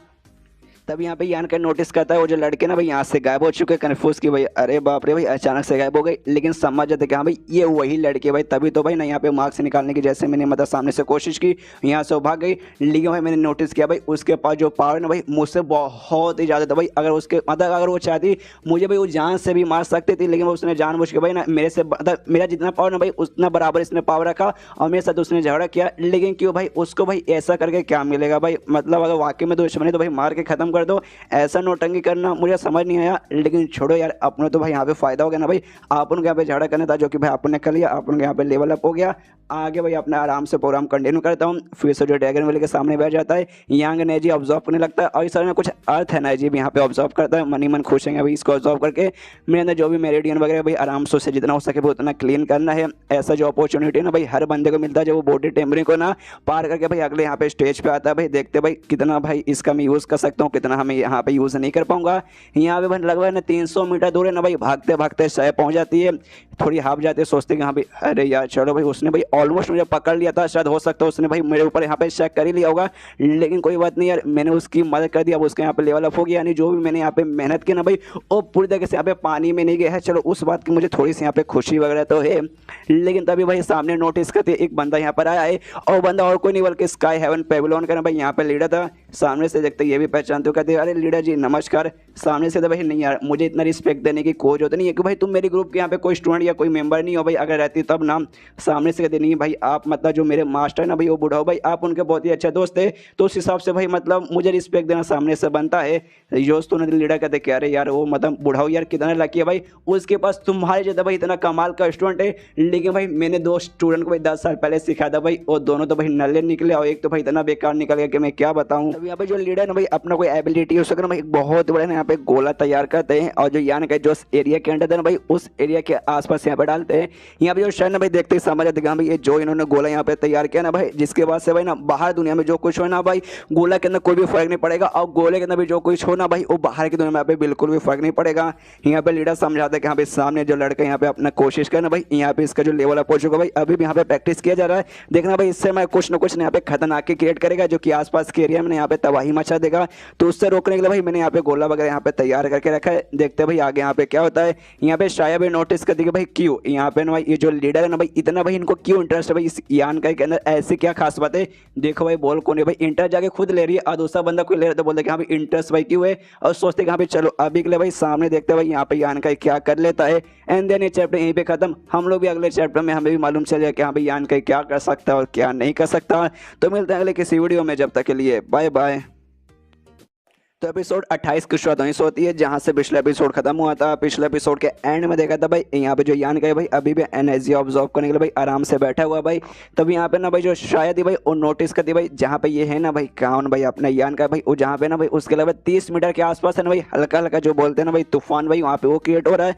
[SPEAKER 1] तब यहाँ पे यान का नोटिस करता है वो जो लड़के ना भाई यहाँ से गायब हो चुके हैं, कन्फ्यूज की भाई अरे बाप रे भाई अचानक से गायब हो गई, लेकिन समझ जाते कि हाँ भाई ये वही लड़की भाई, तभी तो भाई ना यहाँ पे मार्क्स निकालने की जैसे मैंने मतलब सामने से कोशिश की यहाँ से वो भाग गई। लेकिन भाई मैंने नोटिस किया भाई उसके पास जो पावर ना भाई मुझसे बहुत ही ज़्यादा था भाई, अगर उसके मतलब अगर वो चाहती मुझे भाई वो जान से भी मार सकती थी, लेकिन उसने जानबूझ के भाई ना मेरे से मतलब मेरा जितना पावर ना भाई उतना बराबर इसने पावर रखा और मेरे साथ उसने झगड़ा किया। लेकिन क्यों भाई उसको भाई ऐसा करके क्या मिलेगा भाई, मतलब अगर वाकई में दुश्मनी तो भाई मार के खत्म कर दो। ऐसा नौटंकी करना मुझे समझ नहीं आया, लेकिन छोड़ो यार, अपने तो भाई यहाँ पे फ़ायदा हो गया ना भाई। अपन को यहाँ पे झगड़ा करना था, जो कि भाई अपन ने कर लिया, अपन को यहाँ पे लेवल अप हो गया। आगे भाई अपना आराम से प्रोग्राम कंटिन्यू करता हूँ। फिर से जो ड्रैगन वैली के सामने बैठ जाता है, यांग एनर्जी ऑब्जर्व करने लगता है, और इस तरह में कुछ अर्थ एनर्जी भी यहाँ पे ऑब्जर्व करता है। मन ही मन खुश हैं भाई इसको ऑब्जर्व करके। मेरे अंदर जो भी मेरिडियन वगैरह भाई आराम से उससे जितना हो सके वो उतना क्लीन करना है। ऐसा जो अपॉर्चुनिटी है ना भाई हर बंदे को मिलता है, जो वो बॉडी टेम्परिंग को ना पार करके भाई अगले यहाँ पे स्टेज पे आता है। भाई देखते भाई कितना भाई इसका मैं यूज़ कर सकता हूँ, कितना हमें यहाँ पे यूज़ नहीं कर पाऊंगा। यहाँ पे भाई लगभग ना 300 मीटर दूर है ना भाई, भागते भागते शायद पहुँच जाती है, थोड़ी हाफ जाते सोचते कि हाँ भाई अरे यार चलो भाई, उसने भाई ऑलमोस्ट मुझे पकड़ लिया था। शायद हो सकता है उसने भाई मेरे ऊपर यहाँ पे चेक कर ही लिया होगा, लेकिन कोई बात नहीं यार, मैंने उसकी मदद कर दी। अब उसका यहाँ पे लेवल अप हो गया, यानी जो भी मैंने यहाँ पे मेहनत की ना भाई वो पूरी तरीके से यहाँ पे पानी में नहीं गया है। चलो उस बात की मुझे थोड़ी सी यहाँ पे खुशी वगैरह तो है, लेकिन तभी भाई सामने नोटिस करते एक बंदा यहाँ पर आया है, और बंदा और कोई नहीं बल्कि स्काई हेवन पेविलियन का ना भाई यहाँ पे लीडर था। सामने से देखते ये भी पहचान तो कहते अरे लीडर जी नमस्कार। सामने से तो भाई नहीं यार, मुझे इतना रिस्पेक्ट देने की कोई जरूरत नहीं है कि भाई तुम मेरे ग्रुप के यहाँ पे कोई स्टूडेंट या कोई मेंबर नहीं हो भाई, अगर रहती तब ना। सामने से कहते नहीं भाई आप मतलब जो मेरे मास्टर है ना भाई वो बुढ़ाओ भाई, आप उनके बहुत ही अच्छे दोस्त थे, तो उस हिसाब से भाई मतलब मुझे रिस्पेक्ट देना सामने से बनता है। योश तो लीडर कहते कह रहे यार वो मतलब बुढ़ाओ यार कितना लकी है भाई, उसके पास तुम्हारे जैसा भाई इतना कमाल का स्टूडेंट है। लेकिन भाई मैंने 2 स्टूडेंट को भाई 10 साल पहले सिखाया था भाई, और दोनों तो भाई नल्ले निकले, और एक तो भाई इतना बेकार निकल गया कि मैं क्या बताऊं। अब यहाँ पे जो लीडर ना भाई अपना कोई एबिलिटी हो सके ना भाई, बहुत बड़े ना यहाँ पे गोला तैयार करते हैं, और जो यान का जो एरिया के अंदर है ना भाई उस एरिया के आसपास यहाँ पे डालते हैं। यहाँ पे जो शहर ना भाई देखते ही समझ आते भाई ये जो इन्होंने गोला यहाँ पे तैयार किया ना भाई, जिसके बाद से भाई ना बाहर दुनिया में जो कुछ हो ना भाई गोला के अंदर कोई भी फर्क नहीं पड़ेगा, और गोले के अंदर भी जो कुछ हो ना भाई वो बाहर की दुनिया में यहाँ पे बिल्कुल भी फर्क नहीं पड़ेगा। यहाँ पे लीडर समझाते हैं कि यहाँ पे सामने जो लड़का यहाँ पे अपना कोशिश करना भाई, यहाँ पे इसका जो लेवल अप हो चुका भाई, अभी भी यहाँ पे प्रैक्टिस किया जा रहा है। देखना भाई इससे मैं कुछ ना कुछ यहाँ पे खतरनाक क्रिएट करेगा, जो कि आसपास के एरिया में यहाँ पे तबाही मचा देगा। तो उससे रोकने के लिए भाई मैंने यहाँ पे गोला वगैरह यहाँ पे तैयार करके रखा है। देखते भाई आगे यहाँ पे क्या होता है। यहाँ पे शायद भी नोटिस कर देगा भाई क्यों यहाँ पे ना भाई ये जो लीडर है ना भाई इतना भाई इनको क्यों इंटरेस्ट है भाई इस यान का के अंदर, ऐसी क्या खास बात है। देखो भाई बोल कौन है भाई, इंटरेस्ट जाके खुद ले रही है, और दूसरा बंदा कोई ले रहा है तो बोलते कि हाँ भाई इंटरेस्ट भाई क्यों है, और सोचते कि हाँ भाई चलो अभी के लिए भाई सामने देखते भाई यहाँ पे यान का क्या कर लेता है। एंड देन ये चैप्टर यहीं पे खत्म। हम लोग भी अगले चैप्टर में हमें भी मालूम चल जाए कि हाँ भाई यान का क्या कर सकता है और क्या नहीं कर सकता। तो मिलते हैं अगले किसी वीडियो में, जब तक के लिए बाय बाय। तो एपिसोड 28 की शुरुआत वहीं से होती है जहां से पिछला एपिसोड खत्म हुआ था। पिछले एपिसोड के एंड में देखा था भाई यहाँ पे जो यान का है भाई अभी भी एनर्जी ऑब्जर्व करने के लिए भाई आराम से बैठा हुआ भाई। तब यहाँ पे ना भाई जो शायद ही भाई वो नोटिस करती भाई जहाँ पे ये है ना भाई कौन भाई अपना यान का भाई, वो जहाँ पे ना भाई उसके अलावा 30 मीटर के आसपास है ना भाई हल्का हल्का जो बोलते हैं ना भाई तूफान भाई वहाँ पे वो क्रिएट हो रहा है।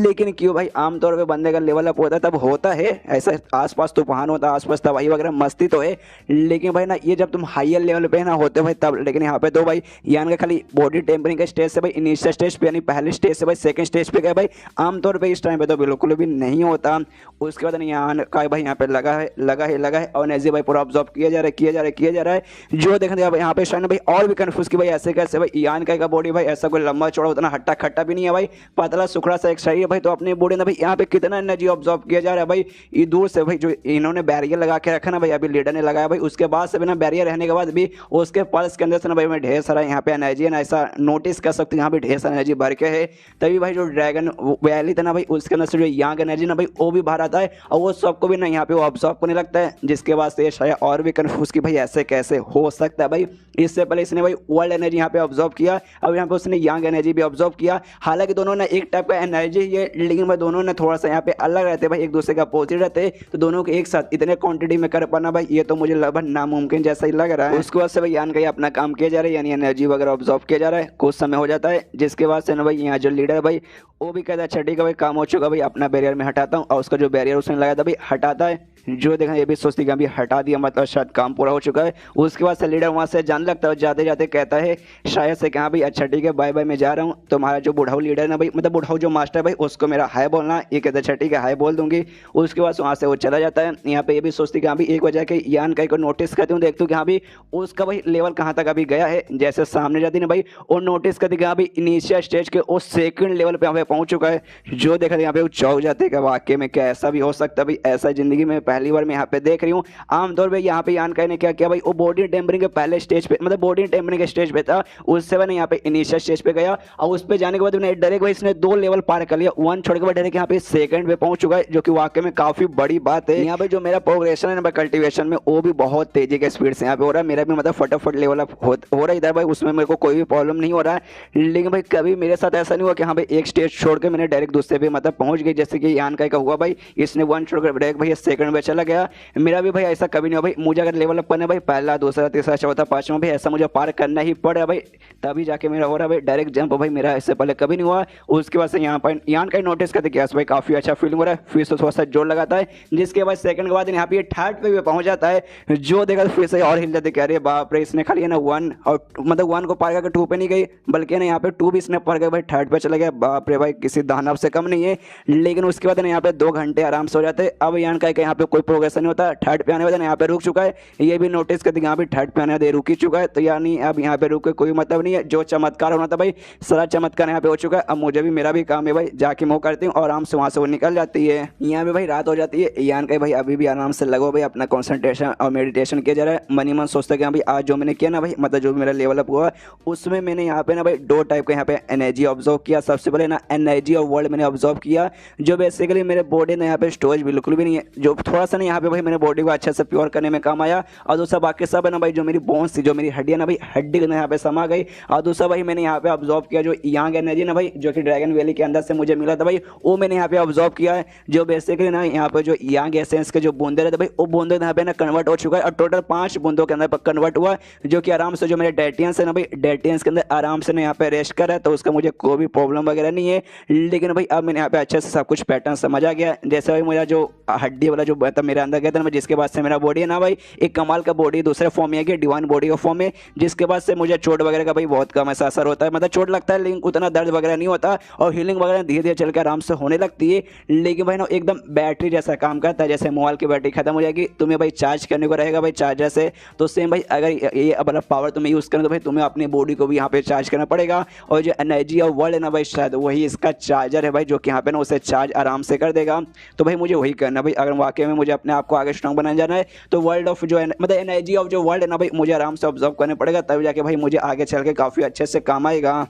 [SPEAKER 1] लेकिन क्यों भाई आमतौर पर बंदे का लेवल अप होता है तब होता है ऐसा, आसपास तूफान होता है, आसपास तबाही वगैरह मस्ती तो है, लेकिन भाई ना ये जब तुम हायर लेवल पे ना होते भाई तब। लेकिन यहाँ पे तो भाई यान का खाली बॉडी टेम्परिंग के स्टेज से भाई इनिशियल स्टेज पे यानी पहले स्टेज से भाई सेकंड स्टेज पे गए भाई, आमतौर पे इस टाइम पे तो बिल्कुल भी नहीं होता। उसके बाद यहाँ का भाई यहाँ पे लगा है और एनर्जी भाई पूरा ऑब्जॉर्व किया जा रहा है। जो देखते हैं यहाँ पे शायद भाई और भी कंफ्यूज की भाई ऐसे कैसे भाई यान का बॉडी भाई ऐसा कोई लंबा चौड़ा उतना हट्टा खट्टा भी नहीं है भाई, पतला सुखड़ा सा एक शरीर है भाई। तो अपने बॉडी ने भाई यहाँ पे कितना एनर्जी ऑब्जॉर्व किया जा रहा है भाई, ये दूर से भाई जो इन्होंने बैरियर लगा के रखा ना भाई, अभी लीडर ने लगाया भाई, उसके बाद से बिना बैरियर रहने के बाद भी उसके पल्स के अंदर से ना भाई मैं ढेर सारा यहाँ पे एनर्जी है ना ऐसा नोटिस कर सकते हैं, यहाँ पे ढेर सारा एनर्जी भर के है। तभी भाई जो ड्रैगन वैली था ना भाई उसके अंदर से जो यांग एनर्जी ना भाई वो भी बाहर आता है, और वो सबको भी ना यहाँ पे ऑब्जॉर्व करने लगता है, जिसके बाद से शायद और भी कंफ्यूज कि भाई ऐसे कैसे हो सकता है भाई। इससे पहले इसने भाई वर्ल्ड एनर्जी यहाँ पे ऑब्जॉर्व किया, अब यहाँ पे उसने यांग एनर्जी भी ऑब्जॉर्व किया। हालांकि दोनों ने एक टाइप का एनर्जी है, लेकिन भाई दोनों ने थोड़ा सा यहाँ पे अलग रहते भाई, एक दूसरे का अपोजिट रहते, तो दोनों को एक साथ इतने क्वांटिटी में कर पाना भाई ये तो मुझे लगभग नामुमकिन जैसा ही लग रहा है। उसके बाद से भाई यान का अपना काम किया जा रहा है, यानी एनर्जी वगैरह ऑब्जॉर्व किया जा रहा है, कुछ समय हो जाता है, जिसके बाद से ना भाई यहाँ जो लीडर है भाई वो भी कहता है अच्छा ठीक है भाई काम हो चुका भाई, अपना बैरियर में हटाता हूँ, और उसका जो बैरियर उसने लगाया था भाई हटाता है। जो देखा ये भी सोचती कि अभी हटा दिया मतलब शायद काम पूरा हो चुका है। उसके बाद से लीडर वहाँ से जाने लगता है, जाते जाते कहता है शायद से कहाँ भाई अच्छा ठीक है बाय बाय मैं जा रहा हूँ। तुम्हारा जो बुढ़ाऊ लीडर है ना भाई मतलब बुढ़ाऊ जो मास्टर है भाई उसको मेरा हाय बोलना, ये कहता है अच्छा ठीक है हाय बोल दूंगी। उसके बाद वहाँ से वो चला जाता है। यहाँ पे ये भी सोचती कि हाँ भाई एक वजह के यान का को नोटिस करती हूँ, देखती हूँ कि हाँ भाई उसका भाई लेवल कहाँ तक अभी गया है। जैसे सामने जाती ना भाई और नोटिस करती कि हाँ भाई इनिशियल स्टेज के उस सेकंड लेवल पे यहाँ पे पहुँच चुका है। जो देखा यहाँ पे वो चौंक जाते हैं कि वाकई में क्या ऐसा भी हो सकता है भाई, ऐसा जिंदगी में पहली बार मैं यहाँ पे देख रही हूँ। आमतौर पर यहाँ पे यान ने क्या किया भाई, वो बॉडी टेम्परिंग के पहले स्टेज पे, मतलब बॉडी टेम्परिंग के स्टेज पे था, उससे मैंने यहाँ पे इनिशियल स्टेज पे गया और उस पे जाने के बाद डायरेक्ट भाई इसने 2 लेवल पार कर लिया। 1 छोड़ के बाद डायरेक्ट यहाँ पे सेकंड पे पहुंच चुका है, जो कि वाकई में काफी बड़ी बात है। यहाँ पे जो मेरा प्रोग्रेशन है ना कल्टीवेशन में, वो भी बहुत तेजी के स्पीड से यहाँ पे हो रहा है। मेरा भी मतलब फटाफट लेवल अप हो रहा है इधर भाई, उसमें मेरे को कोई भी प्रॉब्लम नहीं हो रहा है। लेकिन भाई कभी मेरे साथ ऐसा नहीं हुआ कि हाँ भाई एक स्टेज छोड़ के मैंने डायरेक्ट दूसरे पे मतलब पहुंच गई, जैसे कि यान का हुआ भाई, इसने 1 छोड़कर डायरेक्ट भाई सेकंड पे चला गया। मेरा भी भाई ऐसा कभी नहीं हुआ भाई, मुझे अगर लेवल अप करना है भाई पहला दूसरा तीसरा चौथा पांचवा भाई ऐसा मुझे पार करना ही पड़े भाई, तभी जाके मेरा हो रहा है भाई डायरेक्ट जंप भाई, मेरा ऐसे पहले कभी नहीं हुआ। उसके बाद से यहाँ पर यान का नोटिस करते कि भाई काफी अच्छा फीलिंग हो रहा है, फिर से थोड़ा सा जोर लगाता है, जिसके बाद सेकंड के बाद यहाँ पे थर्ड पे भी पहुंच जाता है, जो देखा फिर से और हिल जाते, कह रहे बाप रे इसने खाली है ना 1 और मतलब 1 को पार करके 2 पे नहीं गई, बल्कि ना यहाँ पे 2 भी इसने पार करके भाई थर्ड पे चला गया। बाप रे भाई किसी दानव से कम नहीं है। लेकिन उसके बाद यहाँ पे 2 घंटे आराम से हो जाते हैं। अब यान का यहाँ पे कोई प्रोग्रेस नहीं होता, थर्ड पे आने वाले यहाँ पे रुक चुका है, ये भी नोटिस करते यहाँ पे थर्ड पे आने वाले रुक ही चुका है, तो यानी अब यहाँ पे रुक के कोई मतलब नहीं है। जो चमत्कार होना था भाई सारा चमत्कार यहाँ पे हो चुका है। अब मुझे भी मेरा भी काम है भाई, जाके मैं करती हूँ और आराम से वहाँ से वो निकल जाती है। यहाँ पे भाई रात हो जाती है। यान का भाई अभी भी आराम से लगो भाई, अपना कंसंट्रेशन और मेडिटेशन किया जा रहा है। मन ही मन सोचता कि भाई आज जो मैंने किया ना भाई, मतलब जो मेरा लेवल अप हुआ उसमें मैंने यहाँ पे ना भाई 2 टाइप का यहाँ पे एनर्जी ऑब्जर्व किया। सबसे पहले ना एनर्जी ऑफ वर्ल्ड मैंने ऑब्जर्व किया, जो बेसिकली मेरे बॉडी में यहाँ पे स्टोरेज बिल्कुल भी नहीं है, जो थोड़ा सा ना यहाँ पे भाई मेरे बॉडी को अच्छे से प्योर करने में काम आया। और दूसरा बाकी सब है ना भाई, जो मेरी बोन्स थी, जो मेरी हड्डियाँ ना भाई हड्डी यहाँ पे समा गई। और दूसरा भाई मैंने यहाँ पे ऑब्जर्व किया जो यांग एनर्जी ना भाई, जो कि ड्रैगन वैली के अंदर से मुझे मिला था भाई, वो मैंने यहाँ पे ऑब्जर्व किया है। जो बेसिकली ना यहाँ पे जो यांग एसेंस के जो बूंदे रहते भाई, वो बूंदे यहाँ पे ना कन्वर्ट हो चुका है और टोटल 5 बूंदों के अंदर कन्वर्ट हुआ, जो कि आराम से जो मेरे डेटियंस है ना भाई, डेटियंस के अंदर आराम से ना यहाँ पे रेस्ट कर रहा है, तो उसका मुझे कोई भी प्रॉब्लम वगैरह नहीं है। लेकिन भाई अब मैंने यहाँ पे अच्छे से सब कुछ पैटर्न समझ आ गया। जैसे भाई मेरा जो हड्डी वाला जो मतलब मेरे अंदर गया था ना, जिसके बाद से मेरा बॉडी है ना भाई एक कमाल का बॉडी दूसरे फॉर्म में आ गया, डिवाइन बॉडी का फॉर्म में, जिसके बाद से मुझे चोट वगैरह का भाई बहुत कम ऐसा असर होता है। मतलब चोट लगता है लेकिन उतना दर्द वगैरह नहीं होता, और हीलिंग वगैरह धीरे धीरे चल के आराम से होने लगती है। लेकिन भाई ना एकदम बैटरी जैसा काम करता है, जैसे मोबाइल की बैटरी खत्म हो जाएगी, तुम्हें भाई चार्ज करने को रहेगा भाई चार्जर से, तो सेम भाई अगर ये मतलब पावर तुम्हें यूज़ करें तो भाई तुम्हें अपनी बॉडी को भी यहाँ पे चार्ज करना पड़ेगा। और जो एनर्जी ऑफ वर्ल्ड है ना भाई, शायद वही इसका चार्जर है भाई, जो कि यहाँ पे ना उसे चार्ज आराम से कर देगा। तो भाई मुझे वही करना भाई, अगर वाकई में मुझे अपने आप को आगे स्ट्रॉन्ग बनाया जाना है, तो वर्ल्ड ऑफ जो मतलब एनर्जी ऑफ जो वर्ल्ड है ना भाई, मुझे आराम से ऑब्जर्व करना पड़ेगा, तब जाके भाई मुझे आगे चल के काफ़ी अच्छे से काम आएगा।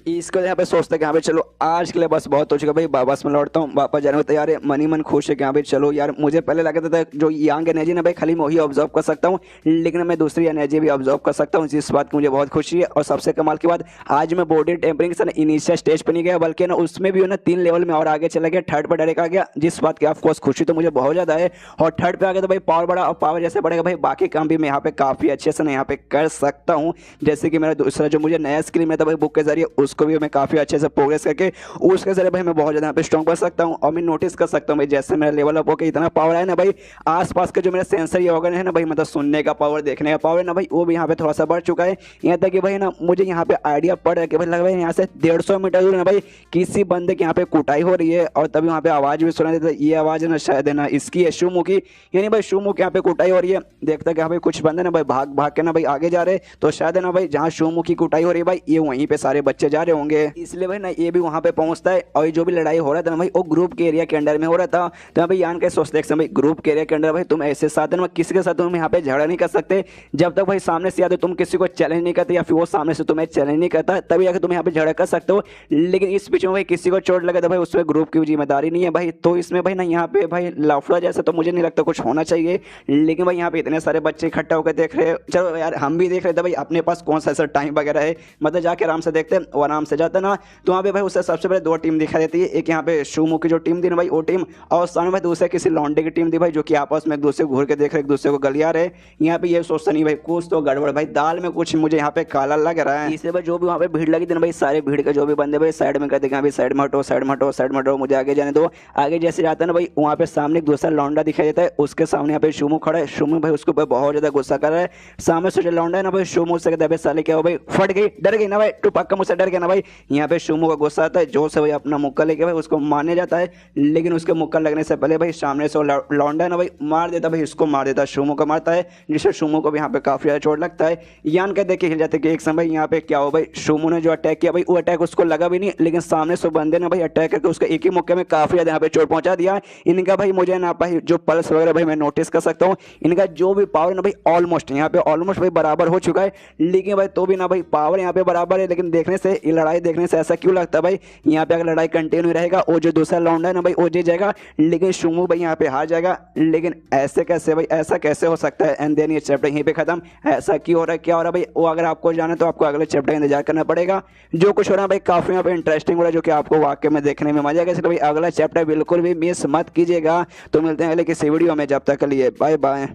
[SPEAKER 1] इसको यहाँ पे सोचता है कि यहाँ पे चलो आज के लिए बस बहुत हो चुका भाई, वापस मैं लौटता हूँ, वापस जाने को तैयार है। मन ही मन खुश है कि यहाँ पे चलो यार, मुझे पहले लगा था जो यांग एनर्जी ना भाई खाली मैं वही ऑब्जर्व कर सकता हूँ, लेकिन मैं दूसरी एनर्जी भी ऑब्जर्व कर सकता हूँ, जिस बात की मुझे बहुत खुशी है। और सबसे कमाल की बात, आज मैं बॉडी टेम्परिंग से इनिशियल स्टेज पर नहीं गया, बल्कि ना उसमें भी ना 3 लेवल में और आगे चला गया, थर्ड पर डायरेक्ट आ गया, जिस बात की ऑफकोर्स खुशी तो मुझे बहुत ज़्यादा है। और थर्ड पे आ गया तो भाई पावर बढ़ा, और पावर जैसे बढ़ेगा भाई बाकी काम भी मैं यहाँ पे काफ़ी अच्छे से ना यहाँ पे कर सकता हूँ। जैसे कि मेरा दूसरा जो मुझे नया स्किल मिला था भाई बुक के जरिए, उसको भी मैं काफ़ी अच्छे से प्रोग्रेस करके उसके जरिए भाई मैं बहुत ज़्यादा यहाँ पे स्ट्रॉन्ग बन सकता हूँ। और मैं नोटिस कर सकता हूँ भाई जैसे मेरा लेवल अप होकर इतना पावर है ना भाई, आसपास के जो मेरा सेंसर ये ऑर्गन है ना भाई, मतलब सुनने का पावर, देखने का पावर है ना भाई, वो भी यहाँ पे थोड़ा सा बढ़ चुका है। यहाँ तक कि भाई ना मुझे यहाँ पे आइडिया पड़ रहा है कि भाई लग भाई यहाँ से 150 मीटर दूर ना भाई किसी बंदे के यहाँ पे कुटाई हो रही है, और तभी वहाँ पे आवाज़ भी सुना देता है। ये आवाज़ है ना शायद है ना इसकी है शुमू की, यानी भाई शुमू के यहाँ पे कुटाई हो रही है। देखता कि हाँ भाई कुछ बंदे ना भाई भाग भाग के ना भाई आगे जा रहे, तो शायद है ना भाई जहाँ शुमू की कुटाई हो रही है भाई, ये वहीं पे सारे बच्चे जा रहे होंगे, इसलिए भाई ना ये भी वहाँ पे पहुँचता है। और जो भी लड़ाई हो रहा था ना भाई, वो ग्रुप के एरिया के अंडर में हो रहा था। तो भाई यान के सोचते भाई ग्रुप के एरिया के अंदर भाई तुम ऐसे साथ में किसी के साथ तुम यहाँ पे झगड़ा नहीं कर सकते, जब तक भाई सामने से या तो तुम किसी को चैलेंज नहीं करते, या फिर वो सामने से तुम्हें चैलेंज नहीं करता, तभी आकर तुम यहाँ पे झगड़ा कर सकते हो। लेकिन इस बीच में भाई किसी को चोट लगे तो भाई उसमें ग्रुप की जिम्मेदारी नहीं है भाई। तो इसमें भाई ना यहाँ पे भाई लफड़ा जैसा तो मुझे नहीं लगता कुछ होना चाहिए। लेकिन भाई यहाँ पे इतने सारे बच्चे इकट्ठा होकर देख रहे, चलो यार हम भी देख रहे थे भाई, अपने पास कौन सा ऐसा टाइम वगैरह है, मतलब जाके आराम से देखते और आराम से जाते ना। तो वहाँ पे भाई उससे सबसे पहले 2 टीम दिखाई देती है, एक यहाँ पे शुमू की जो टीम थी ना भाई वो टीम, और सामने भाई दूसरे किसी लॉन्डे की टीम थी भाई, जो कि आपस में एक दूसरे को घूर के देख रहे, एक दूसरे को गलिया रहे। यहाँ पे ये सोचता नहीं भाई कुछ तो गड़बड़ भाई, दाल में कुछ मुझे यहाँ पे काला लग रहा है। इसलिए भाई जो भी वहाँ पे भीड़ लगी थी ना भाई, सारे भीड़ के जो भी बंदे भाई साइड में कहते हैं भाई साइड में हटो, साइड में हटो, साइड में हटो, मुझे आगे जाने दो। आगे जैसे जाता है ना भाई, वहाँ पे सामने एक दूसरा लौंडा दिखाई देता है, उसके सामने यहाँ पे शुमू खड़ा है। शुमू भाई उसके ऊपर बहुत ज्यादा गुस्सा कर रहा है। सामने से जो लौंडा है ना भाई, शुमू से कहता है साले क्या हो भाई, फट गई, डर गई ना भाई, तू पक्का मुझसे डर गया ना भाई यहाँ पे शोमू का गुस्सा आता है, जो से भाई अपना मुक्का लेके भाई उसको मारने जाता है, लेकिन उसके मुक्का लगने से पहले भाई सामने से लौंडा है ना भाई मार देता, भाई इसको मार देता, शोमू को मारता है, जिससे शोमू को भी यहाँ पे काफी ज्यादा चोट लगता है। यान के देख के हिल जाते कि एक समय यहाँ पे क्या हो भाई, शोमू ने जो अटैक किया भाई वो अटैक उसको लगा भी नहीं, लेकिन सामने से बंदे ने भाई अटैक करके उसको एक ही मुक्के में काफी ज्यादा यहाँ पे चोट पहुंचा दिया। इनका भाई मुझे ना भाई जो पल्स वगैरह भाई मैं नोटिस कर सकता हूँ, इनका जो भी पावर ना भाई ऑलमोस्ट यहाँ पे ऑलमोस्ट भाई बराबर हो चुका है, लेकिन भाई तो भी ना भाई पावर यहाँ पे बराबर है, लेकिन देखने से ये लड़ाई देखने से ऐसा क्यों लगता है भाई यहाँ पे अगर लड़ाई कंटिन्यू रहेगा वो जो दूसरा लौंडा है ना भाई वो जीत जाएगा, लेकिन शोमू भाई यहाँ पे हार जाएगा। लेकिन ऐसे कैसे भाई, ऐसा कैसे हो सकता है? एंड देन ये चैप्टर यहीं पे खत्म। ऐसा क्यों हो रहा है, क्या हो रहा है भाई, वो अगर आपको जाना तो आपको अगले चैप्टर का इंतजार करना पड़ेगा। जो कुछ हो रहा है भाई काफी यहाँ पे इंटरेस्टिंग हो रहा है, जो कि आपको वाकई में देखने में मजा आएगा, इसलिए भाई अगला चैप्टर बिल्कुल भी मिस मत कीजिएगा। तो मिलते हैं अगले किसी वीडियो में, जब तक के लिए बाय बाय।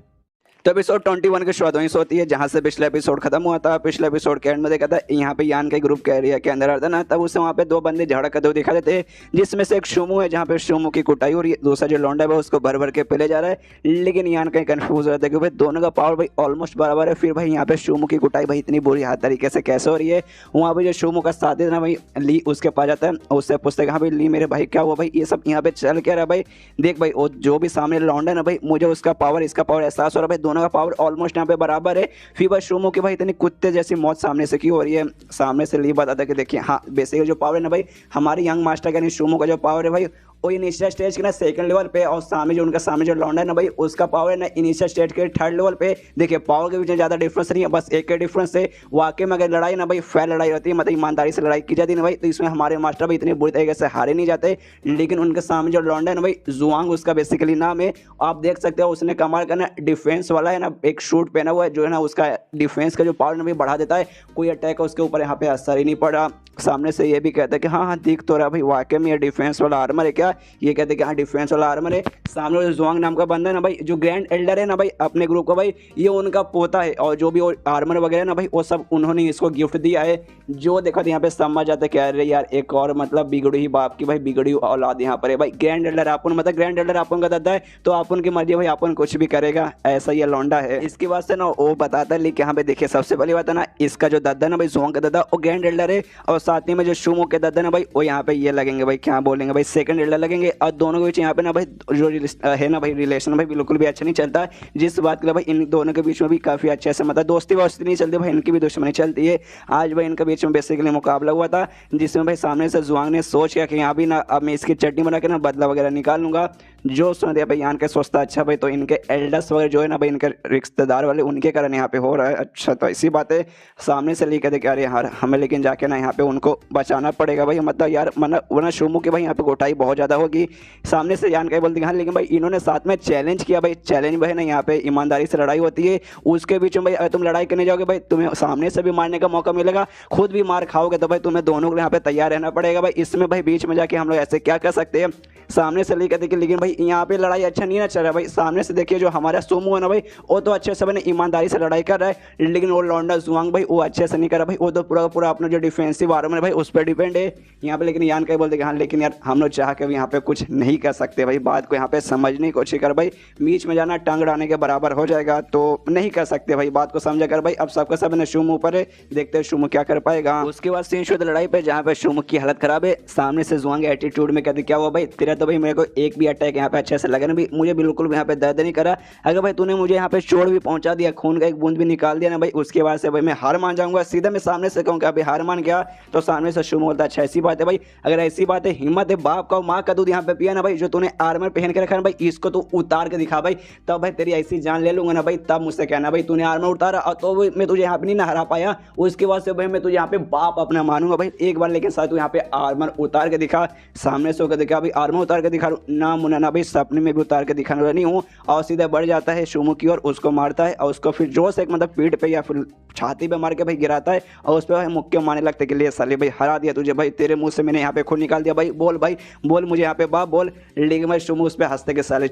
[SPEAKER 1] तो एपिसोड 21 की शुरुआत वहीं से होती है जहां से पिछला एपिसोड खत्म हुआ था। पिछले एपिसोड के एंड में देखा था यहाँ पे यान के ग्रुप के एरिया के अंदर आता ना, तब उससे वहाँ पे दो बंदे झगड़ा करते हुए दिखा देते हैं, जिसमें से एक शोमू है जहाँ पे शोमू की कुटाई हो रही है, दूसरा जो लौंडा है उसको भर भर के पहले जा रहा है, लेकिन यान कहीं कंफ्यूज हो जाता है कि भाई दोनों का पावर भाई ऑलमोस्ट बराबर है। फिर भाई यहाँ पे शोमू की कुटाई भाई इतनी बुरी हाथ तरीके से कैसे हो रही है, वहाँ पे जो शोमू का साथी है ना भाई ली उसके पास जाता है, उससे पूछते हैं हाँ भाई ली मेरे भाई क्या हुआ भाई, ये सब यहाँ पे चल क्या रहा है भाई, देख भाई वो जो भी सामने लौंडा है ना भाई मुझे उसका पावर इसका पावर एहसास हो रहा है भाई, दोनों का पावर ऑलमोस्ट यहाँ पे बराबर है। फिर बस शोमू की भाई इतनी कुत्ते जैसी मौत सामने से क्यों हो रही है, सामने से ली बताता है कि देखिए हाँ बेसिकली जो पावर है ना भाई हमारे यंग मास्टर का नहीं शोमू का जो पावर है भाई वो इनिशियल स्टेज के ना सेकंड लेवल पे, और सामने जो उनका सामने जो लौंडा है ना भाई उसका पावर है ना इनिशियल स्टेज के थर्ड लेवल पे। देखिए पावर के बीच में ज़्यादा डिफरेंस नहीं है, बस एक के डिफरेंस है। वाकई में अगर लड़ाई ना भाई फेयर लड़ाई रहती है, मतलब ईमानदारी से लड़ाई की जाती है ना भाई, तो इसमें हमारे मास्टर भाई इतनी बुरी तरीके से हारे नहीं जाते। लेकिन उनके सामने जो लौंडा है ना भाई जुआंग उसका बेसिकली नाम है, आप देख सकते हो उसने कमाल का ना डिफेंस वाला है ना एक शूट पहना हुआ है जो है ना उसका डिफेंस का जो पावर ना भाई बढ़ा देता है, कोई अटैक उसके ऊपर यहाँ पे असर ही नहीं पड़ा। सामने से ये भी कहते हैं कि हाँ हाँ दिख तो रहा भाई वाकई में ये डिफेंस वाला आर्मर है क्या, ये कहते हैं कि हाँ डिफेंस वाला आर्मर है। सामने जो जुआंग नाम का बंदा है ना भाई जो ग्रैंड एल्डर है ना भाई अपने ग्रुप का भाई, ये उनका पोता है, और जो भी आर्मर वगैरह ना भाई वो सब उन्होंने इसको गिफ्ट दिया है। जो देखा तो यहाँ पे समझ जाता है कह रहे यार एक और मतलब बिगड़ी ही बाप की भाई बिगड़ी औलाद यहाँ पर है भाई। ग्रैंड एल्डर आपन मतलब ग्रैंड एल्डर आपन का दादा है तो आपन की मर्जी भाई आपन कुछ भी करेगा, ऐसा ये लौंडा है। इसके बाद से ना वो बताता है, लेकिन यहाँ पे देखिए सबसे पहली बात है ना इसका जो दादा ना भाई जुआंग का दादा वो ग्रैंड एल्डर है, और साथ ही में जो शोमू के दादा ना भाई वो यहाँ पे ये लगेंगे भाई क्या बोलेंगे भाई सेकंड एल्डर लगेंगे। और दोनों के बीच यहाँ पे ना भाई जो है ना भाई रिलेशन भाई बिल्कुल भी अच्छा नहीं चलता है, जिस बात के लिए भाई इन दोनों के बीच में भी काफी अच्छे से मतलब दोस्ती वोस्ती नहीं चलती भाई, इनकी भी दुश्मनी चलती है। आज भाई इनके बीच में बेसिकली मुकाबला हुआ था, जिसमें भाई सामने से जुआंग ने सोच किया कि यहाँ भी ना अब मैं इसकी चटनी बना के ना बदला वगैरह निकाल लूंगा। जो सुन दिया भाई यान के सोचता अच्छा भाई तो इनके एल्डर्स वगैरह जो है ना भाई इनके रिश्तेदार वाले उनके कारण यहाँ पे हो रहा है, अच्छा तो ऐसी बात है। सामने से लेकर देखे अरे यार हमें लेकिन जाके ना यहाँ पे उनको बचाना पड़ेगा भाई, मतलब यार वरना शोमू की भाई यहाँ पे गोटाई बहुत ज़्यादा होगी। सामने से यान का बोलते हैं हाँ, लेकिन भाई इन्होंने साथ में चैलेंज किया भाई, चैलेंज भाई ना यहाँ पे ईमानदारी से लड़ाई होती है, उसके बीच में भाई अगर तुम लड़ाई करने जाओगे भाई तुम्हें सामने से भी मारने का मौका मिलेगा, खुद भी मार खाओगे, तो भाई तुम्हें दोनों को यहाँ पे तैयार रहना पड़ेगा भाई। इसमें भाई बीच में जाके हम लोग ऐसे क्या कर सकते हैं, सामने से लेकर देखिए, लेकिन भाई यहाँ पे लड़ाई अच्छा नहीं ना चल रहा है भाई। सामने से देखिए जो हमारा सोमू है ना भाई वो तो अच्छे से मैंने ईमानदारी से लड़ाई कर रहा है, लेकिन वो लौंडा जुआंग भाई वो अच्छे से नहीं कर रहा भाई, वो तो पूरा पूरा अपना जो डिफेंसिव आर्मर है भाई उस पर डिपेंड है यहाँ पे। लेकिन यान क्या बोलते हाँ लेकिन यार हम लोग चाह के यहाँ पे कुछ नहीं कर सकते भाई, बात को यहाँ पे समझने की कोशिश कर भाई, बीच में जाना टांग अड़ाने के बराबर हो जाएगा, तो नहीं कर सकते भाई, बात को समझा कर भाई। अब सबका सब ने शोमू ऊपर है, देखते हैं शोमू क्या कर पाएगा। उसके बाद सीन शुद्ध लड़ाई पे जहाँ पे शोमू की हालत खराब है, सामने से जुआंग एटीट्यूड में कहते क्या हुआ भाई तेरा तो भाई मेरे को एक भी अटैक यहाँ पे अच्छे से लगा ना भी, मुझे बिल्कुल भी यहाँ पे दर्द नहीं करा, अगर भाई तूने मुझे यहाँ पे चोट भी पहुंचा दिया, खून का एक बूंद भी निकाल दिया ना भाई, उसके बाद से भाई मैं हार मान जाऊंगा। सीधा मैं सामने से कहूँगा अभी हार मान गया, तो सामने से शोमू बोलता अच्छा ऐसी बात है भाई, अगर ऐसी बात है हिम्मत है बाप का माँ का दूध यहाँ पे पिया ना भाई, जो तूने आर्मर पहन के रखा ना भाई इसको तो उतार के दिखा भाई, तब भाई तेरी ऐसी जान ले लूंगा ना भाई, तब मुझसे कहना भाई तूने आर्मर उतारा और तो मैं तुझे यहाँ पे नहीं ना हरा पाया, उसके बाद से भाई मैं तुझे यहाँ पे बाप अपना मानूंगा भाई एक बार, लेकिन साथ तू यहाँ पे आर्मर उतार के दिखा। सामने से होकर देखा भाई आर्मर उतार के दिखा ना मुना ना भाई सपने में भी उतार के दिखाने वाला नहीं हूँ, और सीधा बढ़ जाता है शोमू की ओर, उसको मारता है और उसको फिर जोर से एक मतलब पीठ पे या फिर छाती पे मार के भाई गिराता है, और उस पर मुक्के मारने लगते कि ले साले भाई हरा दिया तुझे भाई, तेरे मुंह से मैंने यहाँ पे खून निकाल दिया भाई, बोल भाई बोल मुझे यहाँ पे बाप बोल, लेकिन भाई शुमू उस पर हंसते के साले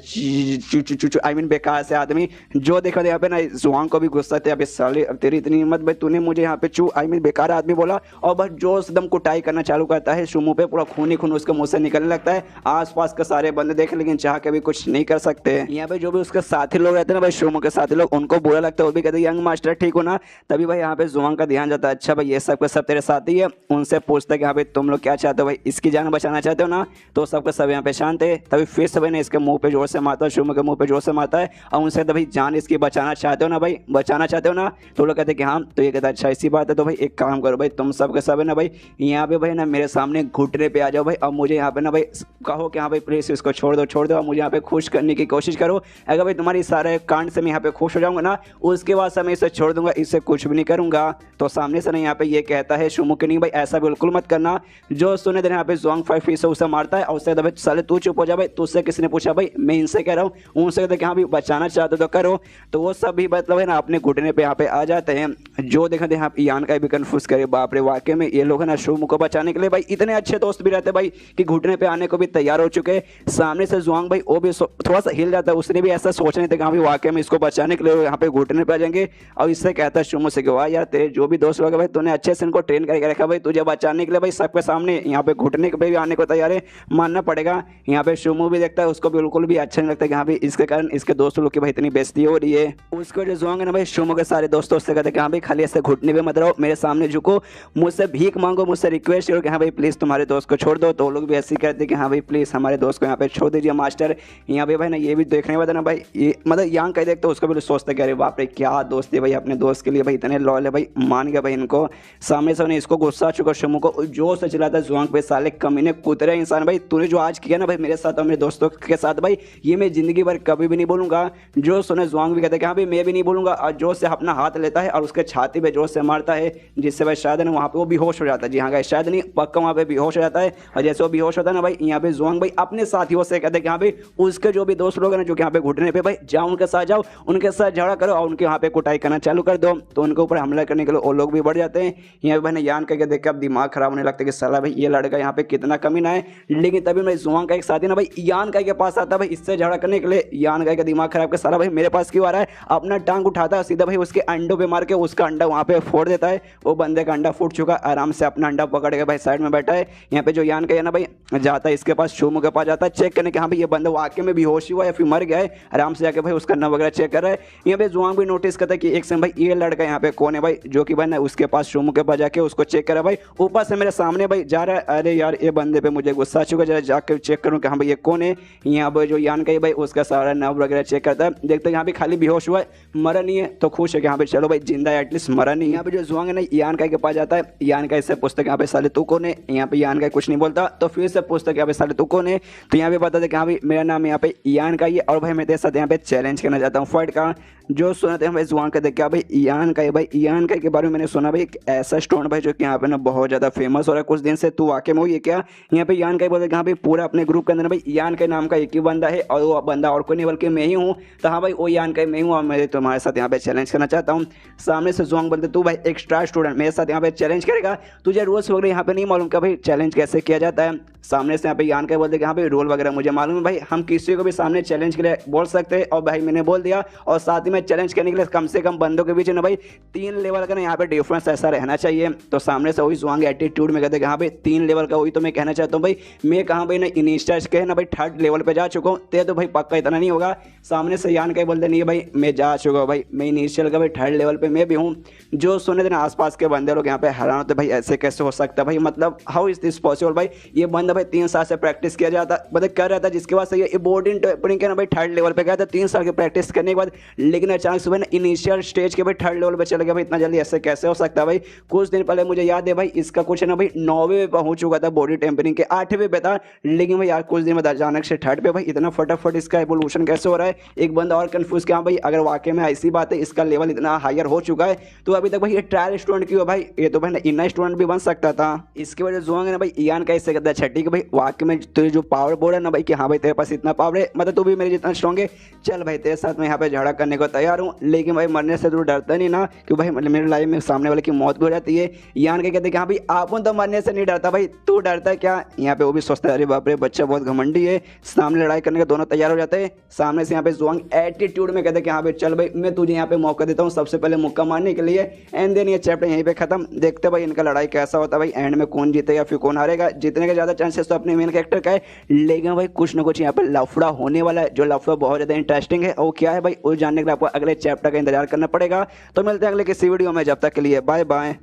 [SPEAKER 1] आई मीन बेकार से आदमी जो देखो यहाँ पे ना जुआंग को भी गुस्सा थे, अभी साले तेरी इतनी हिम्मत भाई, तूने मुझे यहाँ पे आई मीन बेकार आदमी बोला, और बस जो एकदम कुटाई करना चालू करता है शुमू पे, पूरा खून ही खून उसके मुंह से निकलने लगता है। आसपास के सारे बंदे देखे लेकिन चाह के भी कुछ नहीं कर सकते। यहाँ पे जो भी उसके साथी लोग रहते हैं ना भाई, शुमू के साथी लोग, उनको बुरा लगता है, वो भी कहते हैं यंग मास्टर ठीक हो ना। तभी भाई यहाँ पे जुआंग का ध्यान जाता है, अच्छा भाई ये सब के सब तेरे साथी है, उनसे पूछते हैं कि यहाँ पे तुम लोग क्या चाहते हो भाई, इसकी जान बचाना चाहते हो ना, तो सबके सब यहाँ पे शांत है। तभी फिर सब ने इसके मुंह पे जोर से मारता है, शुमू के मुंह पे जोर से मारता है, और उनसे तभी जान इसकी बचाना चाहते हो ना भाई, बचाना चाहते हो ना, तो लोग कहते हैं कि हाँ। तो ये कहता है अच्छा ऐसी बात है, तो भाई एक काम करो भाई, तुम सब के सब है ना भाई, यहाँ पे भाई ना मेरे सामने घुटने पे आ जाओ भाई, अब मुझे यहाँ पे ना भाई कहो कि हाँ भाई प्लीज इसको छोड़ दो, और मुझे यहाँ पे खुश करने की कोशिश करो। अगर भाई तुम्हारी सारे कांड से मैं यहाँ पे खुश हो जाऊंगा ना, उसके बाद से मैं इसे छोड़ दूंगा, इससे कुछ भी नहीं करूंगा। तो सामने से ना यहाँ पे ये कहता है शुमू के नहीं भाई ऐसा बिल्कुल मत करना। जो सुने देर यहाँ पे जुआंग 5 फीट से उसे मारता है, और उससे भाई साले तू चुप हो जा भाई, तुझसे किसने पूछा भाई, मैं इनसे कह रहा हूँ। उनसे कहते कि हाँ भाई बचाना चाहते तो करो। तो वो सब भी मतलब है ना अपने घुटने पे यहाँ पे आ जाते हैं। जो देखा यहाँ पे यान का भी कंफ्यूज करे, बाप रे वाकई में ये लोग है ना शुमू को बचाने के लिए भाई इतने अच्छे दोस्त भी रहते भाई कि घुटने पे आने को भी तैयार हो चुके। सामने से जुआंग भाई वो भी थोड़ा सा हिल जाता है, उसने भी ऐसा सोच नहीं था कि हाँ भाई वाकई में इसको बचाने के लिए यहाँ पे घुटने पे आ जाएंगे। और इससे कहता है शुमू से कि वाह यार तेरे जो भी दोस्त लोग है भाई, तूने अच्छे से इनको ट्रेन करके रखा भाई, तुझे बचाने के लिए भाई सबके सामने यहाँ पे घुटने पे भी आने को तैयार है, मानना पड़ेगा। यहाँ पे शुमू भी देखता है, उसको बिल्कुल भी अच्छा नहीं लगता कि हाँ भाई इसके कारण इसके दोस्त लोग की भाई इतनी बेइज्जती हो रही है। उसको जो जुआंग है ना भाई शुमू के सारे दोस्तों से कहते हैं कि हाँ भाई खाली ऐसे घुटने पे मत रहो, मेरे सामने झुको, मुझसे भीख मांगो, मुझसे रिक्वेस्ट करो कि हाँ भाई प्लीज तुम्हारे दोस्त को छोड़ दो। तो लोग भी ऐसे कहते हैं कि हाँ भाई प्लीज हमारे दोस्त को यहाँ पे छोड़ दीजिए मास्टर। यहाँ पे भाई ना ये भी देखने वाला ना भाई, ये मतलब यांग कह देखते उसको भी सोचते कि अरे बाप रे क्या दोस्त है भाई, अपने दोस्त के लिए भाई इतने लॉयल है भाई, मान गया भाई इनको। सामने से उन्हें इसको गुस्सा चुका शुमू को, जोर से चिल्लाता है जुआंग पे, साले कमीने कुतरे इंसान भाई, तूने जो आज किया ना भाई मेरे साथ और मेरे दोस्तों के साथ भाई, ये मैं जिंदगी भर कभी भी नहीं बोलूंगा। जो सुने जुआंग भी कहता है कि हाँ भाई मैं भी नहीं बोलूंगा, और जोर से अपना हाथ लेता है और उसके छाती पे जोर से मारता है, जिससे भाई शायद ना वहाँ पे वो बेहोश हो जाता है। जी हाँ गाइस, शायद नहीं पक्का वहाँ पे बेहोश हो जाता है। और जैसे वो बेहोश होता है ना भाई, यहाँ पे जुआंग भाई अपने साथियों से कहते हैं कि हाँ भाई उसके जो भी दोस्त लोग हैं ना जो कि यहाँ पे घुटने पे भाई, जाओ उनके साथ जाओ, उनके साथ झगड़ा करो और उनके यहाँ पे कुटाई करना चालू कर दो। तो उनके ऊपर हमला करने के लिए वो लोग भी बढ़ जाते हैं। यहाँ पे भाई यान करके देख के अब दिमाग खराब होने लगता है कि साला भाई ये लड़का यहाँ पे कितना कमीना है। लेकिन तभी मैं जुआंग का एक साथी ना भाई यान का के पास आता है भाई इससे झगड़ा करने के लिए। यान का दिमाग खराब के साला भाई मेरे पास क्यों आ रहा है, अपना टांग उठाता है सीधा भाई उसके अंडों पे मार के उसका अंडा वहाँ पे फोड़ देता है। वो बंदे का अंडा फूट चुका, आराम से अपना अंडा पकड़ के भाई साइड में बैठा है। यहाँ पे जो यान का है ना भाई जाता है इसके पास, शुमू के पास जाता है चेक करने के हाँ भाई ये बंदा वाकई में बेहोश हुआ या फिर मर गया है। आराम से जाके भाई उसका अंडा वगैरह चेक कर रहा है। यहाँ पे जुआंग भी नोटिस करता है कि एक समय भाई ये लड़का यहाँ पे कौन है भाई, जो कि भाई ना उसके पास शुमू के पास जाके उसको चेक करा भाई, ऊपर से मेरे सामने भाई जा रहा है। अरे यार ये बंदे पे मुझे गुस्सा आ चुका, जरा जाकर चेक करूँ कि हाँ भाई ये कौन है। यहाँ पर जो यान का है भाई उसका सारा नर्व वगैरह चेक करता है, देखते हैं यहाँ पे खाली बेहोश हुआ है, मरा नहीं है, तो खुश है कि यहाँ पे चलो भाई जिंदा है एटलीस्ट, मरा नहीं। यहाँ पे जो जुआंग है ना यान का के पास जाता है, यान का इससे पूछता है कि यहाँ पे साले तू कौन है। यहाँ पे यान का कुछ नहीं बोलता, तो फिर से पूछता है कि यहाँ पे साले तू कौन है। तो यहाँ पे बताते हैं कि हाँ भाई मेरा नाम यहाँ पे यान का ही है और भाई मैं तेरे साथ यहाँ पे चैलेंज करना चाहता हूँ फाइट का। जो सुनाते हैं भाई जुआंग का देख के भाई यान का है भाई, यान का के बारे में मैंने सुना भाई एक ऐसा स्टोन भाई जो कि यहाँ पे ना बहुत ज्यादा फेमस हो रहा है कुछ दिन से, तू वाकई में ये क्या। यहाँ पे यान का बोलते हैं भाई पूरा अपने ग्रुप के अंदर भाई यान के नाम का एक ही बंदा है और वो बंदा और कोई नहीं बल्कि मैं ही हूँ। तो हाँ भाई वो यान का मैं हूँ और मैं तुम्हारे साथ यहाँ पे चैलेंज करना चाहता हूँ। सामने से जुआंग बोलते तू भाई एक्स्ट्रा स्टूडेंट मेरे साथ यहाँ पे चैलेंज करेगा, तुझे रूल्स वगैरह यहाँ पे नहीं मालूम का भाई चैलेंज कैसे किया जाता है। सामने से यहाँ पे यान का बोलते हैं हाँ भाई रूल वगैरह मुझे मालूम है भाई, हम किसी को भी सामने चैलेंज के लिए बोल सकते हैं। और भाई मैंने बोल दिया, और साथ ही में चैलेंज करने के लिए कम से कम बंदों के बीच ना भाई 3 लेवल का ना यहाँ पे डिफरेंस ऐसा रहना चाहिए। तो सामने से वही जुआंग एटीट्यूड में कहते हैं हाँ भाई 3 लेवल का, वही तो मैं कहना चाहता हूँ भाई, मैं कहाँ भाई ना इनिशियल के ना भाई 3rd लेवल पे जा चुका हूँ, ते तो भाई पक्का इतना नहीं होगा। सामने से यान का बोलते नहीं भाई मैं जा चुका हूँ भाई, मैं इनिशियल का भाई 3rd लेवल पे मैं भी हूँ। जो सुने थे ना आसपास के बंदे लोग यहाँ पे हैरान होते भाई ऐसे कैसे हो सकता है भाई, मतलब हाउ इज दिस पॉसिबल भाई। ये बंदा भाई 3 साल से प्रैक्टिस किया जाता मतलब कर रहा था, जिसके बाद से ये बोर्डिंग टेम्परिंग के ना भाई 3rd लेवल पे गया था 3 साल की प्रैक्टिस करने के बाद। लेकिन अचानक से भाई ना इनिशियल स्टेज के भाई 3rd लेवल पे चल गया भाई, इतना जल्दी ऐसे कैसे हो सकता है भाई। कुछ दिन पहले मुझे याद है भाई इसका कुछ है ना भाई 9वें पे पहुंच चुका था बॉडी टेम्परिंग के, 8वें पे था। लेकिन भाई यार कुछ दिन बाद अचानक से 3rd पे भाई इतना फटाफट इसका एवोल्यूशन कैसे हो रहा है। एक बंदा और कंफ्यूज किया भाई अगर वाकई में ऐसी बात है इसका लेवल इतना हायर हो चुका है तो अभी तक भाई ये ट्रायल स्टूडेंट क्यों है भाई, ये तो भाई ना इनर स्टूडेंट भी बन सकता था। इसकी वजह से जुआंग है ना भाई यान का इससे कहता है छठी कि भाई वाकई में तुझे जो पावर बोल है ना भाई कि हाँ भाई तेरे पास इतना पावर है, मतलब तू भी मेरे जितना स्ट्रॉन्ग है, चल भाई तेरे साथ मैं यहाँ पे झगड़ा करने को तैयार हूँ। लेकिन भाई मरने से तू डरता नहीं ना, क्योंकि भाई मेरे लाइफ में सामने वाले की मौत भी हो जाती है। यान के कहते हैं कि हाँ भाई आप तो मरने से नहीं डरता भाई, तू डरता है क्या। यहाँ पे वो भी सोचता सोचता है अरे बाप रे बच्चा बहुत घमंडी है, सामने लड़ाई करने के दोनों तैयार हो जाते हैं। सामने से यहाँ पे जुआंग एटीट्यूड में कहते हैं कि हाँ भाई चल भाई मैं तुझे यहाँ पे मौका देता हूँ सबसे पहले मुक्का मारने के लिए। एंड देन ये चैप्टर यहीं पे खत्म। देखते भाई इनका लड़ाई कैसा होता है भाई, एंड में कौन जीते या फिर कौन हारेगा। जीतने के ज़्यादा चांसेस तो अपने मेन कैरेक्टर का है, लेकिन भाई कुछ ना कुछ यहाँ पे लफड़ा होने वाला है, जो लफड़ा बहुत ज़्यादा इंटरेस्टिंग है। और क्या है भाई वो जानने के लिए आपको अगले चैप्टर का इंतजार करना पड़ेगा। तो मिलते हैं अगले किसी वीडियो में, जब तक के लिए बाय बाय।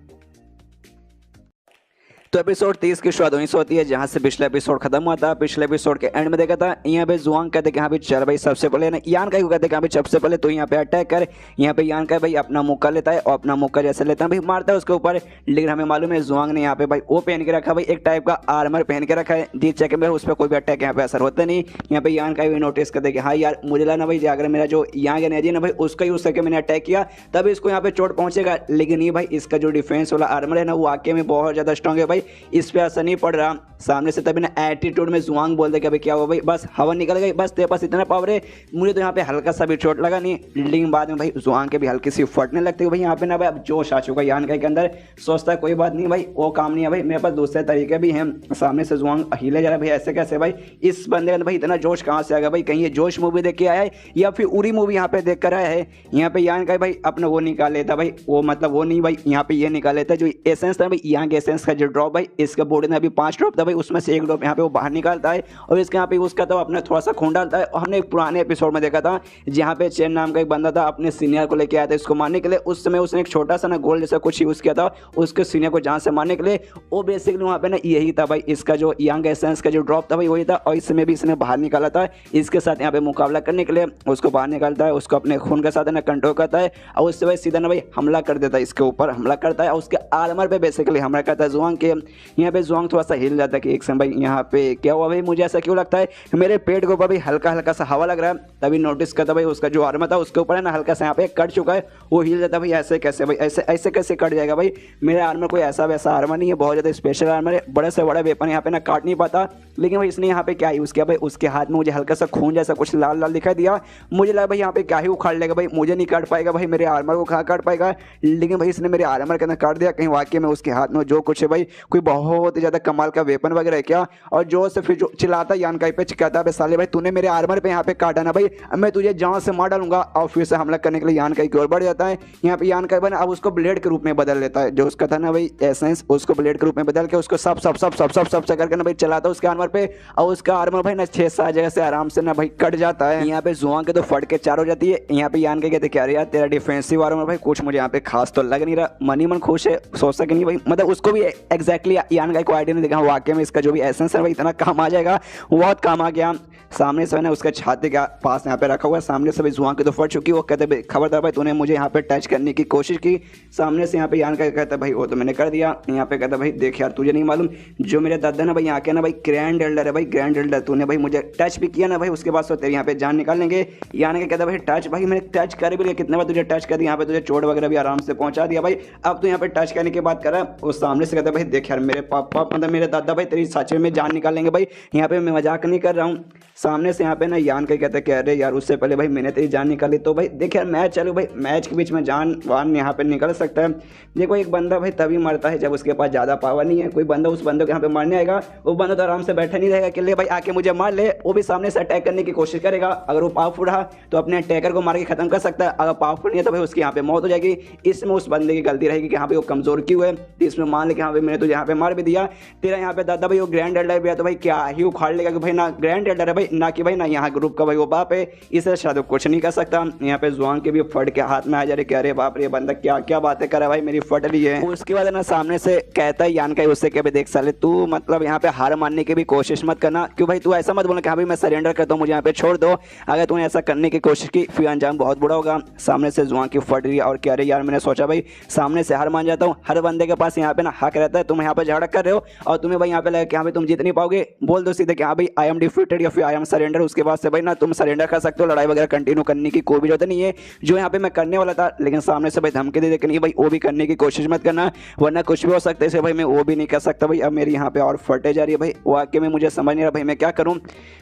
[SPEAKER 1] तो एपिसोड 30 की शुरुआत वहीं से होती है जहां से पिछला एपिसोड खत्म हुआ था। पिछले एपिसोड के एंड में देखा था यहाँ पे जुआंग कहते हैं कि हाँ भाई चल भाई सबसे पहले ना यान का कहते हैं कि हाँ भाई सबसे पहले तो यहाँ पे अटैक कर। यहाँ पे यान का भाई अपना मौका लेता है और अपना मौका जैसे लेता है भाई मारता है उसके ऊपर। लेकिन हमें मालूम है जुआंग ने यहाँ पे भाई वो पहन के रखा भाई, एक टाइप का आर्मर पहन के रखा है, जिस जगह में उस पर कोई भी अटैक यहाँ पे असर होता नहीं। यहाँ पे यान का भी नोटिस करते हैं कि हाँ यार मुझे लगा ना भाई अगर मेरा जो यांग एनर्जी ना भाई उसका यूज करके मैंने अटैक किया तब इसको यहाँ पे चोट पहुंचेगा। लेकिन ये भाई इसका जो डिफेंस वाला आर्मर है ना वो वाकई में बहुत ज़्यादा स्ट्रॉन्ग है भाई, इस पे असर नहीं पड़ रहा। सामने से तभी ना एटीट्यूड में जुआंग बोलते कि अभी क्या हुआ भाई, बस हवा निकल गई, बस तेरे पास इतना पावर है, मुझे तो यहाँ पे हल्का सा भी चोट लगा नहीं। लेकिन बाद में भाई जुआंग के भी हल्की सी फटने लगती है भाई, यहाँ पे ना भाई अब जोश आ चुका यान के अंदर। सोचता है कोई बात नहीं भाई वो काम नहीं है भाई, मेरे पास दूसरे तरीके भी हैं। सामने से जुआंग हिले जा रहा है भाई, ऐसे कैसे भाई, इस बंदे का भाई इतना जोश कहाँ से आ गया भाई, कहीं ये जोश मूवी देख के आया है या फिर उरी मूवी यहाँ पे देख कर आया है। यहाँ पे यान का भाई अपना वो निकाल लेता भाई, वो मतलब वो नहीं भाई, यहाँ पे ये निकाल लेता जो एसेंस था भाई, यहाँ के एसेंस का जो ड्रॉप भाई इसका बोर्ड में अभी 5 ड्रॉप था भाई, उसमें से एक ड्रॉप यहाँ पे वो बाहर निकालता है और इसके यहाँ पे उसका तो अपना थोड़ा सा खून डालता है। और हमने एक पुराने एपिसोड में देखा था जहाँ पे चेन नाम का एक बंदा था अपने सीनियर को लेके आया था इसको मारने के लिए। उस समय उसने एक छोटा सा ना गोल जैसा कुछ यूज किया था उसके सीनियर को जान से मारने के लिए। वो बेसिकली वहाँ पे ना यही था भाई, इसका जो यंग एसेंस का जो ड्रॉप था भाई वही था। और इस समय भी इसने बाहर निकाला था इसके साथ यहाँ पे मुकाबला करने के लिए, उसको बाहर निकालता है, उसको अपने खून के साथ ना कंट्रोल करता है और उससे भाई सीधा ना भाई हमला कर देता है, इसके ऊपर हमला करता है और उसके आर्मर पे बेसिकली हमला करता है जुआंग के। यहाँ पे जुआंग थोड़ा सा हिल जाता है कि एक समय भाई यहाँ पे क्या हुआ भाई, मुझे ऐसा क्यों लगता है मेरे पेट के ऊपर भाई हल्का हल्का सा हवा लग रहा है। तभी नोटिस करता भाई उसका जो आर्मर था उसके ऊपर है ना हल्का सा यहाँ पे कट चुका है, वो हिल जाता भाई, ऐसे कैसे भाई, ऐसे ऐसे कैसे कट जाएगा भाई, मेरे आर्मर कोई ऐसा वैसा आर्मर नहीं है, बहुत ज़्यादा स्पेशल आर्मर है, बड़े से बड़ा वेपन यहाँ पे ना काट नहीं पाता। लेकिन भाई इसने यहाँ पे क्या यूज़ किया भाई, उसके हाथ में मुझे हल्का सा खून जैसा कुछ लाल लाल दिखाई दिया, मुझे लगा भाई यहाँ पे क्या ही उखाड़ लेगा भाई, मुझे नहीं काट पाएगा भाई, मेरे आर्मर को कहाँ काट पाएगा। लेकिन भाई इसने मेरे आर्मर के अंदर काट दिया, कहीं वाकई में उसके हाथ में जो कुछ है भाई कोई बहुत ही ज़्यादा कमाल का वेपन वगैरह है क्या। और जो से फिर जो चिल्लाता यान काई पे कहता है साले भाई तूने मेरे आर्मर पे यहाँ पे काटा ना भाई, मैं तुझे जान से मार डालूंगा। और फिर से हमला करने के लिए यान काई की ओर बढ़ जाता है। यहाँ पे यान काई बना अब उसको ब्लेड के रूप में बदल लेता है, जो उसका था ना भाई एसेंस उसको ब्लेड के रूप में बदल के उसको सब सब सब सब सब सब करके ना भाई चलाता है उसके आर्मर पे। और उसका आर्मर भाई ना 6-7 जगह से आराम से ना भाई कट जाता है। यहाँ पे जुआंग के तो फट के 4 हो जाती है। यहाँ पे यान के कहते क्या रे यार तेरा डिफेंसिव आर्मर भाई कुछ मुझे यहाँ पे खास तो लग नहीं रहा, मनी मन खुश है, सोच सके नहीं भाई, मतलब उसको भी एग्जैक्टली यान का कोई आइडिया नहीं देखा वाकई में इसका जो भी एसेंस है भाई इतना काम आ जाएगा, बहुत काम आ गया। सामने से ना उसका छाती के पास यहाँ पे रखा हुआ है, सामने से भी जुआंग की तो फट चुकी, वो कहते भाई खबरदार भाई तूने मुझे यहाँ पे टच करने की कोशिश की। सामने से यहाँ पे यान का कहता भाई वो तो मैंने कर दिया। यहाँ पे कहता भाई देख यार तुझे नहीं मालूम जो मेरे दादा ना भाई यहाँ के ना भाई ग्रैंड एल्डर है भाई, ग्रैंड एल्डर, तूने भाई मुझे टच भी किया ना भाई उसके बाद तो तेरे यहाँ पे जान निकाल लेंगे। यान के कहता भाई टच भाई मैंने टच कर भी लिया, कितने बार तुझे टच कर दिया, यहाँ पे तुझे चोट वगैरह भी आराम से पहुंचा दिया भाई, अब तो यहाँ पे टच करने की बात कर रहा है। उस सामने से कहता भाई देख यार मेरे पापा मतलब मेरे दादा भाई तेरी सच में जान निकाल लेंगे भाई, यहाँ पे मैं मजाक नहीं कर रहा हूँ। सामने से यहाँ पे ना यान के कहते कह रहे यार उससे पहले भाई मैंने तेरी जान निकाली तो भाई देख यार मैच चलो भाई, मैच के बीच में जान वान यहाँ पे निकल सकता है। देखो एक बंदा भाई तभी मरता है जब उसके पास ज़्यादा पावर नहीं है, कोई बंदा उस बंदे को यहाँ पे मारने आएगा, वो बंदा तो आराम से बैठा नहीं रहेगा कि ले भाई आके मुझे मार ले, वो भी सामने से अटैक करने की कोशिश करेगा। अगर वो पावरफुल रहा तो अपने अटैकर को मार के खत्म कर सकता है, अगर पावरफुल नहीं है तो भाई उसकी यहाँ पे मौत हो जाएगी। इसमें उस बंदे की गलती रहेगी कि यहाँ पे वो कमजोर क्यों है, इसमें मान ले कि हाँ भाई मैंने तुझे यहाँ पे मार भी दिया, तेरा यहाँ पे दादा भाई वो ग्रैंड एल्डर भी है तो भाई क्या ही उखाड़ लेगा कि भाई ना ग्रैंड एल्डर है भाई ना कि भाई ना यहाँ ग्रुप का भाई वो बाप है, इससे शायद कुछ नहीं कर सकता। यहाँ पे जुआंग के भी फट के हाथ में आ जा रहे कि अरे बाप रे बंदा क्या क्या बातें कर रहा है भाई मेरी फट रही है। उसके बाद ना सामने से कहता है यान का उससे कि देख साले तू मतलब यहाँ पे हार मानने की भी कोशिश मत करना, क्यों भाई तू ऐसा मत बोलना कि हाँ भाई मैं सरेंडर करता हूँ मुझे यहाँ पे छोड़ दो, अगर तूने ऐसा करने की कोशिश की फिर अंजाम बहुत बुरा होगा। सामने से जुआंग की फट रही है और क्या रही यार मैंने सोचा भाई सामने से हार मान जाता हूँ, हर बंदे के पास यहाँ पे ना हक रहता है, तुम यहाँ पे झगड़ा कर रहे हो और तुम्हें भाई यहाँ पे लगा कि हाँ भाई तुम जीत नहीं पाओगे, बोल दो सीधे कि हाँ भाई आई एम डिफीटेड या फिर आई एम सरेंडर, उसके बाद से भाई ना तुम सरेंडर कर सकते हो, लड़ाई वगैरह कंटिन्यू करने की कोई भी जरूरत नहीं है। जो यहाँ पे मैं करने वाला था, लेकिन सामने से भाई धमकी दे कि नहीं भाई वो भी करने की कोशिश मत करना, वरना कुछ भी हो सकता है। इसे भाई मैं वो भी नहीं कर सकता भाई। अब मेरी यहाँ पे और फटे जा रही है भाई, वाकई में मुझे समझ नहीं रहा भाई मैं क्या करूँ।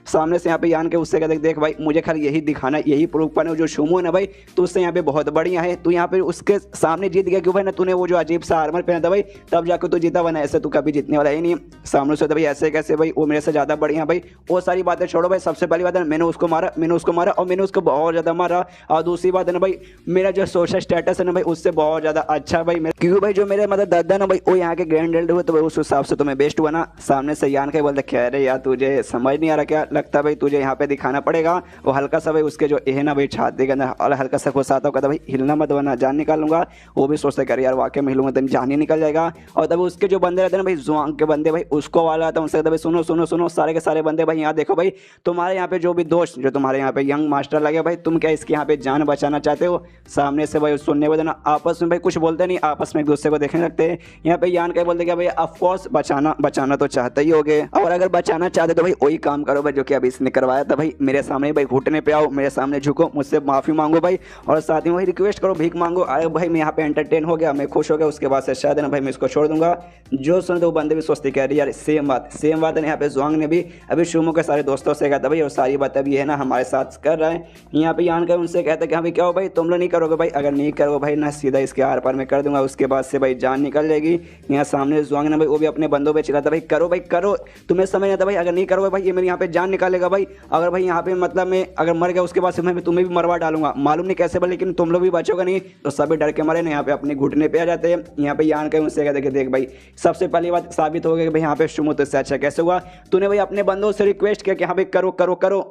[SPEAKER 1] सामने से यहाँ पे यान के उससे कहते देख भाई मुझे खाली यही दिखाना, यही प्रूफ करना, जो शुमो है ना भाई तो उससे यहाँ पे बहुत बढ़िया है, तू यहाँ पे उसके सामने जीत गया क्यों भाई ना, तूने वो जो अजीब सा आर्मर पहना था भाई तब जाकर तू जीता, वरना ऐसे तू कभी जीतने वाला ही नहीं। सामने से तो भाई ऐसे कैसे भाई वो मेरे से ज़्यादा बढ़िया भाई। वो सारी बातें छोड़ो भाई, सबसे पहली बात है मैंने उसको मारा और मैंने उसको बहुत ज़्यादा मारा। और दूसरी बात है ना भाई मेरा जो सोशल स्टेटस है ना भाई उससे बहुत ज़्यादा अच्छा भाई मेरा, क्योंकि भाई जो मेरे मतलब दादा ना भाई वो यहाँ के ग्रैंड एल्डर हुए, तो भाई उस हिसाब से तो मैं बेस्ट हुआ ना। सामने से यान के बोलते कह रहे यार तुझे समझ नहीं आ रहा क्या, लगता भाई तुझे यहाँ पे दिखाना पड़ेगा। वो हल्का सा भाई उसके जो है ना भाई छाती के अंदर और हल्का सा घुसाता होगा, भाई हिलना मत वरना जान निकालूंगा। वो भी सोचते कर यार वाकई में हिलूंगा तो जान ही निकल जाएगा। और तब उसके जो बंदे रहते हैं ना भाई जुआंग के बंदे भाई उसको वाला आता है, उनसे कहता भाई सुनो सुनो सुनो सारे के सारे बंदे भाई यहाँ देखो भाई, तुम्हारे यहाँ पे जो भी दोस्त जो तुम्हारे यहाँ पे यंग मास्टर लगे भाई, तुम क्या इसके यहाँ पे जान बचाना चाहते हो। सामने से भाई सुनने को देना, आपस में भाई कुछ बोलते नहीं, आपस में एक दूसरे को देखने लगते हैं। यहाँ पे यान क्या बोलते क्या भाई ऑफकोर्स बचाना तो चाहते ही होगे, और अगर बचाना चाहते तो भाई वही काम करो भाई जो कि अभी इसने करवाया था भाई। मेरे सामने भाई घुटने पे आओ, मेरे सामने झुको, मुझसे माफी मांगो भाई, और साथ ही वही रिक्वेस्ट करो, भीख मांगो। अरे भाई मैं यहाँ पे एंटरटेन हो गया, मैं खुश हो गया, उसके बाद से शायद ना भाई मैं इसको छोड़ दूंगा। जो सुने तो वो बंदे भी सोचते कह रही यार सेम बात है। यहाँ पे जुआंग ने भी अभी शुमो के सारे दोस्तों से कहा था भाई, और सारी बात अभी है ना हमारे साथ कर रहा है। यहाँ पे यान का उनसे कहता कि हाँ भाई क्या हो भाई तुम लोग नहीं करोगे भाई, अगर नहीं करोगे भाई ना सीधा इसके आर पार में कर दूंगा, उसके बाद से भाई जान निकल जाएगी। यहाँ सामने जुआंग ने भाई वो भी अपने बंदों पे चिल्लाता भाई करो, तुम्हें समझ नहीं आता भाई, अगर नहीं करोगे भाई ये मेरे यहाँ पे जान निकालेगा भाई। अगर भाई यहाँ पे मतलब मैं अगर मर गया उसके बाद से मैं तुम्हें भी मरवा डालूंगा, मालूम नहीं कैसे भाई, लेकिन तुम लोग भी बचोगे नहीं। तो सभी डर के मारे ना यहाँ पे अपने घुटने पे आ जाते हैं। यहाँ पे यान का उनसे कहते देख भाई सबसे पहली बात साबित हो गया कि भाई यहाँ पे शुमो तो इससे अच्छा कैसे हुआ, तूने भाई अपने बंदों से रिक्वेस्ट किया कि हाँ भाई करो।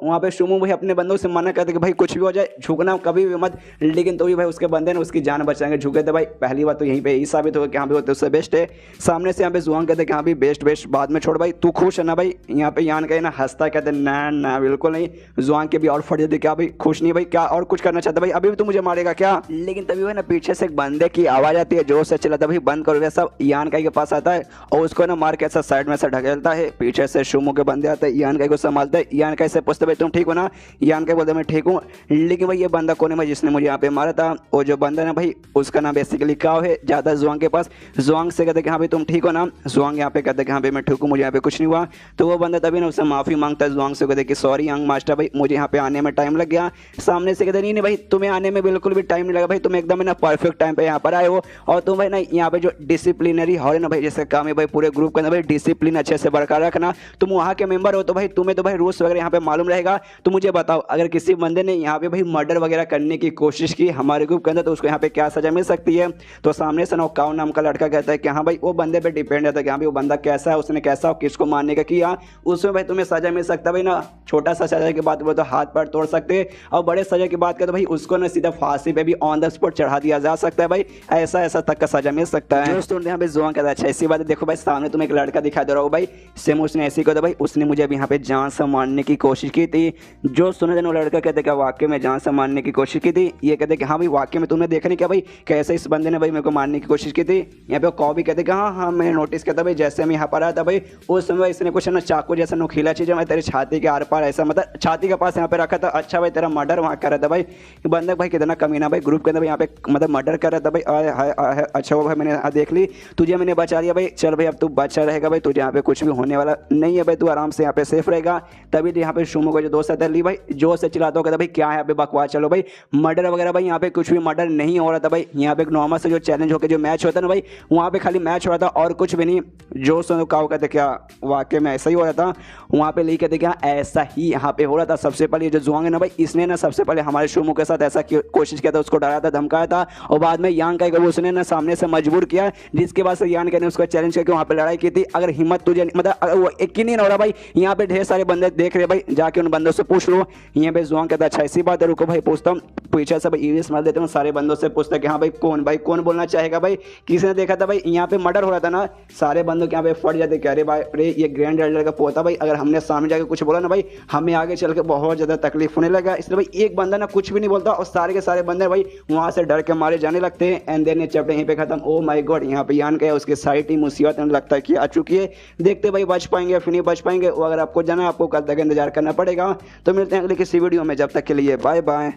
[SPEAKER 1] वहाँ पे शुमो भाई अपने बंदों से मना करते कि भाई कुछ भी हो जाए झुकना कभी भी मत, लेकिन तो भी भाई उसके बंदे ने उसकी जान बचाएंगे, झुके थे भाई। पहली बात तो यहीं पे ही साबित हो गया कि हाँ भाई उससे बेस्ट है। सामने से यहाँ पे जुआंग कहते कि हाँ भाई बेस्ट बाद में छोड़ भाई, तू खुश है ना भाई। यहाँ पे यान का ना हंसता कहते ना बिल्कुल नहीं। जुआंग के भी और फट जाते क्या भाई खुश नहीं भाई, क्या और कुछ करना चाहता भाई, अभी भी तू मुझे मारेगा क्या। लेकिन तभी भाई ना पीछे से एक बंदे की आवाज आती है, जोर से चिल्लाता भाई बंद करो सब। यान का के पास आता है और उसको ना मार के ऐसा साइड में से ढकेलता है। पीछे से शुमो के बंदे आते हैं, यान का को संभालते हैं। यान का से पूछते भाई तुम ठीक हो ना, यान का बोलते मैं ठीक हूँ, लेकिन भाई ये बंदा कौन है भाई जिसने मुझे यहाँ पे मारा था। वो जो बंदा ना भाई उसका नाम बेसिकली काव है, जाता है जुआंग के पास। जुआंग से कहते कि हाँ भाई तुम ठीक हो ना, जुआंग यहाँ पे कहते कि हाँ भाई मैं ठीक हूँ, मुझे यहाँ पे कुछ नहीं हुआ। तो वो बंदा तभी ना उससे माफी मांगता है, जुआंग से कहते कि सॉरी यंग मास्टर भाई मुझे यहाँ पे आने में टाइम लग गया। सामने से कहते नहीं भाई तुम्हें आने में बिल्कुल भी टाइम नहीं लगा भाई, तुम एकदम ना परफेक्ट टाइम पे यहाँ पर आए हो। और तुम भाई ना यहाँ पे जो डिसिप्लिनरी हो ना भाई जैसे काम है भाई पूरे ग्रुप के अंदर भाई डिसिप्लिन अच्छे से बरकरार रखना, तुम वहाँ के मेंबर हो तो भाई तुम्हें तो भाई रूल्स वगैरह यहाँ पे मालूम रहेगा। तो मुझे बताओ अगर किसी बंदे ने यहाँ पे भाई मर्डर वगैरह करने की कोशिश की हमारे ग्रुप के अंदर तो उसको यहाँ पे क्या सजा मिल सकती है। तो सामने से नौकाव नाम का लड़का कहता है कि हाँ भाई वो बंदे पे डिपेंड रहता है कि हाँ भाई वो बंदा कैसा है, उसने कैसा किसको मारने का किया, उसमें भाई तुम्हें सजा मिल सकता है भाई ना। छोटा सा सजा की बात बोले तो हाथ पैर तोड़ सकते हैं, और बड़े सजा की बात करें तो भाई उसको ना सीधा फांसी पे भी ऑन द स्पॉट चढ़ा दिया जा सकता है भाई, ऐसा तक का सजा मिल सकता है। दोस्तों यहाँ पे जुआंग कहता है अच्छा ऐसी बात है, देखो भाई सामने तुम्हें एक लड़का दिखा दे रहा हो भाई सेम उसने ऐसी को भाई उसने मुझे अभी यहाँ पे जान से मारने की कोशिश की थी। जो सुने देने लड़का कहते कि वाकई में जान से मारने की कोशिश की थी, ये कहते कि हाँ भाई वाकई में तुमने देखा नहीं क्या भाई कैसे इस बंदे ने भाई मेरे को मारने की कोशिश की थी। यहाँ पे कौ भी कहते कि हाँ मैंने नोटिस किया था भाई, जैसे मैं यहाँ पर आया था भाई उस समय इसने कुछ ना चाकू जैसा नुकीला चीज़ मैं तेरी छाती के आर पार ऐसा मतलब छाती के पास यहाँ पे रखा था। अच्छा भाई तेरा मर्डर वहाँ कर रहा था भाई, बंदे भाई कितना कमीना भाई ग्रुप के अंदर यहाँ पे मतलब मर्डर कर रहा था भाई। अच्छा वो भाई मैंने देख ली तुझे मैंने बचा लिया भाई, चल भाई अब तू बचा रहेगा भाई, तुझे यहाँ पे कुछ भी होने वाला नहीं है भाई, तू आराम से यहाँ पे सेफ रहेगा। तभी यहाँ पे शुमो का जो दोस्त आता है ली भाई जोर से चिल्लाता हो कहता भाई क्या है यहाँ पे बकवास, चलो भाई मर्डर वगैरह भाई यहाँ पे कुछ भी मर्डर नहीं हो रहा था भाई। यहाँ पे एक नॉर्मल से जो चैलेंज होकर जो मैच होता है ना भाई वहाँ पे खाली मैच हो रहा था और कुछ भी नहीं। जो सुनो का कहते क्या वाकई में ऐसा ही हो रहा था, वहाँ पे ली कहते क्या ऐसा ही यहाँ पे हो रहा था। सबसे पहले जो जुआंग है ना भाई इसने ना सबसे पहले हमारे शुमो के साथ ऐसा कोशिश किया था, उसको डराया था धमकाया था, और बाद में यांग का उसने ना सामने से मजबूर किया, जिसके बाद से यांग ने उसको चैलेंज करके वहाँ पे लड़ाई की थी। अगर हिम्मत तुझे मतलब वो एक ही नहीं हो रहा भाई, यहाँ पे ढेर सारे बंदे देख रहे भाई, जाके उन बंदों से पूछ लो। यहाँ पे जुआंग कहता अच्छा ऐसी बात है, रुको भाई पूछता हूँ। पीछे से भाई ईवीएस मार देते हैं, सारे बंदों से पूछता है कि हाँ भाई कौन बोलना चाहेगा भाई, किसने देखा था भाई यहाँ पे मर्डर हो रहा था ना। सारे बंदों के यहाँ पे फट जाते कह रहे भाई अरे ये ग्रैंड एल्डर का पोता भाई, अगर हमने सामने जाके कुछ बोला ना भाई हमें आगे चल के बहुत ज्यादा तकलीफ होने लगा। इसलिए भाई एक बंदा ना कुछ भी नहीं बोलता और सारे के सारे बंदे भाई वहां से डर के मारे जाने लगते हैं। एंड देन ये चैप्टर यहीं पे खत्म। ओ माय गॉड, यहाँ पे यान का उसके साइड ही मुसीबत लगता है कि आ चुकी है। देखते भाई बच पाएंगे फिर नहीं बच पाएंगे, वो अगर आपको जाना आपको कल तक इंतजार करना पड़ेगा। तो मिलते हैं अगली किसी वीडियो में, जब तक के लिए बाय बाय।